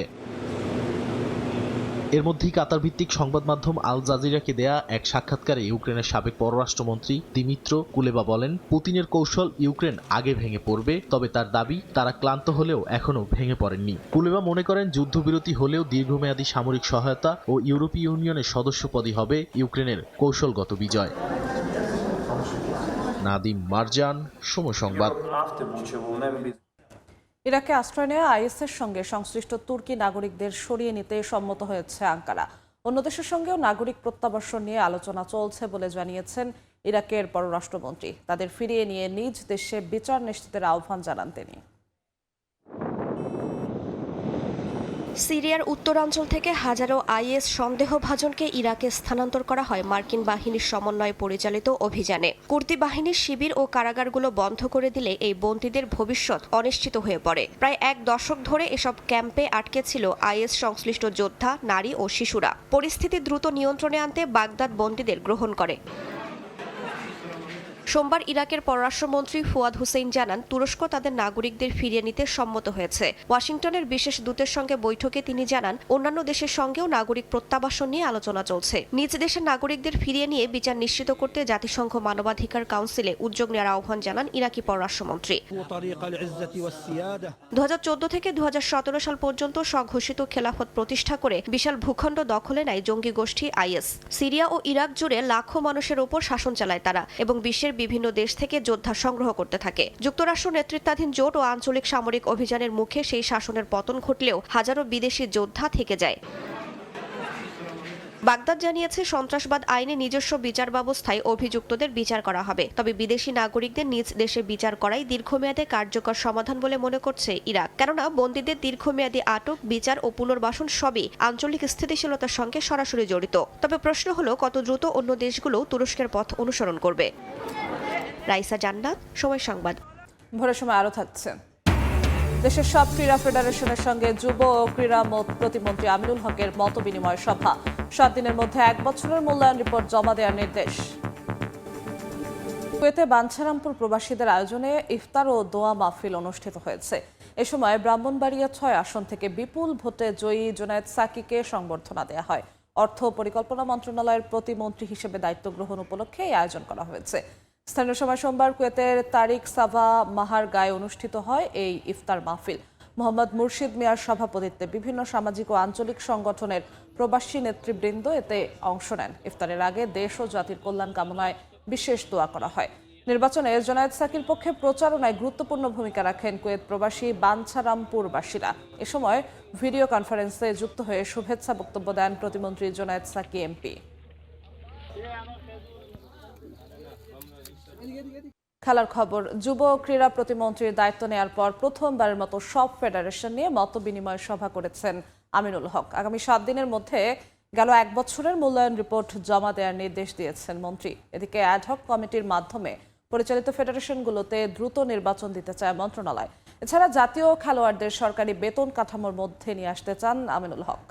এর মধ্যেই কাতার ভিত্তিক সংবাদ মাধ্যম আল জাজিরাকে দেয়া এক সাক্ষাৎকারে ইউক্রেনের সাবেক পররাষ্ট্রমন্ত্রী দিমিত্র কুলেবা বলেন, পুতিনের কৌশল ইউক্রেন আগে ভেঙে পড়বে, তবে তার দাবি, তারা ক্লান্ত হলেও এখনও ভেঙে পড়েননি। কুলেবা মনে করেন, যুদ্ধবিরতি হলেও দীর্ঘমেয়াদী সামরিক সহায়তা ও ইউরোপীয় ইউনিয়নের সদস্যপদই হবে ইউক্রেনের কৌশলগত বিজয়। নাদিম মারজান, সময় সংবাদ। ইরাকে আশ্রয় নেওয়া আইএসের সঙ্গে সংশ্লিষ্ট তুর্কি নাগরিকদের সরিয়ে নিতে সম্মত হয়েছে আঙ্কারা। অন্য দেশের সঙ্গেও নাগরিক প্রত্যাবাসন নিয়ে আলোচনা চলছে বলে জানিয়েছেন ইরাকের পররাষ্ট্রমন্ত্রী। তাদের ফিরিয়ে নিয়ে নিজ দেশে বিচার নিশ্চিতের আহ্বান জানান তিনি। সিরিয়ার উত্তরাঞ্চল থেকে হাজারো আইএস সন্দেহভাজনকে ইরাকে স্থানান্তর করা হয় মার্কিন বাহিনীর সমন্বয়ে পরিচালিত অভিযানে। কুর্দি বাহিনীর শিবির ও কারাগারগুলো বন্ধ করে দিলে এই বন্দীদের ভবিষ্যৎ অনিশ্চিত হয়ে পড়ে। প্রায় 1 দশক ধরে এসব ক্যাম্পে আটকে ছিল আইএস সংশ্লিষ্ট যোদ্ধা, নারী ও শিশুরা। পরিস্থিতি দ্রুত নিয়ন্ত্রণে আনতে বাগদাদ বন্দীদের গ্রহণ করে। সোমবার ইরাকের পররাষ্ট্রমন্ত্রী ফুয়াদ হুসেইন জানান, তুরস্ক তাদের নাগরিকদের ফিরিয়ে নিতে সম্মত হয়েছে। ওয়াশিংটনের বিশেষ দূতের সঙ্গে বৈঠকে তিনি জানান, অন্যান্য দেশের সঙ্গেও নাগরিক প্রত্যাবাসন নিয়ে আলোচনা চলছে। নিজ দেশের নাগরিকদের ফিরিয়ে নিয়ে বিচার নিশ্চিত করতে জাতিসংঘ মানবাধিকার কাউন্সিলে উদ্যোগ নেওয়ার আহ্বান জানান ইরাকি পররাষ্ট্রমন্ত্রী। 2014 থেকে 2017 সাল পর্যন্ত স্বঘোষিত খেলাফত প্রতিষ্ঠা করে বিশাল ভূখণ্ড দখলে নেয় জঙ্গি গোষ্ঠী আইএস। সিরিয়া ও ইরাক জুড়ে লাখো মানুষের ওপর শাসন চালায় তারা এবং বিশ্বের বিভিন্ন দেশ থেকে যোদ্ধা সংগ্রহ করতে থাকে। যুক্তরাষ্ট্র নেতৃত্বাধীন জোট ও আঞ্চলিক সামরিক অভিযানের মুখে সেই শাসনের পতন ঘটলেও হাজারো বিদেশি যোদ্ধা থেকে যায়। বাগদাদ জানিয়েছে সন্ত্রাসবাদ আইনে নিজস্ব বিচার ব্যবস্থায় অভিযুক্তদের বিচার করা হবে, তবে বিদেশি নাগরিকদের নিজ দেশে বিচার করাই দীর্ঘমেয়াদে কার্যকর সমাধান বলে মনে করছে ইরাক। কেননা বন্দীদের দীর্ঘমেয়াদী আটক, বিচার ও পুনর্বাসন সবই আঞ্চলিক স্থিতিশীলতার সঙ্গে সরাসরি জড়িত। তবে প্রশ্ন হলো কত দ্রুত অন্য দেশগুলো তুরস্কের পথ অনুসরণ করবে। রাইসা জান্নাত, সময় সংবাদ। ভোরের সময় আরো থাকছে। দেশের সব ক্রীড়া ফেডারেশনের সঙ্গে যুব ও ক্রীড়া প্রতিমন্ত্রী আমিনুল হকের মত বিনিময় সভা। 7 দিনের মধ্যে 1 বছরের মূল্যায়ন রিপোর্ট জমা দেওয়ার নির্দেশ। কুয়েতে বাঞ্ছারামপুর প্রবাসীদের আয়োজনে ইফতার ও দোয়া মাহফিল অনুষ্ঠিত হয়েছে। এ সময় ব্রাহ্মণবাড়িয়া 6 আসন থেকে বিপুল ভোটে জয়ী জুনায়েদ সাকিকে সংবর্ধনা দেওয়া হয়। অর্থ ও পরিকল্পনা মন্ত্রণালয়ের প্রতিমন্ত্রী হিসেবে দায়িত্ব গ্রহণ উপলক্ষে এই আয়োজন করা হয়েছে। স্থানীয় সময় সোমবার কুয়েতের তারিক সাভা মাহার গায়ে অনুষ্ঠিত হয় এই ইফতার মাহফিল। মোহাম্মদ মুর্শিদ মিয়ার সভাপতিত্বে বিভিন্ন সামাজিক ও আঞ্চলিক সংগঠনের প্রবাসী নেতৃবৃন্দ এতে অংশ নেন। ইফতারের আগে দেশ ও জাতির কল্যাণ কামনায় বিশেষ দোয়া করা হয়। নির্বাচনে জুনায়েদ সাকির পক্ষে প্রচারণায় গুরুত্বপূর্ণ ভূমিকা রাখেন কুয়েত প্রবাসী বাঞ্ছারামপুরবাসীরা। এ সময় ভিডিও কনফারেন্সে যুক্ত হয়ে শুভেচ্ছা বক্তব্য দেন প্রতিমন্ত্রী জুনায়েদ সাকি এমপি। খেলার খবর। যুব ক্রীড়া প্রতিমন্ত্রীর দায়িত্ব নেওয়ার পর প্রথমবারের মতো সব ফেডারেশন নিয়ে মত বিনিময় সভা করেছেন আমিনুল হক। আগামী 7 দিনের মধ্যে গেল 1 বছরের মূল্যায়ন রিপোর্ট জমা দেওয়ার নির্দেশ দিয়েছেন মন্ত্রী। এদিকে অ্যাডহক কমিটির মাধ্যমে পরিচালিত ফেডারেশনগুলোতে দ্রুত নির্বাচন দিতে চায় মন্ত্রণালয়। এছাড়া জাতীয় খেলোয়াড়দের সরকারি বেতন কাঠামোর মধ্যে নিয়ে আসতে চান আমিনুল হক।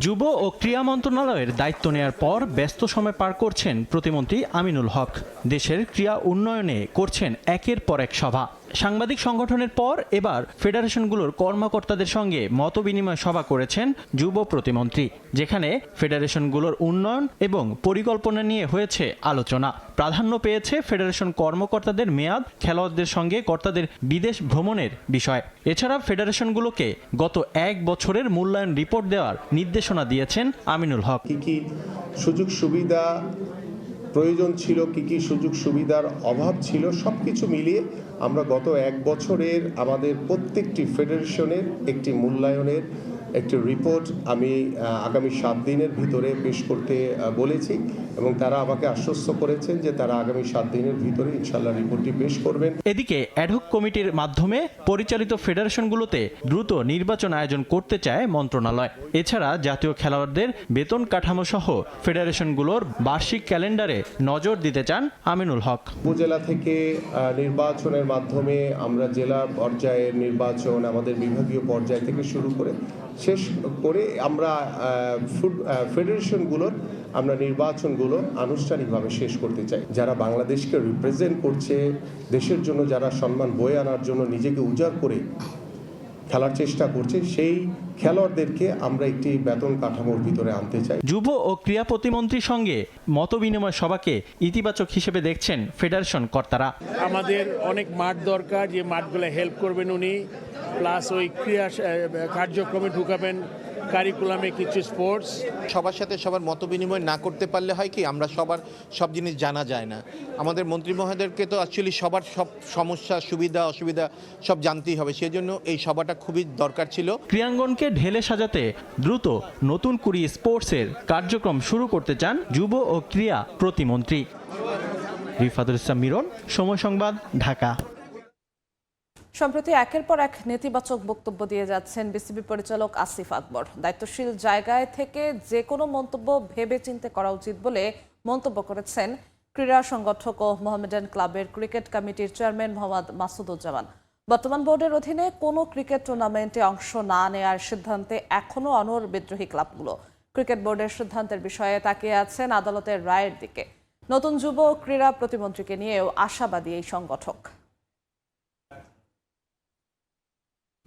যুব ও ক্রীড়া মন্ত্রণালয়ের দায়িত্ব নেয়ার পর ব্যস্ত সময় পার করছেন প্রতিমন্ত্রী আমিনুল হক। দেশের ক্রীড়া উন্নয়নে করছেন একের পর এক সভা। সাংবাদিক সংগঠনের পর এবার ফেডারেশনগুলোর কর্মকর্তাদের সঙ্গে মতবিনিময় সভা করেছেন যুব প্রতিমন্ত্রী, যেখানে ফেডারেশনগুলোর উন্নয়ন এবং পরিকল্পনা নিয়ে হয়েছে আলোচনা। প্রাধান্য পেয়েছে ফেডারেশন কর্মকর্তাদের মেয়াদ, খেলোয়াড়দের সঙ্গে কর্তাদের বিদেশ ভ্রমণের বিষয়। এছাড়া ফেডারেশনগুলোকে গত 1 বছরের মূল্যায়ন রিপোর্ট দেওয়ার নির্দেশনা দিয়েছেন আমিনুল হক। কি সুযোগ সুবিধা প্রয়োজন ছিল, কি সুযোগ সুবিধার অভাব ছিল, সবকিছু মিলিয়ে আমরা গত 1 বছরের আমাদের প্রত্যেকটি ফেডারেশনের একটি মূল্যায়নের একটি রিপোর্ট আমি আগামী 7 দিনের ভিতরে পেশ করতে বলেছি এবং তারা আমাকে আশ্বস্ত করেছেন যে তারা আগামী 7 দিনের ভিতরে ইনশাআল্লাহ রিপোর্টটি পেশ করবেন। এদিকে অ্যাডহক কমিটির মাধ্যমে পরিচালিত ফেডারেশনগুলোতে দ্রুত নির্বাচন আয়োজন করতে চায় মন্ত্রণালয়। এছাড়া জাতীয় খেলোয়াড়দের বেতন কাঠামো সহ ফেডারেশনগুলোর বার্ষিক ক্যালেন্ডারে নজর দিতে চান আমিনুল হক। উপজেলা থেকে নির্বাচনের মাধ্যমে আমরা জেলা পর্যায়ের নির্বাচন, আমাদের বিভাগীয় পর্যায় থেকে শুরু করে শেষ করে আমরা ফেডারেশনগুলোর আমরা নির্বাচনগুলো আনুষ্ঠানিকভাবে শেষ করতে চাই। যারা বাংলাদেশকে রিপ্রেজেন্ট করছে, দেশের জন্য যারা সম্মান বয়ে আনার জন্য নিজেকে উজাড় করে খেলার চেষ্টা করছে, সেই খেলোয়াড়দেরকে আমরা একটি বেতন কাঠামোর ভিতরে আনতে চাই। যুব ও ক্রীড়া প্রতিমন্ত্রীর সঙ্গে মতবিনিময় সভাকে ইতিবাচক হিসেবে দেখছেন ফেডারেশন কর্তারা। আমাদের অনেক মাঠ দরকার, যে মাঠগুলো হেল্প করবেন উনি, প্লাস ওই ক্রীড়া কার্যক্রমে ঢুকাবেন, কারিকুলামে কিছু স্পোর্টস। সবার সাথে সবার মত বিনিময় না করতে পারলে হয় কি, আমরা সব জিনিস জানা যায় না। আমাদের মন্ত্রী মহোদয়কে তো অ্যাকচুয়ালি সবার সব সমস্যা, সুবিধা অসুবিধা সব জানতেই হবে, সেজন্য এই সভাটা খুবই দরকার ছিল। ক্রীড়াঙ্গনকে ঢেলে সাজাতে দ্রুত নতুন কুড়ি স্পোর্টসের কার্যক্রম শুরু করতে চান যুব ও ক্রীড়া প্রতিমন্ত্রী। রিফাতুল ইসলাম মিরন, সময় সংবাদ, ঢাকা। সম্প্রতি একের পর এক নেতিবাচক বক্তব্য দিয়ে যাচ্ছেন বিসিবি পরিচালক আসিফ আকবর। দায়িত্বশীল জায়গায় থেকে যে কোনো মন্তব্য ভেবে চিন্তে করা উচিত বলে মন্তব্য করেছেন ক্রীড়া সংগঠক ও মোহামেডান ক্লাবের ক্রিকেট কমিটির চেয়ারম্যান মোহাম্মদ মাসুদুজ্জামান। বর্তমান বোর্ডের অধীনে কোনো ক্রিকেট টুর্নামেন্টে অংশ না নেওয়ার সিদ্ধান্তে এখনও অনড় বিদ্রোহী ক্লাবগুলো। ক্রিকেট বোর্ডের সিদ্ধান্তের বিষয়ে তাকিয়ে আছেন আদালতের রায়ের দিকে। নতুন যুব ক্রীড়া প্রতিমন্ত্রীকে নিয়েও আশাবাদী এই সংগঠক।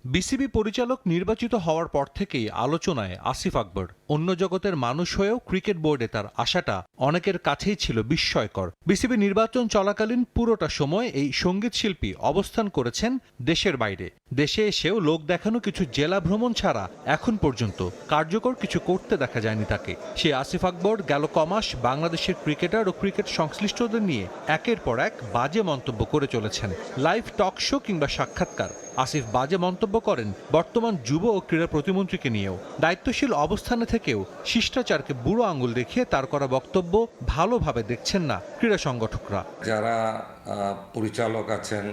বিসিবি পরিচালক নির্বাচিত হওয়ার পর থেকেই আলোচনায় আসিফ আকবর। অন্য জগতের মানুষ হয়েও ক্রিকেট বোর্ডে তার আশাটা অনেকের কাছেই ছিল বিস্ময়কর। বিসিবি নির্বাচন চলাকালীন পুরোটা সময় এই সঙ্গীত শিল্পী অবস্থান করেছেন দেশের বাইরে। দেশে এসেও লোক দেখানো কিছু জেলা ভ্রমণ ছাড়া এখন পর্যন্ত কার্যকর কিছু করতে দেখা যায়নি তাকে। সে আসিফ আকবর গেল কমাস বাংলাদেশের ক্রিকেটার ও ক্রিকেট সংশ্লিষ্টদের নিয়ে একের পর এক বাজে মন্তব্য করে চলেছেন। লাইভ টক শো কিংবা সাক্ষাৎকার আসিফ বাজে মন্তব্য করেন বর্তমান যুব ও ক্রীড়া প্রতিমন্ত্রীকে নিয়েও। দায়িত্বশীল অবস্থানে থেকেও শিষ্টাচারকে বুড়ো আঙুল দেখিয়ে তার করা বক্তব্য ভালোভাবে দেখছেন না ক্রীড়া সংগঠকরা। যারা পরিচালক আছেন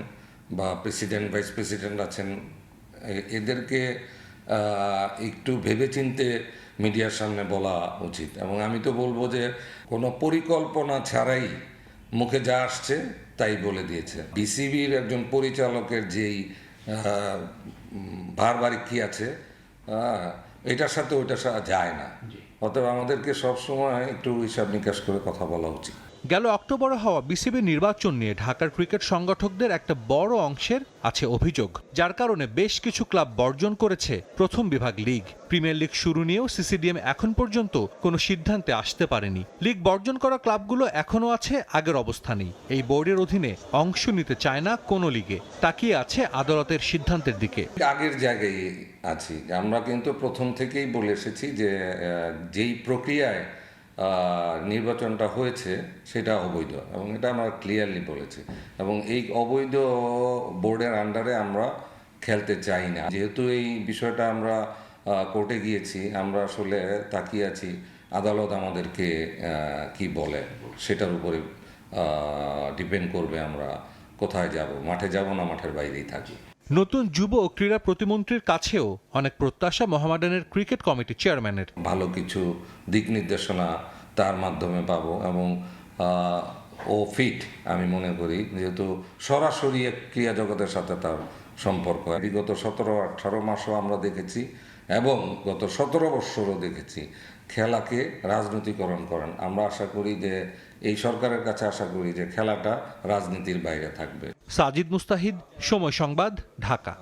বা প্রেসিডেন্ট ভাইস প্রেসিডেন্ট আছেন এদেরকে একটু ভেবেচিন্তে মিডিয়ার সামনে বলা উচিত। এবং আমি তো বলবো যে কোনো পরিকল্পনা ছাড়াই মুখে যা আসছে তাই বলে দিয়েছে। বিসিবির একজন পরিচালকের যেই ভারবারিক কি আছে এটার সাথে ওইটার সাথে যায় না। অতএব আমাদেরকে সবসময় একটু হিসাব নিকাশ করে কথা বলা উচিত। গেল অক্টোবরে হওয়া বিসিবি নির্বাচন নিয়ে ঢাকার ক্রিকেট সংগঠকদের একটা বড় অংশের আছে অভিযোগ, যার কারণে বেশ কিছু ক্লাব বর্জন করেছে প্রথম বিভাগ লিগ। প্রিমিয়ার লিগ শুরু নিয়েও সিসিডিএম এখন পর্যন্ত কোনো সিদ্ধান্তে আসতে পারেনি। লিগ বর্জন করা ক্লাবগুলো এখনও আছে আগের অবস্থানেই। এই বোর্ডের অধীনে অংশ নিতে চায় না কোনো লিগে, তাকিয়ে আছে আদালতের সিদ্ধান্তের দিকে। আগের জায়গায় আছি আমরা, কিন্তু প্রথম থেকেই বলে এসেছি যে যেই প্রক্রিয়ায় নির্বাচনটা হয়েছে সেটা অবৈধ, এবং এটা আমরা ক্লিয়ারলি বলেছি। এবং এই অবৈধ বোর্ডের আন্ডারে আমরা খেলতে চাই না। যেহেতু এই বিষয়টা আমরা কোর্টে গিয়েছি, আমরা আসলে তাকিয়ে আছি আদালত আমাদেরকে কি বলে, সেটার উপরে ডিপেন্ড করবে আমরা কোথায় যাব, মাঠে যাব না মাঠের বাইরেই থাকি। নতুন যুব ও ক্রীড়া প্রতিমন্ত্রীর কাছেও অনেক প্রত্যাশা মোহামেডানের ক্রিকেট কমিটি চেয়ারম্যানের। ভালো কিছু দিক নির্দেশনা তার মাধ্যমে পাবো, এবং ও ফিট আমি মনে করি, যেহেতু সরাসরি ক্রীড়া জগতের সাথে তার সম্পর্ক। বিগত 17-18 মাসও আমরা দেখেছি, এবং গত 17 বছরও দেখেছি খেলাকে রাজনীতিকরণ করেন। আমরা আশা করি যে এই সরকারের কাছে আশা করি যে খেলাটা রাজনীতির বাইরে থাকবে। সাজিদ মুস্তাহিদ, সময় সংবাদ, ঢাকা।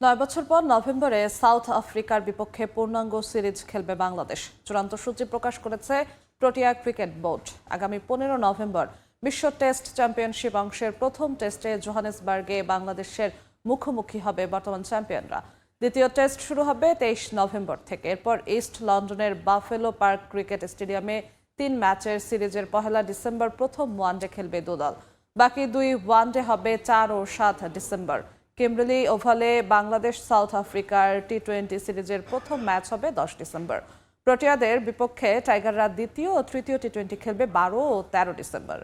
9 বছর পর নভেম্বরে সাউথ আফ্রিকার বিপক্ষে পূর্ণাঙ্গ সিরিজ খেলবে বাংলাদেশ। চূড়ান্ত সূচি প্রকাশ করেছে প্রোটিয়া ক্রিকেট বোর্ড। আগামী 15 নভেম্বর বিশ্ব টেস্ট চ্যাম্পিয়নশিপ অংশের প্রথম টেস্টে জোহানেসবার্গে বাংলাদেশের মুখোমুখি হবে বর্তমান চ্যাম্পিয়নরা। দ্বিতীয় টেস্ট শুরু হবে 23 নভেম্বর থেকে। এরপর ইস্ট লন্ডনের বাফেলো পার্ক ক্রিকেট স্টেডিয়ামে 3 ম্যাচের সিরিজের 1 ডিসেম্বর প্রথম ওয়ানডে খেলবে দুদল। বাকি 2 ওয়ানডে হবে 4 ও 7 ডিসেম্বর। কিমব্রলি ওভালে বাংলাদেশ সাউথ আফ্রিকার টি20 সিরিজের প্রথম ম্যাচ হবে 10 ডিসেম্বর। প্রোটিয়াদের বিপক্ষে টাইগাররা দ্বিতীয় ও তৃতীয় টি20 খেলবে 12 ও 13 December.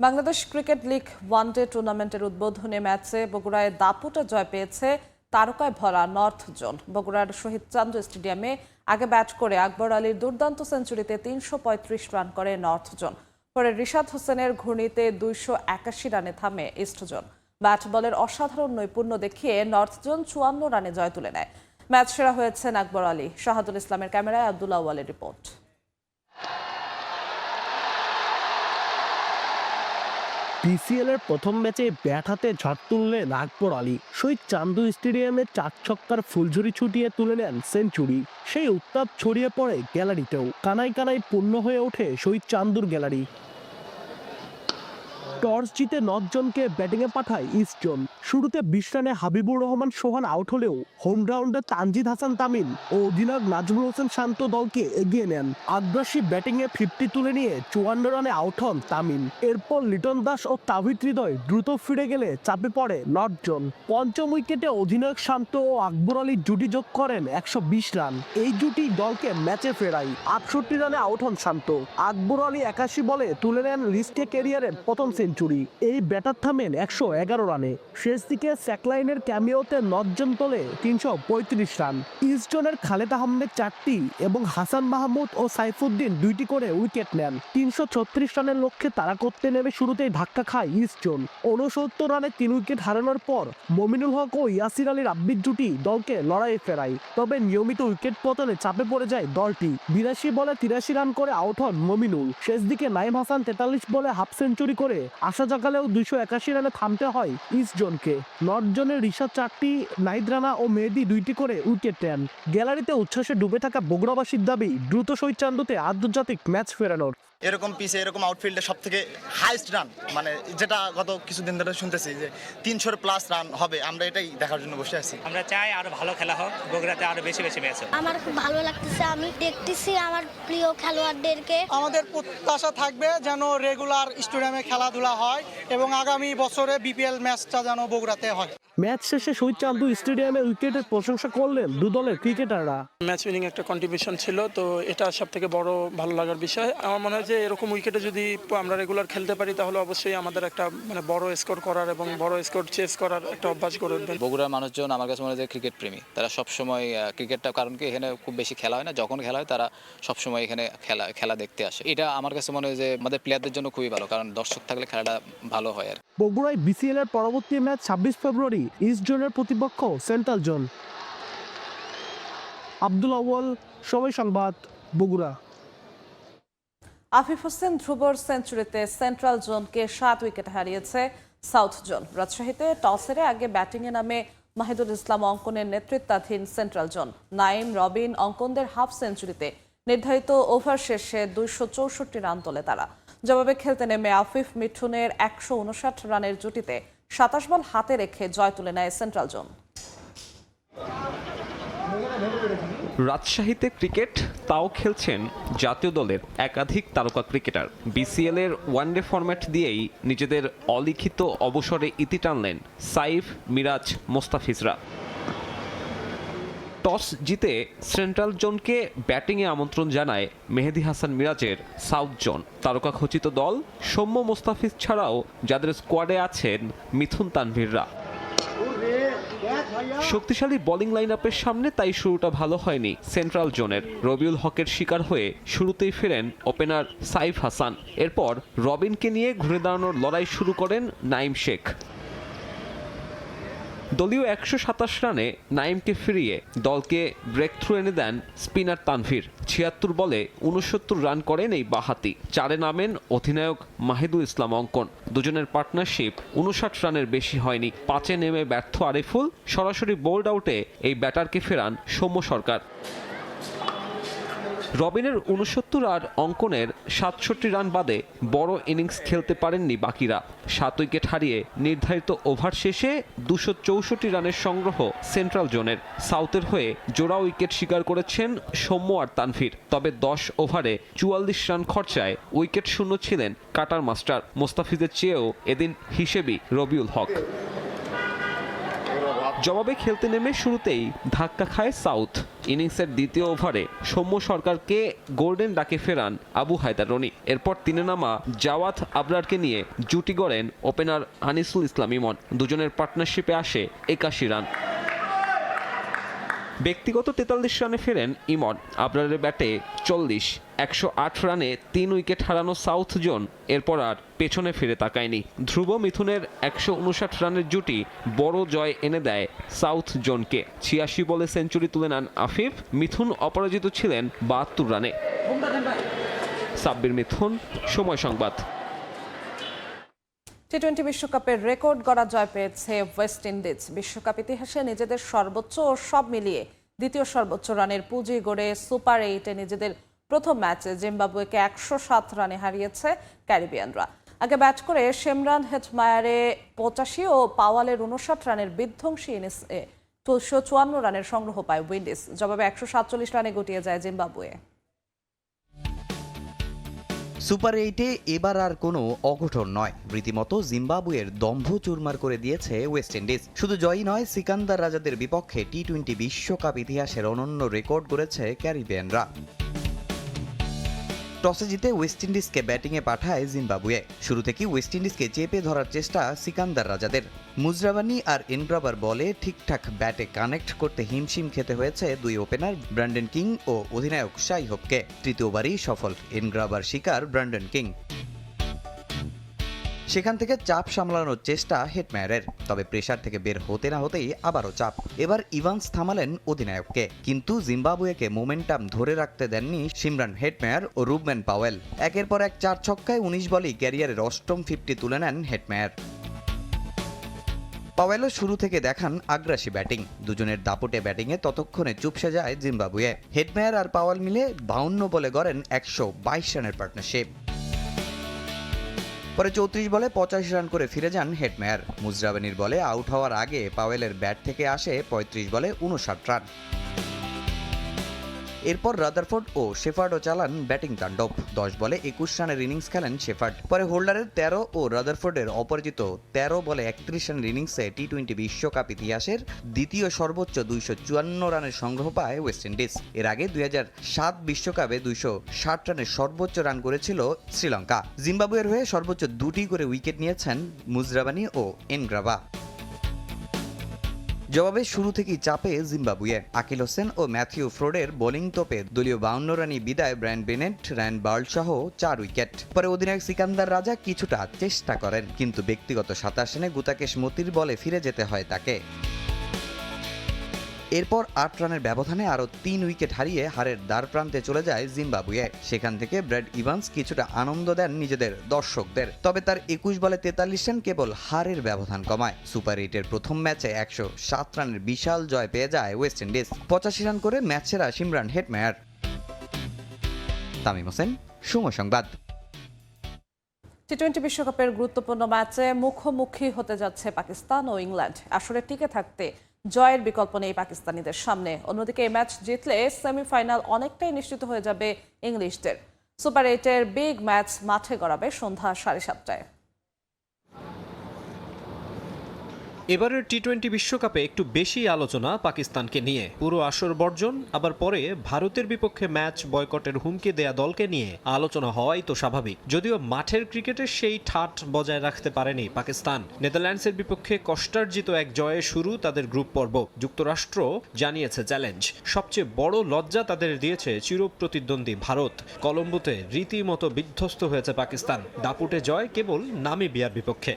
Bangladesh cricket league one day টুর্নামেন্টের উদ্বোধনী ম্যাচে বগুড়ায় দাপুটে জয় পেয়েছে তারকায় ভরা নর্থ জোন। বগুড়ার শহীদ চান্দু স্টেডিয়ামে আগে ব্যাট করে আকবর আলীর দুর্দান্ত সেঞ্চুরিতে 335 রান করে নর্থ জোন। পরে রিশাদ হোসেনের ঘূর্ণিতে 281 রানে থামে ইস্ট জোন। ব্যাট বলের অসাধারণ নৈপুণ্য দেখিয়ে নর্থ জোন 54 রানে জয় তুলে নেয়। ম্যাচ সেরা হয়েছেন আকবর আলী। শাহাদুল ইসলামের ক্যামেরায় আব্দুল্লাহ ওয়ালের রিপোর্ট। পিসিএল এর প্রথম ম্যাচে ব্যাট হাতে ঝড় তুললেন আকবর আলী। শহীদ চান্দু স্টেডিয়ামে 4 ছক্কার ফুলঝুরি ছুটিয়ে তুলে নেন সেঞ্চুরি। সেই উত্তাপ ছড়িয়ে পড়ে গ্যালারিতেও। কানায় কানায় পূর্ণ হয়ে ওঠে শহীদ চান্দুর গ্যালারি। টস জিতে নর্থ জোনকে ব্যাটিংয়ে পাঠায় ইস্ট জোন। শুরুতে 20 রানে হাবিবুর রহমান সোহান আউট হলেও হোম গ্রাউন্ডে তানজিদ হাসান তামিম ও অধিনায়ক নাজমুল হোসেন শান্ত দলকে এগিয়ে নেন। আগ্রাসী ব্যাটিংয়ে 50 তুলে নিয়ে 54 রানে আউট হন তামিম। এরপর লিটন দাস ও তাহিদ হৃদয় দ্রুত ফিরে গেলে চাপে পড়ে নর্থ জোন। পঞ্চম উইকেটে অধিনায়ক শান্ত ও আকবর আলীর জুটি যোগ করেন 120 রান। এই জুটি দলকে ম্যাচে ফেরায়। 68 রানে আউট হন শান্ত। আকবর আলী 81 বলে তুলে নেন লিস্টে ক্যারিয়ারের প্রথম সেঞ্চুরি। সেঞ্চুরি। এই ব্যাটার থামেন 111 রানে। শেষ দিকে স্যাকলাইনের ক্যামিওতে নজন তোলে 335 রান। ইস্টজনের খালেদ আহমেদ 4টি এবং হাসান মাহমুদ ও সাইফুদ্দিন 2টি করে উইকেট নেন। 336 রানের লক্ষ্যে তাড়া করতে নেমে শুরুতেই ধাক্কা খায় ইস্টজন। 69 রানে 3 উইকেট হারানোর পর মমিনুল হক ও ইয়াসির আলীর আব্বির জুটি দলকে লড়াইয়ে ফেরায়। তবে নিয়মিত উইকেট পতনে চাপে পড়ে যায় দলটি। 82 বলে 83 রান করে আউট হন মমিনুল। শেষ দিকে নাইম হাসান 43 বলে হাফ সেঞ্চুরি করে আশা জাগালেও 281 রানে থামতে হয় ইস্টজনকে। নর্থজনের রিশাদ 4টি, নাহিদ রানা ও মেহেদী 2টি করে উইকেট নেন। গ্যালারিতে উচ্ছ্বাসে ডুবে থাকা বগুড়াবাসীর দাবি দ্রুত শহীদ চান্দুতে আন্তর্জাতিক ম্যাচ ফেরানোর। এরকম পিচে এরকম আউটফিল্ডে সব থেকে হাইস্ট রান, মানে যেটা গত কিছুদিন ধরে শুনতেছি যে 300+ রান হবে, আমরা এটাই দেখার জন্য বসে আছি। আমরা চাই আরো ভালো খেলা হোক, বগুড়াতে আরো বেশি বেশি ম্যাচ হোক। আমার খুব ভালো লাগতেছে, আমি দেখতেছি আমার প্রিয় খেলোয়াড়দেরকে। আমাদের প্রত্যাশা থাকবে যেন রেগুলার স্টেডিয়ামে খেলাধুলা হয় এবং আগামী বছরে বিপিএল ম্যাচটা যেন বগুড়াতে হয়। ম্যাচ শেষে শহীদ চান্দু স্টেডিয়ামে উইকেটের প্রশংসা করলেন দু দলের ক্রিকেটাররা। ম্যাচ উইনিং একটা কন্ট্রিবিউশন ছিল, তো এটা সবথেকে বড় ভালো লাগার বিষয়। আমার মনে হয় যে এরকম উইকেটে যদি আমরা রেগুলার খেলতে পারি তাহলে অবশ্যই আমাদের একটা মানে বড় স্কোর করার এবং বড় স্কোর চেস করার একটা অভ্যাস করে উঠবেন। বগুড়ার মানুষজন আমার কাছে মনে হয় যে ক্রিকেট প্রেমী, তারা সবসময় ক্রিকেটটা, কারণ কি এখানে খুব বেশি খেলা হয় না, যখন খেলা হয় তারা সবসময় এখানে খেলা দেখতে আসে। এটা আমার কাছে মনে হয় যে আমাদের প্লেয়ারদের জন্য খুবই ভালো, কারণ দর্শক থাকলে খেলাটা ভালো হয়। আর বগুড়ায় বিসিএল এর পরবর্তী ম্যাচ 26 ফেব্রুয়ারি ইস্ট জোনের প্রতিপক্ষ সেন্ট্রাল জোন। আব্দুল আউয়াল, সময় সংবাদ, বগুড়া। আফিফ হোসেন ধ্রুবর সেঞ্চুরিতে সেন্ট্রাল জোনকে 7 উইকেট হারিয়েছে সাউথ জোন। রাজশাহীতে টস হেরে আগে ব্যাটিংয়ে নামে মাহিদুল ইসলাম অঙ্কনের নেতৃত্বাধীন সেন্ট্রাল জোন। নাইম, রবিন, অঙ্কনদের হাফ সেঞ্চুরিতে নির্ধারিত ওভার শেষে 264 রান তোলে তারা। জবাবে খেলতে নেমে আফিফ, মিঠুনের 159 রানের জুটিতে 27 বল হাতে রেখে জয় তুলে নেয় সেন্ট্রাল জোন। রাজশাহীতে ক্রিকেট, তাও খেলছেন জাতীয় দলের একাধিক তারকা ক্রিকেটার। বিসিএল এর ওয়ানডে ফরম্যাট দিয়েই নিজেদের অলিখিত অবসরে ইতি টানলেন সাইফ, মিরাজ, মোস্তাফিজরা। টস জিতে সেন্ট্রাল জোনকে ব্যাটিংয়ে আমন্ত্রণ জানায় মেহেদী হাসান মিরাজের সাউথ জোন। তারকা খচিত দল সৌম্য, মোস্তাফিজ ছাড়াও যাদের স্কোয়াডে আছেন মিথুন, তানভীররা। শক্তিশালী বোলিং লাইন আপের সামনে তাই শুরুটা ভালো হয়নি সেন্ট্রাল জোনের। রবিউল হকের শিকার হয়ে শুরুতেই ফেরেন ওপেনার সাইফ হাসান। এরপর রবিনকে নিয়ে ঘুরে দাঁড়ানোর লড়াই শুরু করেন নাইম শেখ। দলীয় 127 রানে নাইমকে ফিরিয়ে দলকে ব্রেক থ্রু এনে দেন স্পিনার তানভীর। 76 বলে 69 রান করেন এই বাঁহাতি। 4-এ নামেন অধিনায়ক মাহিদুল ইসলাম অঙ্কন। দুজনের পার্টনারশিপ 59 রানের বেশি হয়নি। 5-এ নেমে ব্যর্থ আরিফুল। সরাসরি বোল্ড আউটে এই ব্যাটারকে ফেরান সৌম্য সরকার। রবিনের 69 আর অঙ্কনের 67 রান বাদে বড় ইনিংস খেলতে পারেননি বাকিরা। 7 উইকেট হারিয়ে নির্ধারিত ওভার শেষে 264 রানের সংগ্রহ সেন্ট্রাল জোনের। সাউথের হয়ে জোড়া উইকেট শিকার করেছেন সৌম্য আর তানভীর। তবে 10 ওভারে 44 রান খরচায় উইকেট শূন্য ছিলেন কাটার মাস্টার। মোস্তাফিজের চেয়েও এদিন হিসেবি রবিউল হক। জবাবে খেলতে নেমে শুরুতেই ধাক্কা খায় সাউথ। ইনিংসের দ্বিতীয় ওভারে সৌম্য সরকারকে গোল্ডেন ডাকে ফেরান আবু হায়দার রনি। এরপর 3-এ নামা জাওয়াত আবরারকে নিয়ে জুটি গড়েন ওপেনার আনিসুল ইসলাম ইমন। দুজনের পার্টনারশিপে আসে 81 রান। ব্যক্তিগত 43 রানে ফেরেন ইমন। আবরারের ব্যাটে 40। 108 রানে 3 উইকেট হারানো সাউথ জোন এরপর আর পেছনে ফিরে তাকায়নি। ধ্রুব, মিথুনের 159 রানের জুটি বড় জয় এনে দেয় সাউথ জোনকে। 86 বলে সেঞ্চুরি তুলে নেন আফিফ। মিথুন অপরাজিত ছিলেন 72 রানে। সাব্বির, মিথুন, সময় সংবাদ। টি-20 বিশ্বকাপের রেকর্ড গড়া জয় পেয়েছে ওয়েস্ট ইন্ডিজ। বিশ্বকাপ ইতিহাসে নিজেদের সর্বোচ্চ ও সব মিলিয়ে দ্বিতীয় সর্বোচ্চ রানের পুঁজি গড়ে সুপার 8-এ নিজেদের প্রথম ম্যাচে জিম্বাবুয়েকে 107 রানে হারিয়েছে ক্যারিবিয়ানরা। আগে ব্যাট করে শেমরান হেটমায়ারে 85 ও পাওয়ালের 59 রানের বিধ্বংসী ইনিংসে 254 রানের সংগ্রহ পায় উইন্ডিজ। জবাবে 147 রানে গুটিয়ে যায় জিম্বাবুয়ে। সুপার 8-এ এবার আর কোনো অঘটন নয়, রীতিমতো জিম্বাবুয়ের দম্ভ চুরমার করে দিয়েছে ওয়েস্ট ইন্ডিজ। শুধু জয়ই নয়, সিকান্দার রাজাদের বিপক্ষে টি-20 বিশ্বকাপ ইতিহাসের অনন্য রেকর্ড গড়েছে ক্যারিবিয়ানরা। টসে জিতে ওয়েস্ট ইন্ডিজকে ব্যাটিংয়ে পাঠায় জিম্বাবুয়ে। শুরু থেকেই ওয়েস্ট ইন্ডিজকে চেপে ধরার চেষ্টা সিকান্দার রাজাদের। মুজরাবানি আর এনগ্রাবার বলে ঠিকঠাক ব্যাটে কানেক্ট করতে হিমশিম খেতে হয়েছে দুই ওপেনার ব্র্যান্ডন কিং ও অধিনায়ক শাই হোপকে। তৃতীয়বারই সফল এনগ্রাবার শিকার ব্র্যান্ডন কিং। সেখান থেকে চাপ সামলানোর চেষ্টা হেটমেয়ারের, তবে প্রেসার থেকে বের হতে না হতেই আবারও চাপ। এবার ইভান্স থামালেন অধিনায়ককে, কিন্তু জিম্বাবুয়েকে মোমেন্টাম ধরে রাখতে দেননি সিমরান হেটমেয়ার ও রুবম্যান পাওয়েল। একের পর এক 4 ছক্কায় 19 বলেই ক্যারিয়ারের অষ্টম 50 তুলে নেন হেটমেয়ার। পাওয়েলও শুরু থেকে দেখান আগ্রাসী ব্যাটিং। দুজনের দাপটে ব্যাটিংয়ে ততক্ষণে চুপসে যায় জিম্বাবুয়ে। হেটমেয়ার আর পাওয়েল মিলে 52 বলে গড়েন 122 রানের পার্টনারশিপ। পরে 34 বলে 85 রান করে ফিরে যান হেটমেয়ার। মুজরাবানির বলে আউট হওয়ার আগে পাওয়েলের ব্যাট থেকে আসে 35 বলে 59 রান। এরপর রাদারফোর্ড ও শেফার্ডও চালান ব্যাটিং তাণ্ডব। 10 বলে 21 রানের ইনিংস খেলেন শেফার্ড। পরে হোল্ডারের 13 ও রাদারফোর্ডের অপরাজিত 13 বলে 31 রানের ইনিংসে টি-20 বিশ্বকাপ ইতিহাসের দ্বিতীয় সর্বোচ্চ 254 রানের সংগ্রহ পায় ওয়েস্ট ইন্ডিজ। এর আগে 2007 বিশ্বকাপে 260 রানের সর্বোচ্চ রান করেছিল শ্রীলঙ্কা। জিম্বাবুয়ের হয়ে সর্বোচ্চ 2টি করে উইকেট নিয়েছেন মুজরাবানি ও এনগ্রাবা। জবাবে শুরু থেকেই চাপে জিম্বাবুয়ে। আকিল হোসেন ও ম্যাথিউ ফ্রোডের বোলিং তোপে দলীয় 52 রানই বিদায় ব্রায়ান বেনেট, রায়ান বার্ল সহ 4 উইকেট। পরে অধিনায়ক সিকান্দার রাজা কিছুটা চেষ্টা করেন, কিন্তু ব্যক্তিগত 27 রানে গুতাকেশ মতির বলে ফিরে যেতে হয় তাকে। এরপর 8 রানের ব্যবধানে আরও 3 উইকেট হারিয়ে হারের দ্বার প্রান্তে চলে যায় জিম্বাবুয়ে। সেখান থেকে ব্র্যাড ইভান্স কিছুটা আনন্দ দেন নিজেদের দর্শকদের, তবে তার 21 বলে 43 রান কেবল হারের ব্যবধান কমায়। সুপার 8-এর প্রথম ম্যাচে 107 রানের বিশাল জয় পেয়ে যায় ওয়েস্ট ইন্ডিজ। 85 রান করে ম্যাচ সেরা সিমরান হেটমেয়ার। তামিম হোসেন, সময় সংবাদ। টি-20 বিশ্বকাপের গুরুত্বপূর্ণ ম্যাচে মুখোমুখি হতে যাচ্ছে পাকিস্তান ও ইংল্যান্ড। আসলে টিকে থাকতে জয়ের বিকল্প নেই পাকিস্তানিদের সামনে। অন্যদিকে এই ম্যাচ জিতলে সেমিফাইনাল অনেকটাই নিশ্চিত হয়ে যাবে ইংলিশদের। সুপার 8-এর বিগ ম্যাচ মাঠে গড়াবে সন্ধ্যা 7:30টায়। এবারের টি-20 বিশ্বকাপে একটু বেশি আলোচনা পাকিস্তানকে নিয়ে। পুরো আসর বর্জন, আবার পরে ভারতের বিপক্ষে ম্যাচ বয়কটের হুমকি দেয়া দলকে নিয়ে আলোচনা হওয়াই তো স্বাভাবিক। যদিও মাঠের ক্রিকেটে সেই ঠাট বজায় রাখতে পারেনি পাকিস্তান। নেদারল্যান্ডসের বিপক্ষে কষ্টার্জিত এক জয়ে শুরু তাদের গ্রুপ পর্ব। যুক্তরাষ্ট্র জানিয়েছে চ্যালেঞ্জ। সবচেয়ে বড় লজ্জা তাদের দিয়েছে চিরপ্রতিদ্বন্দ্বী ভারত। কলম্বোতে রীতিমতো বিধ্বস্ত হয়েছে পাকিস্তান। দাপুটে জয় কেবল নামিবিয়ার বিপক্ষে।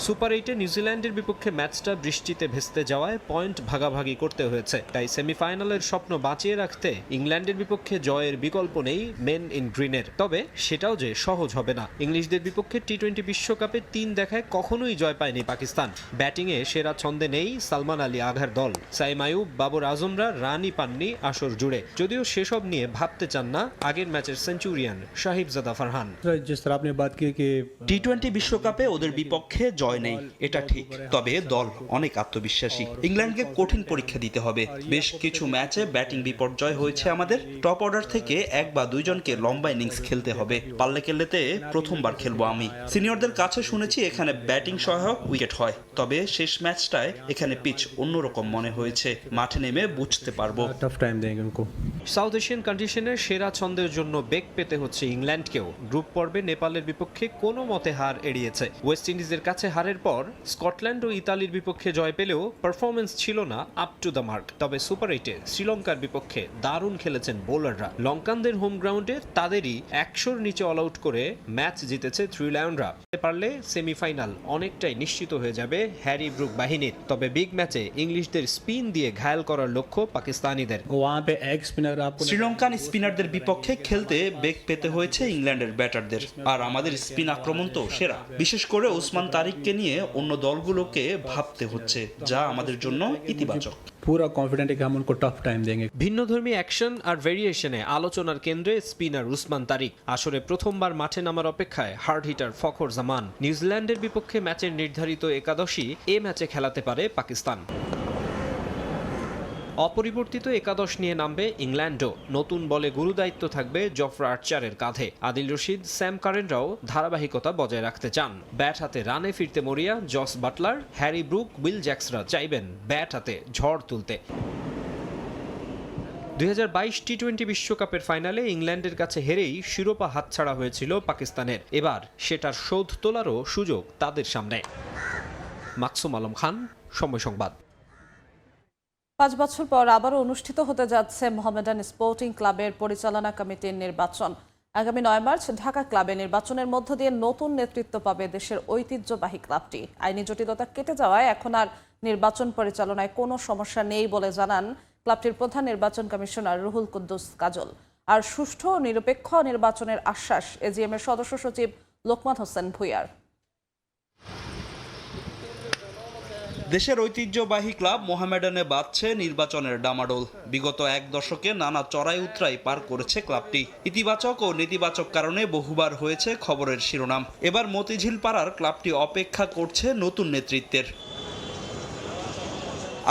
সুপার 8-এ নিউজিল্যান্ডের বিপক্ষে ম্যাচটা বৃষ্টিতে ভেস্তে যাওয়ায় পয়েন্ট ভাগাভাগি করতে হয়েছে। তাই সেমিফাইনালের স্বপ্ন বাঁচিয়ে রাখতে ইংল্যান্ডের বিপক্ষে জয়ের বিকল্প নেই মেন ইন গ্রিনের। তবে সেটাও যে সহজ হবে না। ইংলিশদের বিপক্ষে টি-20 বিশ্বকাপে 3 দেখায় কখনোই জয় পায়নি পাকিস্তান। ব্যাটিংয়ে সেরা ছন্দে নেই সালমান আলী আঘার দল। সাইম আইয়ুব, বাবর আজমরা রানই পাননি আসর জুড়ে। যদিও সেসব নিয়ে ভাবতে চান না আগের ম্যাচের সেঞ্চুরিয়ান সাহিবজাদা ফারহান। টি-20 বিশ্বকাপে ওদের বিপক্ষে জয় নেই, এটা ঠিক, তবে দল অনেক আত্মবিশ্বাসী। ইংল্যান্ডকে কঠিন পরীক্ষা দিতে হবে। বেশ কিছু ম্যাচে ব্যাটিং বিপর্যয় হয়েছে আমাদের। টপ অর্ডার থেকে 1 বা 2 জনকে লম্বা ইনিংস খেলতে হবে। পাল্লে কেল্লেতে প্রথমবার খেলবো আমি। সিনিয়রদের কাছে শুনেছি এখানে ব্যাটিং সহায়ক উইকেট হয়, তবে শেষ ম্যাচটায় এখানে পিচ অন্যরকম মনে হয়েছে। মাঠে নেমে বুঝতে পারবো। সাউথ এশিয়ান কন্ডিশনের সেরা ছন্দের জন্য বেগ পেতে হচ্ছে ইংল্যান্ডকেও। গ্রুপ পর্বে নেপালের বিপক্ষে কোনো মতে হার এড়িয়েছে। ওয়েস্ট ইন্ডিজের কাছে হারের পর স্কটল্যান্ড ও ইতালির বিপক্ষে জয় পেলেও পারফরমেন্স ছিল না আপ টু দ্য মার্ক। তবে সুপার 8-এ শ্রীলঙ্কার বিপক্ষে দারুণ খেলেছেন বোলাররা। লঙ্কানদের হোম গ্রাউন্ডে তাদেরই 100-র নিচে অল আউট করে ম্যাচ জিতেছে থ্রি লায়নরা। পারলে সেমিফাইনাল অনেকটাই নিশ্চিত হয়ে যাবে হ্যারি ব্রুক বাহিনীর। তবে বিগ ম্যাচে ইংলিশদের স্পিন দিয়ে ঘায়াল করার লক্ষ্য পাকিস্তানিদের। শ্রীলঙ্কান স্পিনারদের বিপক্ষে খেলতে বেগ পেতে হয়েছে ইংল্যান্ডের ব্যাটারদের, আর আমাদের স্পিন আক্রমণ তো সেরা। বিশেষ করে ওসমান তারিককে নিয়ে অন্য দলগুলোকে ভাবতে হচ্ছে, যা আমাদের জন্য ইতিবাচক। পুরো কনফিডেন্ট कि हम उनको टफ टाइम देंगे। ভিন্নধর্মী অ্যাকশন আর ভেরিয়েশনে আলোচনার কেন্দ্রে স্পিনার উসমান তারিক। আসরে প্রথমবার মাঠে নামার অপেক্ষায় হার্ড হিটার ফখর জামান। নিউজিল্যান্ডের বিপক্ষে ম্যাচের নির্ধারিত একাদশই এ ম্যাচে খেলাতে পারে পাকিস্তান। অপরিবর্তিত একাদশ নিয়ে নামবে ইংল্যান্ডও। নতুন বলে গুরুদায়িত্ব থাকবে জফরা আর্চারের কাঁধে। আদিল রশিদ, স্যাম কারেনরাও ধারাবাহিকতা বজায় রাখতে চান। ব্যাট হাতে রানে ফিরতে মরিয়া Jos Buttler, Harry Brook, Will জ্যাক্সরা চাইবেন ব্যাট হাতে ঝড় তুলতে। 2022 টি-20 বিশ্বকাপের ফাইনালে ইংল্যান্ডের কাছে হেরেই শিরোপা হাতছাড়া হয়েছিল পাকিস্তানের। এবার সেটার শোধ তোলারও সুযোগ তাদের সামনে। মাকসুম আলম খান, সময় সংবাদ। 5 বছর পর আবারও অনুষ্ঠিত হতে যাচ্ছে মোহামেডান স্পোর্টিং ক্লাবের পরিচালনা কমিটির নির্বাচন। আগামী 9 মার্চ ঢাকা ক্লাবে নির্বাচনের মধ্য দিয়ে নতুন নেতৃত্ব পাবে দেশের ঐতিহ্যবাহী ক্লাবটি। আইনি জটিলতা কেটে যাওয়ায় এখন আর নির্বাচন পরিচালনায় কোনো সমস্যা নেই বলে জানান ক্লাবটির প্রধান নির্বাচন কমিশনার রুহুল কুদ্দুস কাজল। আর সুষ্ঠু ও নিরপেক্ষ নির্বাচনের আশ্বাস এজিএম এর সদস্য সচিব লোকমান হোসেন ভুঁইয়ার। দেশের ঐতিহ্যবাহী ক্লাব মোহামেডানে বাজছে নির্বাচনের ডামাডোল। বিগত 1 দশকে নানা চড়াই উতরাই পার করেছে ক্লাবটি। ইতিবাচক ও নেতিবাচক কারণে বহুবার হয়েছে খবরের শিরোনাম। এবার মতিঝিল পাড়ার ক্লাবটি অপেক্ষা করছে নতুন নেতৃত্বের।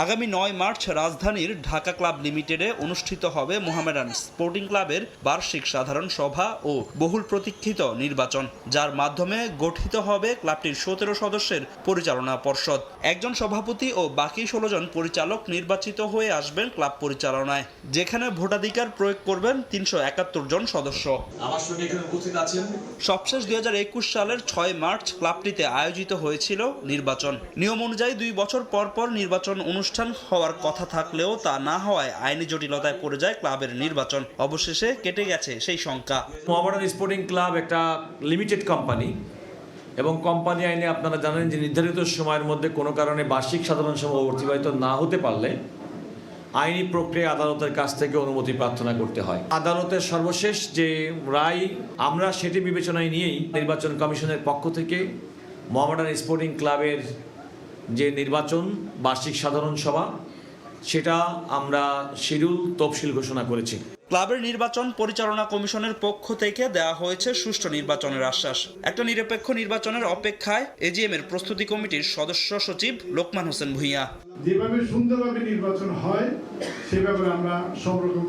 আগামী 9 মার্চ রাজধানীর ঢাকা ক্লাব লিমিটেডে অনুষ্ঠিত হবে মোহামেডান স্পোর্টিং ক্লাবের বার্ষিক সাধারণ সভা ও বহুল প্রতীক্ষিত নির্বাচন, যার মাধ্যমে গঠিত হবে ক্লাবটির 17 সদস্যের পরিচালনা পর্ষদ। একজন সভাপতি ও বাকি 16 জন পরিচালক নির্বাচিত হয়ে আসবেন ক্লাব পরিচালনায়, যেখানে ভোটাধিকার প্রয়োগ করবেন 371 জন সদস্য। আমার সঙ্গে এখানে উপস্থিত আছেন। সবশেষ 2021 সালের 6 মার্চ ক্লাবটিতে আয়োজিত হয়েছিল নির্বাচন। নিয়ম অনুযায়ী 2 বছর পর পর নির্বাচন অনুষ্ঠান হওয়ার কথা থাকলেও তা না হওয়ায় আইনি জটিলতায় পড়ে যায় ক্লাবের নির্বাচন। অবশেষে কেটে গেছে সেই শঙ্কা। মোহামেডান স্পোর্টিং ক্লাব একটা লিমিটেড কোম্পানি এবং কোম্পানি আইনে আপনারা জানেন যে নির্ধারিত সময়ের মধ্যে কোনো কারণে বার্ষিক সাধারণ সভা অতিবাহিত না হতে পারলে আইনি প্রক্রিয়া আদালতের কাছ থেকে অনুমতি প্রার্থনা করতে হয়। আদালতের সর্বশেষ যে রায়, আমরা সেটি বিবেচনায় নিয়েই নির্বাচন কমিশনের পক্ষ থেকে মোহামেডান স্পোর্টিং ক্লাবের যে নির্বাচন বার্ষিক সাধারণ সভা, সেটা আমরা শিডিউল তফসিল ঘোষণা করেছি। ক্লাবের নির্বাচন পরিচালনা কমিশনের পক্ষ থেকে দেওয়া হয়েছে সুষ্ঠু নির্বাচনের আশ্বাস। একটা নিরপেক্ষ নির্বাচনের অপেক্ষায় এজিএম এর প্রস্তুতি কমিটির সদস্য সচিব লোকমান হোসেন ভুঁইয়া। যেভাবে সুন্দরভাবে নির্বাচন হয় সেভাবে আমরা সব রকম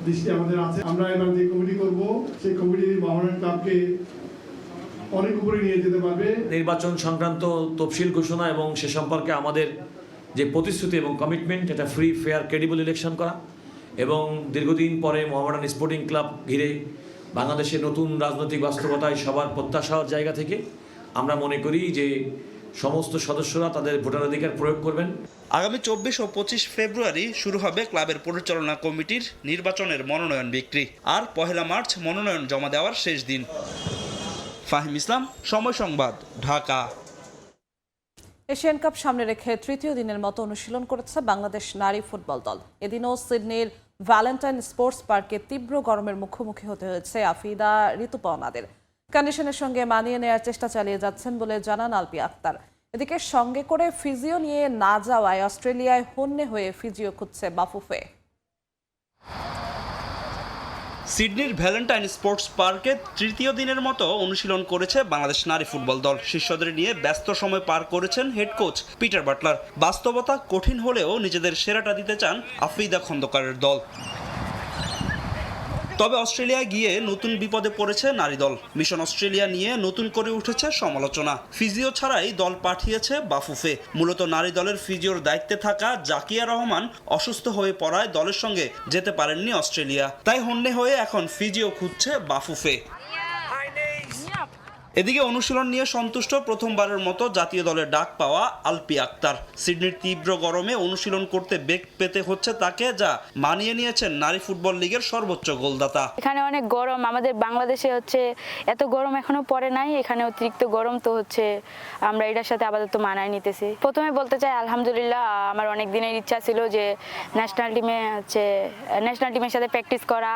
দৃষ্টি আমাদের আছে। আমরা এবার যে কমিটি করব সেই কমিটি মোহামেডান ক্লাবকে অনেক উপরে নিয়ে যেতে পারবে। নির্বাচন সংক্রান্ত তফসিল ঘোষণা এবং সে সম্পর্কে আমাদের যে প্রতিশ্রুতি এবং কমিটমেন্ট, এটা ফ্রি, ফেয়ার, ক্রেডিবল ইলেকশন করা এবং দীর্ঘদিন পরে মোহামেডান স্পোর্টিং ক্লাব ঘিরে বাংলাদেশের নতুন রাজনৈতিক বাস্তবতায় সবার প্রত্যাশার জায়গা থেকে আমরা মনে করি যে সমস্ত সদস্যরা তাদের ভোটাধিকার প্রয়োগ করবেন। আগামী 24 ও 25 ফেব্রুয়ারি শুরু হবে ক্লাবের পরিচালনা কমিটির নির্বাচনের মনোনয়ন বিক্রি, আর 1 মার্চ মনোনয়ন জমা দেওয়ার শেষ দিন। ফাহিম ইসলাম, সময় সংবাদ, ঢাকা। এশিয়ান কাপ সামনে রেখে তৃতীয় দিনের মতো অনুশীলন করেছে বাংলাদেশ নারী ফুটবল দল। এদিনও সিডনির ভ্যালেন্টাইন স্পোর্টস পার্কে তীব্র গরমের মুখোমুখি হতে হয়েছে আফিদা, ঋতুপর্ণাদের। কন্ডিশনের সঙ্গে মানিয়ে নেওয়ার চেষ্টা চালিয়ে যাচ্ছেন বলে জানান আলপি আক্তার। এদিকে সঙ্গে করে ফিজিও নিয়ে না যাওয়ায় অস্ট্রেলিয়ায় হন্যে হয়ে ফিজিও খুঁজছে বাফুফে। সিডনির ভ্যালেন্টাইন স্পোর্টস পার্কে তৃতীয় দিনের মতো অনুশীলন করেছে বাংলাদেশ নারী ফুটবল দল। শিষ্যদের নিয়ে ব্যস্ত সময় পার করেছেন হেড কোচ পিটার বাটলার। বাস্তবতা কঠিন হলেও নিজেদের সেরাটা দিতে চান আফিদা খন্দকারের দল। তবে অস্ট্রেলিয়ায় গিয়ে নতুন বিপদে পড়েছে নারী দল। মিশন অস্ট্রেলিয়া নিয়ে নতুন করে উঠেছে সমালোচনা। ফিজিও ছাড়াই দল পাঠিয়েছে বাফুফে। মূলত নারী দলের ফিজিওর দায়িত্বে থাকা জাকিয়া রহমান অসুস্থ হয়ে পড়ায় দলের সঙ্গে যেতে পারেননি অস্ট্রেলিয়া। তাই হন্যে হয়ে এখন ফিজিও খুঁজছে বাফুফে। এদিকে অনুশীলন নিয়ে সন্তুষ্ট প্রথমবারের মতো জাতীয় দলের ডাক পাওয়া আলপি আক্তার। সিডনির তীব্র গরমে অনুশীলন করতে বেগ পেতে হচ্ছে তাকে, যা মানিয়ে নিয়েছেন নারী ফুটবল লিগের সর্বোচ্চ গোলদাতা। এখানে অনেক গরম, আমাদের বাংলাদেশে হচ্ছে এত গরম এখনো পড়ে নাই, এখানে অতিরিক্ত গরম, তো হচ্ছে আমরা এটার সাথে আপাতত মানায় নিতেছি। প্রথমে বলতে চাই আলহামদুলিল্লাহ, আমার অনেক দিনের ইচ্ছা ছিল যে ন্যাশনাল টিমের সাথে প্র্যাকটিস করা,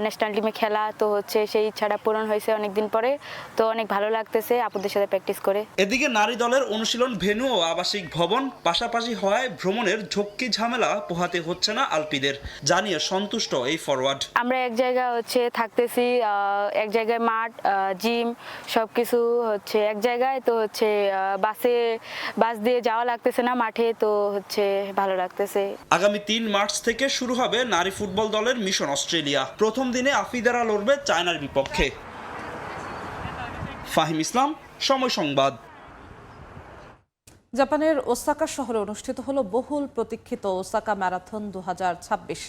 ন্যাশনাল টিমে খেলা, তো হচ্ছে সেই ইচ্ছাটা পূরণ হয়েছে অনেকদিন পরে, তো অনেক ভালো লাগতেছে আপুদের সাথে প্র্যাকটিস করে। এদিকে নারী দলের অনুশীলন ভেন্যু ও আবাসিক ভবন পাশাপাশি হওয়ায় ভ্রমণের ঝক্কি ঝামেলা পোহাতে হচ্ছে না আলপিদের, জানিয়ে সন্তুষ্ট এই ফরওয়ার্ড। আমরা এক জায়গায় হচ্ছে থাকতেছি, এক জায়গায় মাঠ, জিম, সবকিছু হচ্ছে এক জায়গায়, তো হচ্ছে বাস দিয়ে যাওয়া লাগতেছে না মাঠে, তো হচ্ছে ভালো লাগতেছে। আগামী 3 মার্চ থেকে শুরু হবে নারী ফুটবল দলের মিশন অস্ট্রেলিয়া। প্রথম দিনে আফিদারা লড়বে চায়নার বিপক্ষে। ফাহিম ইসলাম, সময় সংবাদ। জাপানের ওসাকা শহরে অনুষ্ঠিত হলো বহুল প্রতীক্ষিত ওসাকা ম্যারাথন 2026।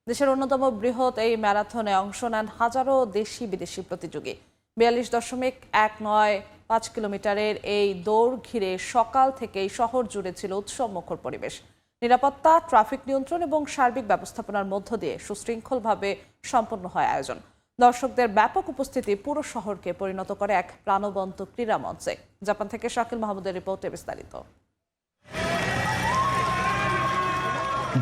দেশের অন্যতম বৃহৎ এই ম্যারাথনে অংশ নেন হাজারো দেশি বিদেশি প্রতিযোগী। 42.195 কিলোমিটারের এই দৌড় ঘিরে সকাল থেকেই শহর জুড়ে ছিল উৎসব মুখর পরিবেশ। নিরাপত্তা, ট্রাফিক নিয়ন্ত্রণ এবং সার্বিক ব্যবস্থাপনার মধ্য দিয়ে সুশৃঙ্খলভাবে সম্পন্ন হয় আয়োজন। দর্শকদের ব্যাপক উপস্থিতি পুরো শহরকে পরিণত করে এক প্রাণবন্ত ক্রীড়া মঞ্চে। জাপান থেকে শাকিল মাহমুদের রিপোর্টে বিস্তারিত।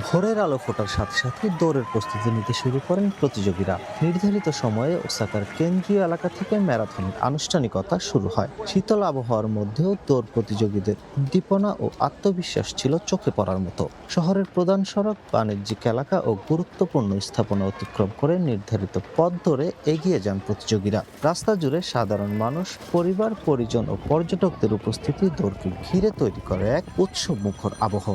ভোরের আলো ফোটার সাথে সাথে দৌড়ের প্রস্তুতি নিতে শুরু করেন প্রতিযোগীরা। নির্ধারিত সময়ে ওসাকার কেন্দ্রীয় এলাকা থেকে ম্যারাথনের আনুষ্ঠানিকতা শুরু হয়। শীতল আবহাওয়ার মধ্যেও দৌড় প্রতিযোগীদের উদ্দীপনা ও আত্মবিশ্বাস ছিল চোখে পড়ার মতো। শহরের প্রধান সড়ক, বাণিজ্যিক এলাকা ও গুরুত্বপূর্ণ স্থাপনা অতিক্রম করে নির্ধারিত পথ ধরে এগিয়ে যান প্রতিযোগীরা। রাস্তা জুড়ে সাধারণ মানুষ, পরিবার, পরিজন ও পর্যটকদের উপস্থিতি দৌড়কে ঘিরে তৈরি করে এক উৎসব মুখর আবহ।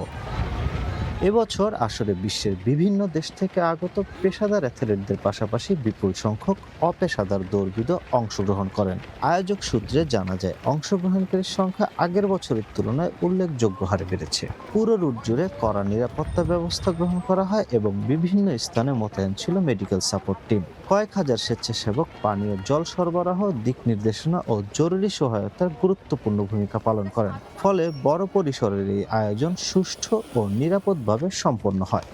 এবছর আসরে বিশ্বের বিভিন্ন দেশ থেকে আগত পেশাদার অ্যাথলেটদের পাশাপাশি বিপুল সংখ্যক অপেশাদার দৌড়বিদও অংশগ্রহণ করেন। আয়োজক সূত্রে জানা যায়, অংশগ্রহণকারীর সংখ্যা আগের বছরের তুলনায় উল্লেখযোগ্য হারে বেড়েছে। পুরো রুট জুড়ে কড়া নিরাপত্তা ব্যবস্থা গ্রহণ করা হয় এবং বিভিন্ন স্থানে মোতায়েন ছিল মেডিকেল সাপোর্ট টিম। কয়েক হাজার স্বেচ্ছাসেবক পানীয় জল সরবরাহ, দিক নির্দেশনা ও জরুরি সহায়তার গুরুত্বপূর্ণ ভূমিকা পালন করেন। ফলে বড় পরিসরের এই আয়োজন সুষ্ঠু ও নিরাপদভাবে সম্পন্ন হয়।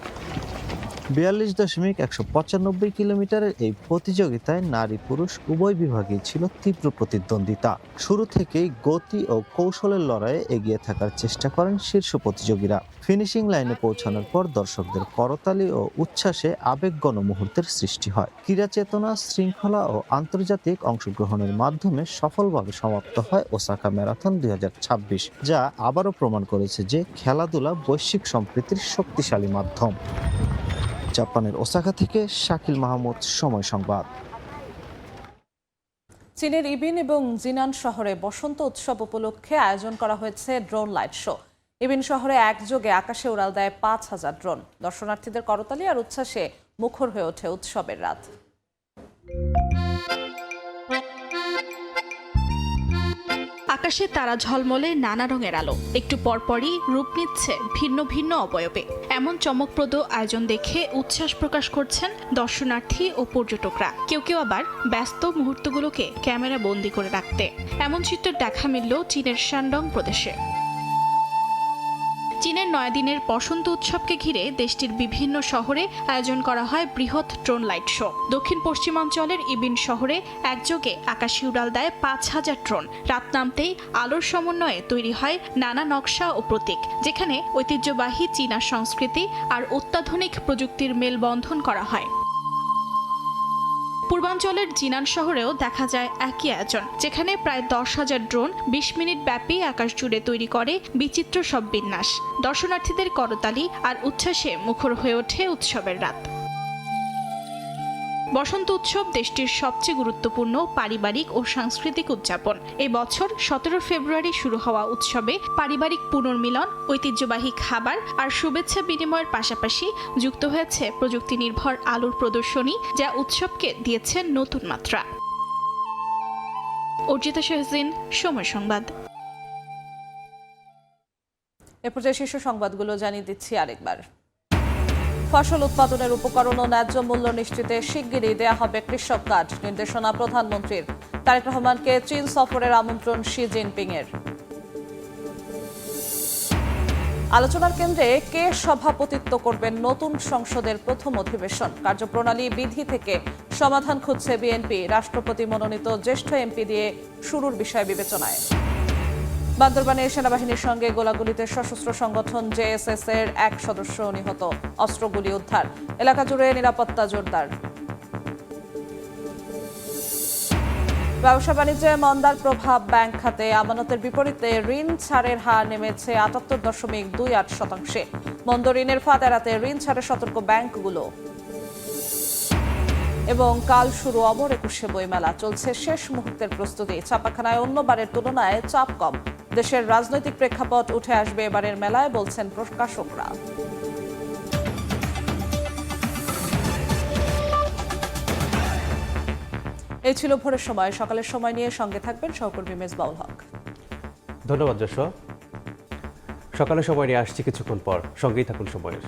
42.195 কিলোমিটারের এই প্রতিযোগিতায় নারী পুরুষ উভয় বিভাগেই ছিল তীব্র প্রতিদ্বন্দ্বিতা। শুরু থেকেই গতি ও কৌশলের লড়াইয়ে এগিয়ে থাকার চেষ্টা করেন শীর্ষ প্রতিযোগীরা। ফিনিশিং লাইনে পৌঁছানোর পর দর্শকদের করতালি ও উচ্ছ্বাসে আবেগঘন মুহূর্তের সৃষ্টি হয়। ক্রীড়া চেতনা, শৃঙ্খলা ও আন্তর্জাতিক অংশগ্রহণের মাধ্যমে সফলভাবে সমাপ্ত হয় ওসাকা ম্যারাথন 2026, যা আবারও প্রমাণ করেছে যে খেলাধুলা বৈশ্বিক সম্প্রীতির শক্তিশালী মাধ্যম। জাপানের ওসাকা থেকে শাকিল মাহমুদ, সময় সংবাদ। চীনের ইবিন এবং জিনান শহরে বসন্ত উৎসব উপলক্ষে আয়োজন করা হয়েছে ড্রোন লাইট শো। ইবিন শহরে একযোগে আকাশে উড়াল দেয় 5000 ড্রোন। দর্শনার্থীদের করতালি আর উচ্ছ্বাসে মুখর হয়ে ওঠে উৎসবের রাত। আকাশে তারা ঝলমলে নানা রঙের আলো, একটু পরপরই রূপ নিচ্ছে ভিন্ন ভিন্ন অবয়বে। এমন চমকপ্রদ আয়োজন দেখে উচ্ছ্বাস প্রকাশ করছেন দর্শনার্থী ও পর্যটকরা। কেউ কেউ আবার ব্যস্ত মুহূর্তগুলোকে ক্যামেরা বন্দি করে রাখতে। এমন চিত্র দেখা মিলল চীনের শানডং প্রদেশে। চীনের 9 দিনের বসন্ত উৎসবকে ঘিরে দেশটির বিভিন্ন শহরে আয়োজন করা হয় বৃহৎ ড্রোন লাইট শো। দক্ষিণ পশ্চিমাঞ্চলের ইবিন শহরে একযোগে আকাশে উড়াল দেয় 5000 ড্রোন। রাত নামতেই আলোর সমন্বয়ে তৈরি হয় নানা নকশা ও প্রতীক, যেখানে ঐতিহ্যবাহী চীনা সংস্কৃতি আর অত্যাধুনিক প্রযুক্তির মেলবন্ধন করা হয়। পূর্বাঞ্চলের জিনান শহরেও দেখা যায় একই আয়োজন, যেখানে প্রায় 10,000 ড্রোন 20 মিনিট ব্যাপী আকাশ জুড়ে তৈরি করে বিচিত্র সব বিন্যাস। দর্শনার্থীদের করতালি আর উচ্ছ্বাসে মুখর হয়ে ওঠে উৎসবের রাত। বসন্ত উৎসব দেশটির সবচেয়ে গুরুত্বপূর্ণ পারিবারিক ও সাংস্কৃতিক উদযাপন। এই বছর 17 ফেব্রুয়ারি শুরু হওয়া উৎসবে পারিবারিক পুনর্মিলন, ঐতিহ্যবাহী খাবার আর শুভেচ্ছা বিনিময়ের পাশাপাশি যুক্ত হয়েছে প্রযুক্তি নির্ভর আলোর প্রদর্শনী, যা উৎসবকে দিয়েছে নতুন মাত্রা। অর্জিতা শাহজিন, সময় সংবাদ। এ পর্যায়ে শীর্ষ সংবাদগুলো জানিয়ে দিচ্ছি আরেকবার। ফসল উৎপাদনের উপকরণ ও ন্যায্য মূল্য নিশ্চিতে শিগগিরই দেয়া হবে কৃষক কার্ড, নির্দেশনা প্রধানমন্ত্রীর। তারেক রহমানকে চীন সফরের আমন্ত্রণ শি জিনপিং এর। আলোচনার কেন্দ্রে কে সভাপতিত্ব করবেন নতুন সংসদের প্রথম অধিবেশন। কার্যপ্রণালী বিধি থেকে সমাধান খুঁজছে বিএনপি। রাষ্ট্রপতি মনোনীত জ্যেষ্ঠ এমপি দিয়ে শুরুর বিষয় বিবেচনায়। বান্দরবানে সেনাবাহিনীর সঙ্গে গোলাগুলিতে সশস্ত্র সংগঠন জেএসএস এর এক সদস্য নিহত, অস্ত্রগুলি উদ্ধার। এলাকা জুড়ে নিরাপত্তা জোরদার। ব্যবসা বাণিজ্যে মন্দার প্রভাব ব্যাংক খাতে। আমানতের বিপরীতে ঋণ ছাড়ের হার নেমেছে 78.28%। মন্দ ঋণের ফাঁদ এড়াতে ঋণ ছাড়ে সতর্ক ব্যাংকগুলো। এবং কাল শুরু অমর 21শে বইমেলা। চলছে শেষ মুহূর্তের প্রস্তুতি। ছাপাখানায় অন্যবারের তুলনায় চাপ কম। দেশের রাজনৈতিক প্রেক্ষাপট উঠে আসবে এবারের মেলায়, বলছেন প্রকাশকরা। এই ছিল ভোরের সময়। সকালের সময় নিয়ে সঙ্গে থাকবেন সহকর্মী মেজবাউল হক। ধন্যবাদ যশো। সকালের সময় নিয়ে আসছি কিছুক্ষণ পর, সঙ্গেই থাকুন সময়ের।